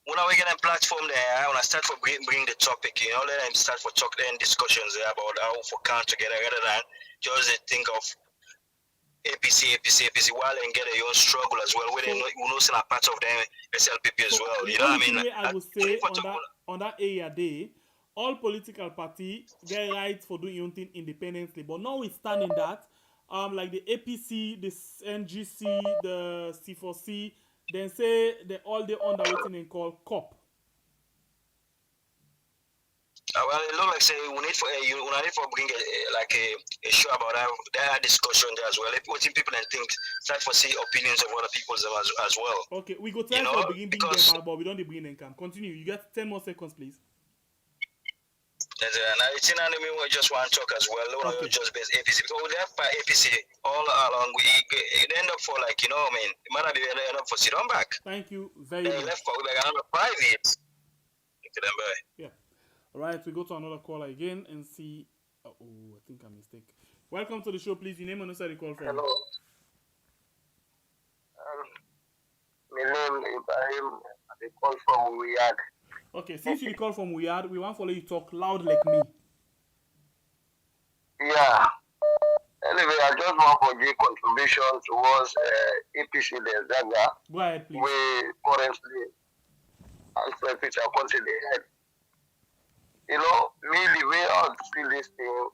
when are we getting a platform there? I want to start for bring the topic, you know, let them start for talk then discussions there about how for count together rather than just think of APC while and get a own struggle as well. Where they know some part of them SLPP as well. You know what I mean? I would say on that area day, all political party get rights for doing your own thing independently. But notwithstanding that, like the APC, the NGC, the C4C, then say they all they under waiting and call COP. Well, it looks like say we need for bring a show about that discussion there as well. What people and think start for see opinions of other people as well. Okay, we go try to begin bring them out, but we don't bring them come. Continue. You get 10 more seconds, please. Now it's in enemy we just want to talk as well. Okay. Just based APC because we have APC all along. We end up for like I mean, it might not be end up for sit on back. Thank you very much. Left for another private. Yeah. All right, we go to another caller again and see. I think I mistake. Welcome to the show, please. Your name and also the call from. Hello. My name is Ibrahim. I call from Riyadh. Okay, since you call from Riyadh, we want to let you talk loud like me. Yeah. Anyway, I just want to give contribution towards APC the Zaga. Go ahead, please. We currently, Alfred Peter Conte the head. You know, me the way I see this thing,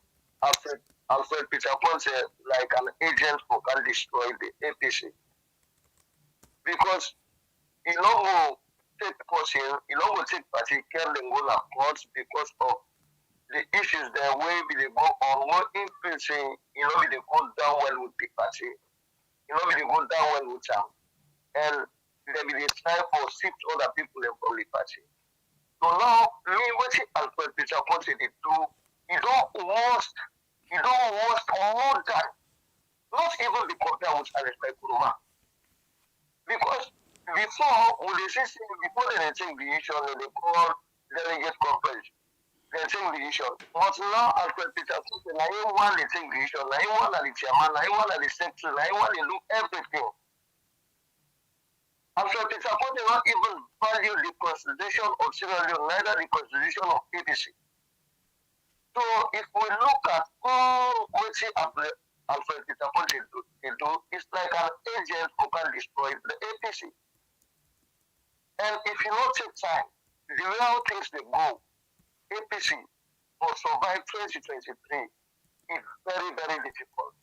Alfred Peter Conte like an agent who can destroy the APC. Because he don't take person, he don't take party, can then go to court because of the issues that way they go on, what influencing, they go down well with the party, they go down well with them. And they be try for shift other people from the party. So now, me, what Alfred Peter Conte did do, he don't want more than, not even be compared with Alexei Kuruma. Because before, when they say, before they take the issue, they call delegate conference. They take the issue. But now, Alfred Peter Conte, now he want to take the issue, now he want to the chairman, now he want to the secretary, now he want to do everything. Alfred Peter Conte not even value the constitution of Sierra Leone, neither the constitution of APC. So if we look at all what Alfred Peter Conte do, it's like an agent who can destroy the APC. And if you don't take time, the real things they go, APC will survive 2023 is very, very difficult.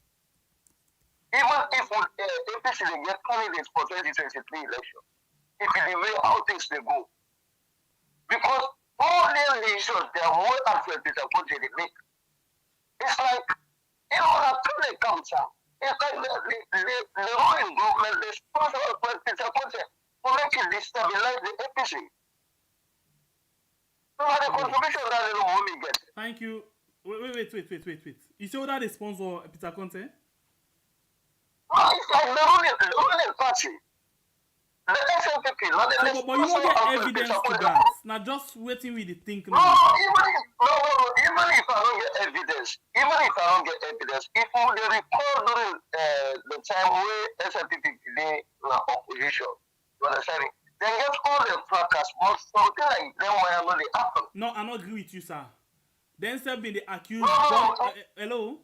Even if APC they get candidates for 2023 election, if the way how things they go. Because all the issues they are more Alfred Peter Conte they make. It's like, until they come down, it's like the ruling government, they sponsor Alfred Peter Conte to make it destabilize the APC. So the contribution that the women get. Thank you. Wait. You say that they sponsor Peter Conte? party. The SNPP, not the So, but you don't get evidence to that. Now just waiting with the think no, now. even if I don't get evidence, if you recall during the time where SNPP delay in opposition, you understand it? They get all the fracas, but something like them where not they happen. No, I don't agree with you, sir. Then still been the accused. Hello?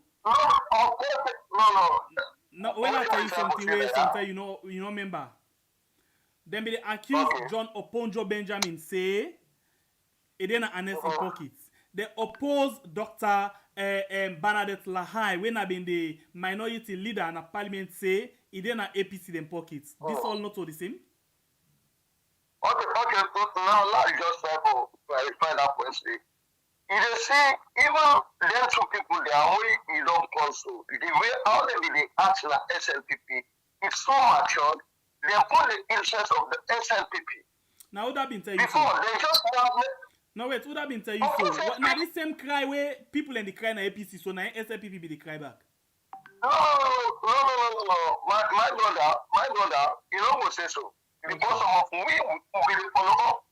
No, when I tell you something, sometimes you know remember. Then be the accused John Oponjo Benjamin say it didn't harness in pockets. They oppose Dr. Bernadette Lahai when I been the minority leader in a parliament say it didn't APC in pockets. This all not all the same? Okay, now let's just try to clarify that question. You see, even them two people, they are only you don't console. The way how they act like SLPP, it's so matured, they put the interest of the SLPP. Now, would that been tell you before, so? they just want. No, wait, would that been tell you so? What, now, this same cry where people in the cry na APC, so now SLPP be the cry back. No. My brother, you know what say so. Because of we will follow up.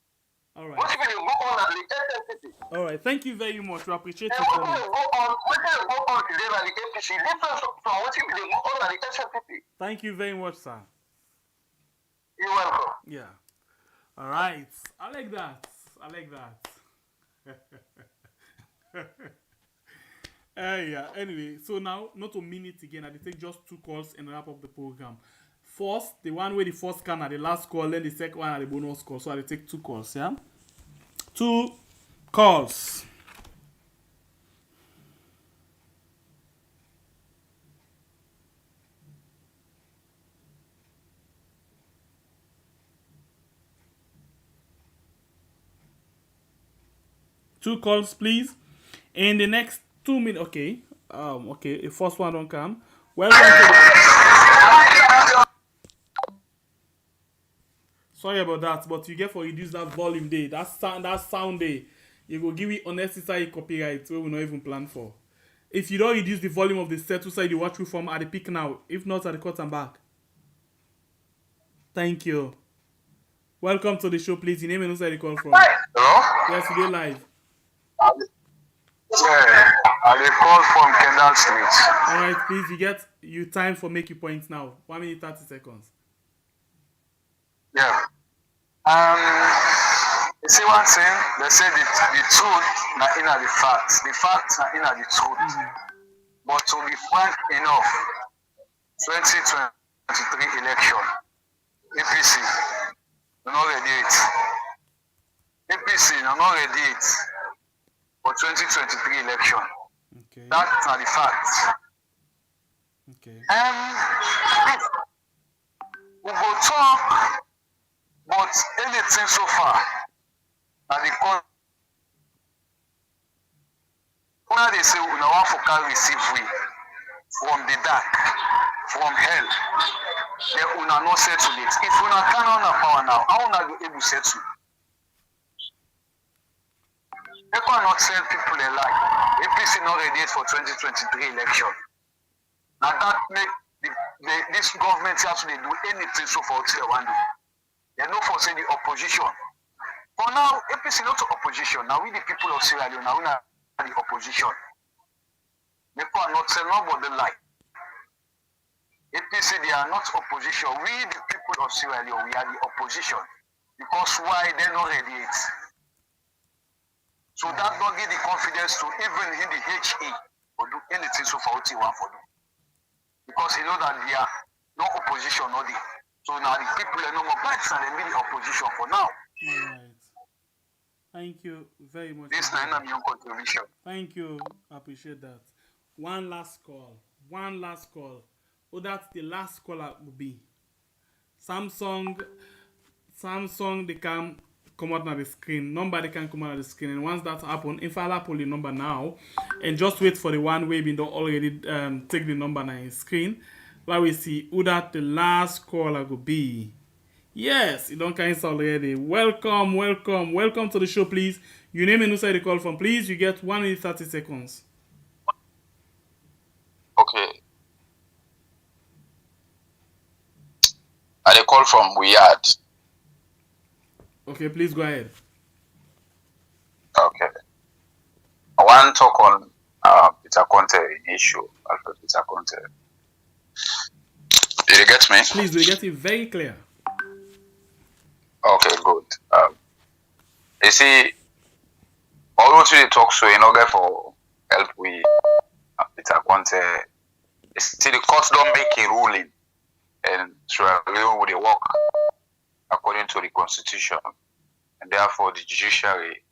All right. What if they go on at the SLPP? All right, thank you very much. We appreciate And your what comment. if they go on today at the APC? Different from what if they go on at the SLPP? Thank you very much, sir. You're welcome. Yeah. All right. I like that. Yeah. Anyway, so now, not a minute again. I take just 2 calls and wrap up the program. First, the one where the first can at the last call, then the second one at the bonus call. So I take 2 calls, yeah? 2 calls. Two calls, please. In the next 2 minutes, okay. Okay. The first one don't come. Welcome to Sorry about that, but you get for reduce that volume day, that sound day. You will give it unnecessary copyright where we not even plan for. If you don't reduce the volume of the set to side you watch from at the peak now, if not at the cut and back. Thank you. Welcome to the show, please. Your name and where you call from. Hello? Yes, today live. Yeah, I call from Kendall Street. Alright, please, you get you time for make your points now. 1 minute 30 seconds. Yeah. You see one thing, they say the truth na in the facts. The facts na in the truth. But to be frank enough, 2023 election, APC, we're not ready it. APC, we're not ready it for 2023 election. Okay. That's not the facts. Okay. We go talk, but anything so far, and the call. Now they say we no want for can receive we from the dark, from hell. Then we not settle it. If we not turn on our power now, how we not be able to settle? They cannot sell people a lie. APC not ready for 2023 election. Now that make this government actually do anything so far till they want to. They no for say the opposition. For now, APC not opposition. Now we the people of Sierra Leone, now we not the opposition. They cannot sell nobody lie. APC they are not opposition. We the people of Sierra Leone, we are the opposition. Because why they not ready it? So that don't give the confidence to even in the HE or do anything so far what you want for them. Because you know that they are no opposition no there. So now the people are no more backs and they be the opposition for now. Alright. Thank you very much. This is not my contribution. Thank you. I appreciate that. One last call. Oh, that's the last caller will be. Samsung they can come out on the screen. Number they can come out on the screen. And once that happens, if I'll pull the number now and just wait for the one way we don't already take the number on the screen. Let we see who that the last caller will be. Yes, you don't cancel already. Welcome to the show, please. Your name and who side the call from, please. You get 1 minute 30 seconds. Okay. I dey call from Weird. Okay, please go ahead. Okay. I want to talk on Peter Conte issue. Alfred Peter Conte. Did you get me? Please, we get it very clear. Okay, good. You see, all what we talk so in order for help we Peter Conte. See, the courts don't make a ruling, and Sierra Leone will work according to the constitution, and therefore the judiciary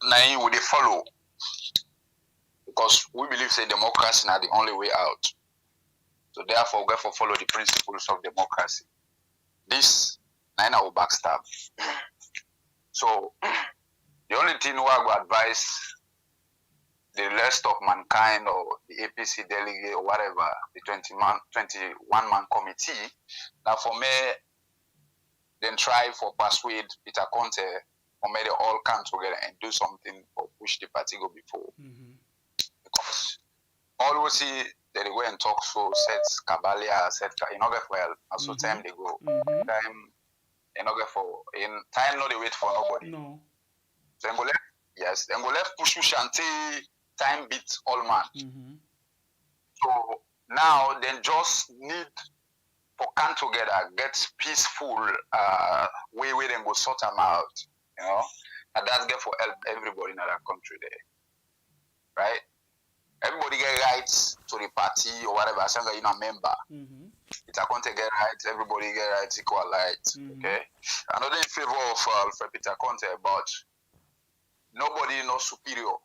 now would they follow, because we believe say democracy is the only way out. So therefore, we have to follow the principles of democracy. This nine will backstab. So the only thing we would advise the rest of mankind or the APC delegate or whatever, the 21-man committee, now for me, then try for persuade Peter Conte or may they all come together and do something for push the party go before. Because all we see that they go and talk so sets Kabalia, set you know well, as so time they go. Time you know for in time no they wait for nobody. No. So then go left, yes, then go left push shanty time beats all man. So now then just need for come together, get peaceful way where then go sort them out, you know, and that's get for help everybody in that country there, right? Everybody get rights to the party or whatever, as long as you're not a member. Peter Conte get rights, everybody get rights, equal rights, okay? Another in favor of Alfred Peter Conte, but nobody no superior,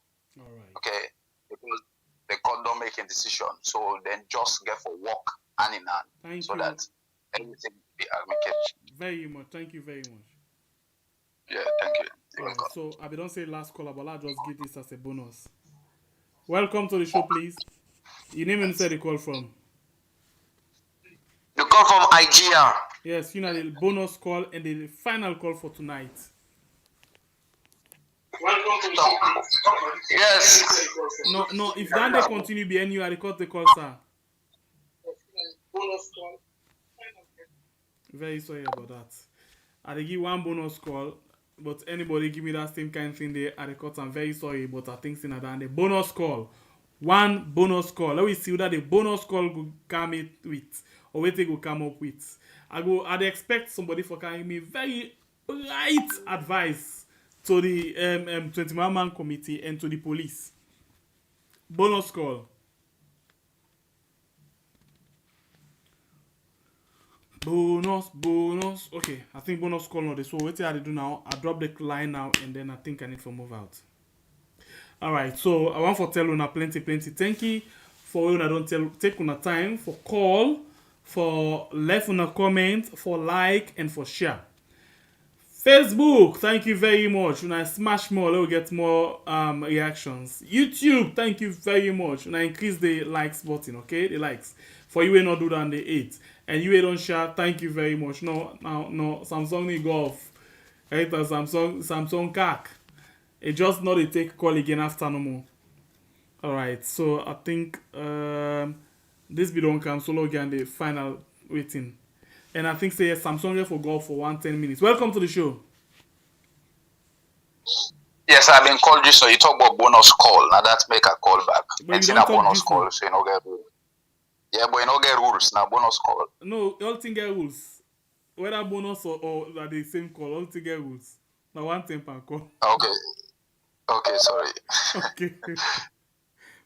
okay? Because the court don't make a decision, so then just get for work hand in hand, so that everything be amicable. Very much. Thank you very much. Yeah, thank you. You're welcome. So I don't say last caller, but I'll just give this as a bonus. Welcome to the show, please. Your name and say the call from. You call from Igea. Yes, you know the bonus call and the final call for tonight. Welcome to the Yes. No. If that they continue being you, I record the call, sir. Bonus call. Very sorry about that. I give one bonus call, but anybody give me that same kind of thing there, I record. I'm very sorry, but I think since the bonus call, one bonus call. Let me see what the bonus call will come it with, or what they will come up with. I'd expect somebody for giving me very right advice to the 21-man committee and to the police. Bonus call. Bonus. Okay, I think bonus call not this. So what I do now, I drop the line now and then I think I need to move out. Alright, so I want to tell you plenty. Thank you for when I don't take on time for call, for left on a comment, for like and for share. Facebook, thank you very much. When I smash more, we'll get more reactions. YouTube, thank you very much. When I increase the likes button, okay? The likes. For you will not do that on the 8. And you don't share, thank you very much. No, Samsung need go off. Right, Samsung cack. It just not a take call again after no more. Alright, so I think this video don't come solo again the final waiting. And I think say Samsung here for go for 110 minutes. Welcome to the show. Yes, I've been called you, so you talk about bonus call. Now that's make a call back. But It's you in a don't talk bonus this call, one. so you don't get rules. Yeah, but you don't get rules. Now bonus call. No, all thing get rules. Whether bonus or the same call, all thing get rules. Now 110 per call. Okay, sorry. Okay.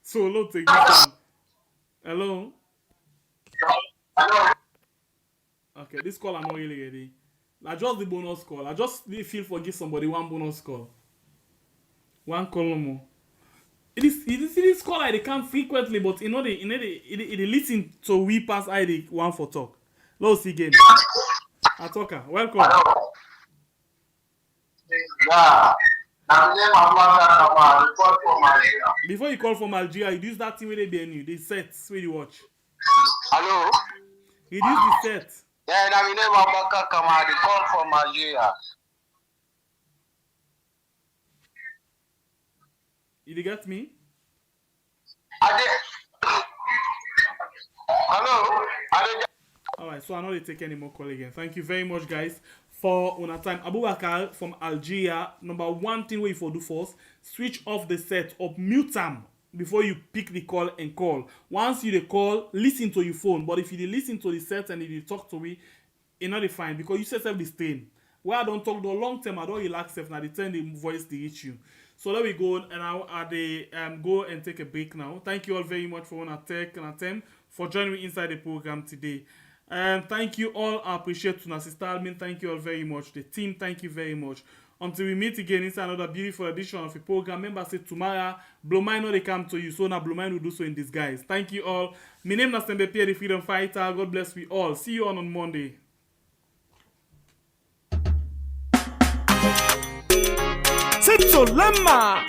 So let's take this one. Hello? Okay, this call I'm not really ready. I just the bonus call. I just feel for give somebody one bonus call. One call no more. This call I they come frequently, but you know they listen to we pass I the one for talk. Let's see again. Atoka, welcome. Yeah. Before you call from Algeria, you use that thing where they be you. The sets where you watch. Hello? You use the set. Yeah, my name is Abaka Kamadi, call from Algeria. You get me? Hello? Alright, so I'm not going to take any more call again. Thank you very much, guys, for una time. Abubakar from Algeria. Number one thing we for do first, switch off the set or mute them before you pick the call and call. Once you call, listen to your phone. But if you listen to the set and if you talk to me, it's not fine because you set self the strain. Where I don't talk the long term, I don't relax self. Now the turn the voice the issue. So there we go, and I'll go and take a break now. Thank you all very much for one take and attempt for joining me inside the program today. And thank you all. I appreciate you, Sister Almin. Thank you all very much. The team, thank you very much. Until we meet again inside another beautiful edition of the program. Remember, say tomorrow, Blow Mind will come to you. So now Blow Mind will do so in disguise. Thank you all. My name is Sembe Pierre, the Freedom Fighter. God bless we all. See you on Monday. Sito Lama.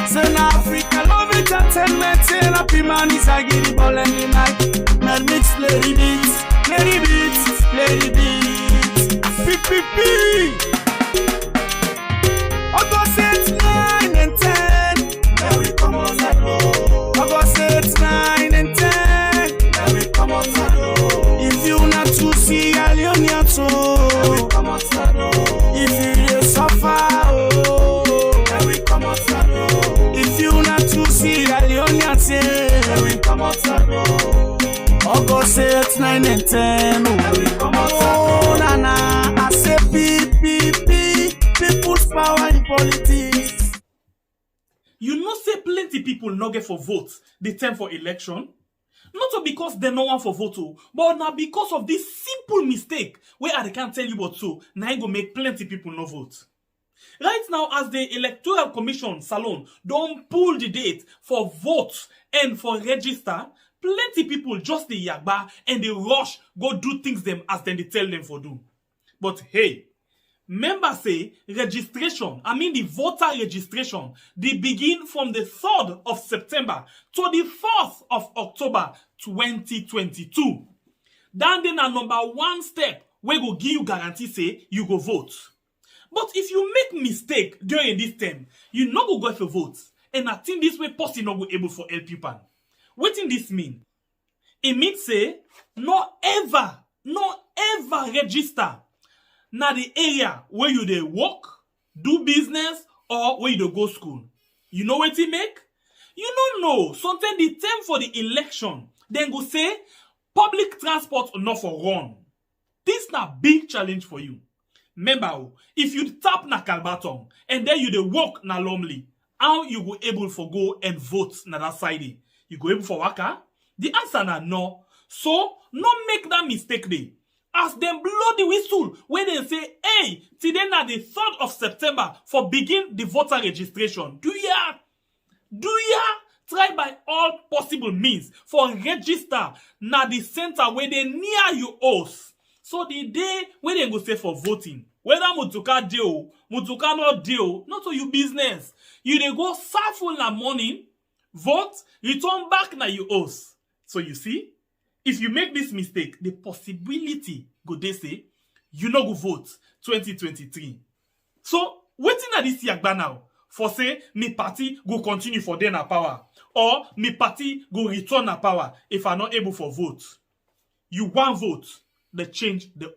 Sen Africa love entertainment. Sen happy man is a giddy ball and the night. Man mix lady beats, lady beats, lady beats. PPP. August 8, 9 and 10. There we come on that road. August 8, 9 and 10. There we come on that road. If you not to see Sierra Leone, so there we come on that road. If you suffer, there we come on that road. If you not to see Sierra Leone, there we come on that road. August 8, 9 and 10. There we come on that road. Nana, I say PPP. People's power in politics. You know say plenty people no get for votes the time for election. Not because they no want for vote, but now because of this simple mistake where I can't tell you what so now I go make plenty people no vote. Right now, as the Electoral Commission Salon don't pull the date for votes and for register, plenty people just the yagba and they rush go do things them as then they tell them for do. But hey, members say registration, the voter registration, they begin from the 3rd of September to the 4th of October 2022. Then a number one step we go give you guarantee say you go vote. But if you make mistake during this time, you not go for vote. And I think this way person not go able for help you pan. What in this mean? It means say no ever register na the area where you dey work, do business, or where you dey go school. You know what it make? You don't know. Sometimes the time for the election, then go say, public transport not for run. This na big challenge for you. Remember, if you tap na Kalbaton, and then you dey work na Lomley, how you go able for go and vote na that side? You go able for waka? The answer na no. So, not make that mistake there. As them blow the whistle, when they say, hey, today na the 3rd of September for begin the voter registration. Do ya try by all possible means for register na the center where they near you house. So the day when they go say for voting, whether Mutuka deal, Mutuka not deal, not to your business. You they go full na morning, vote, return back na you house. So you see, if you make this mistake, the possibility go they say you no go vote 2023. So waiting at this yagba now for say me party go continue for then a power or me party go return a power if I'm not able for vote. You want vote, they change the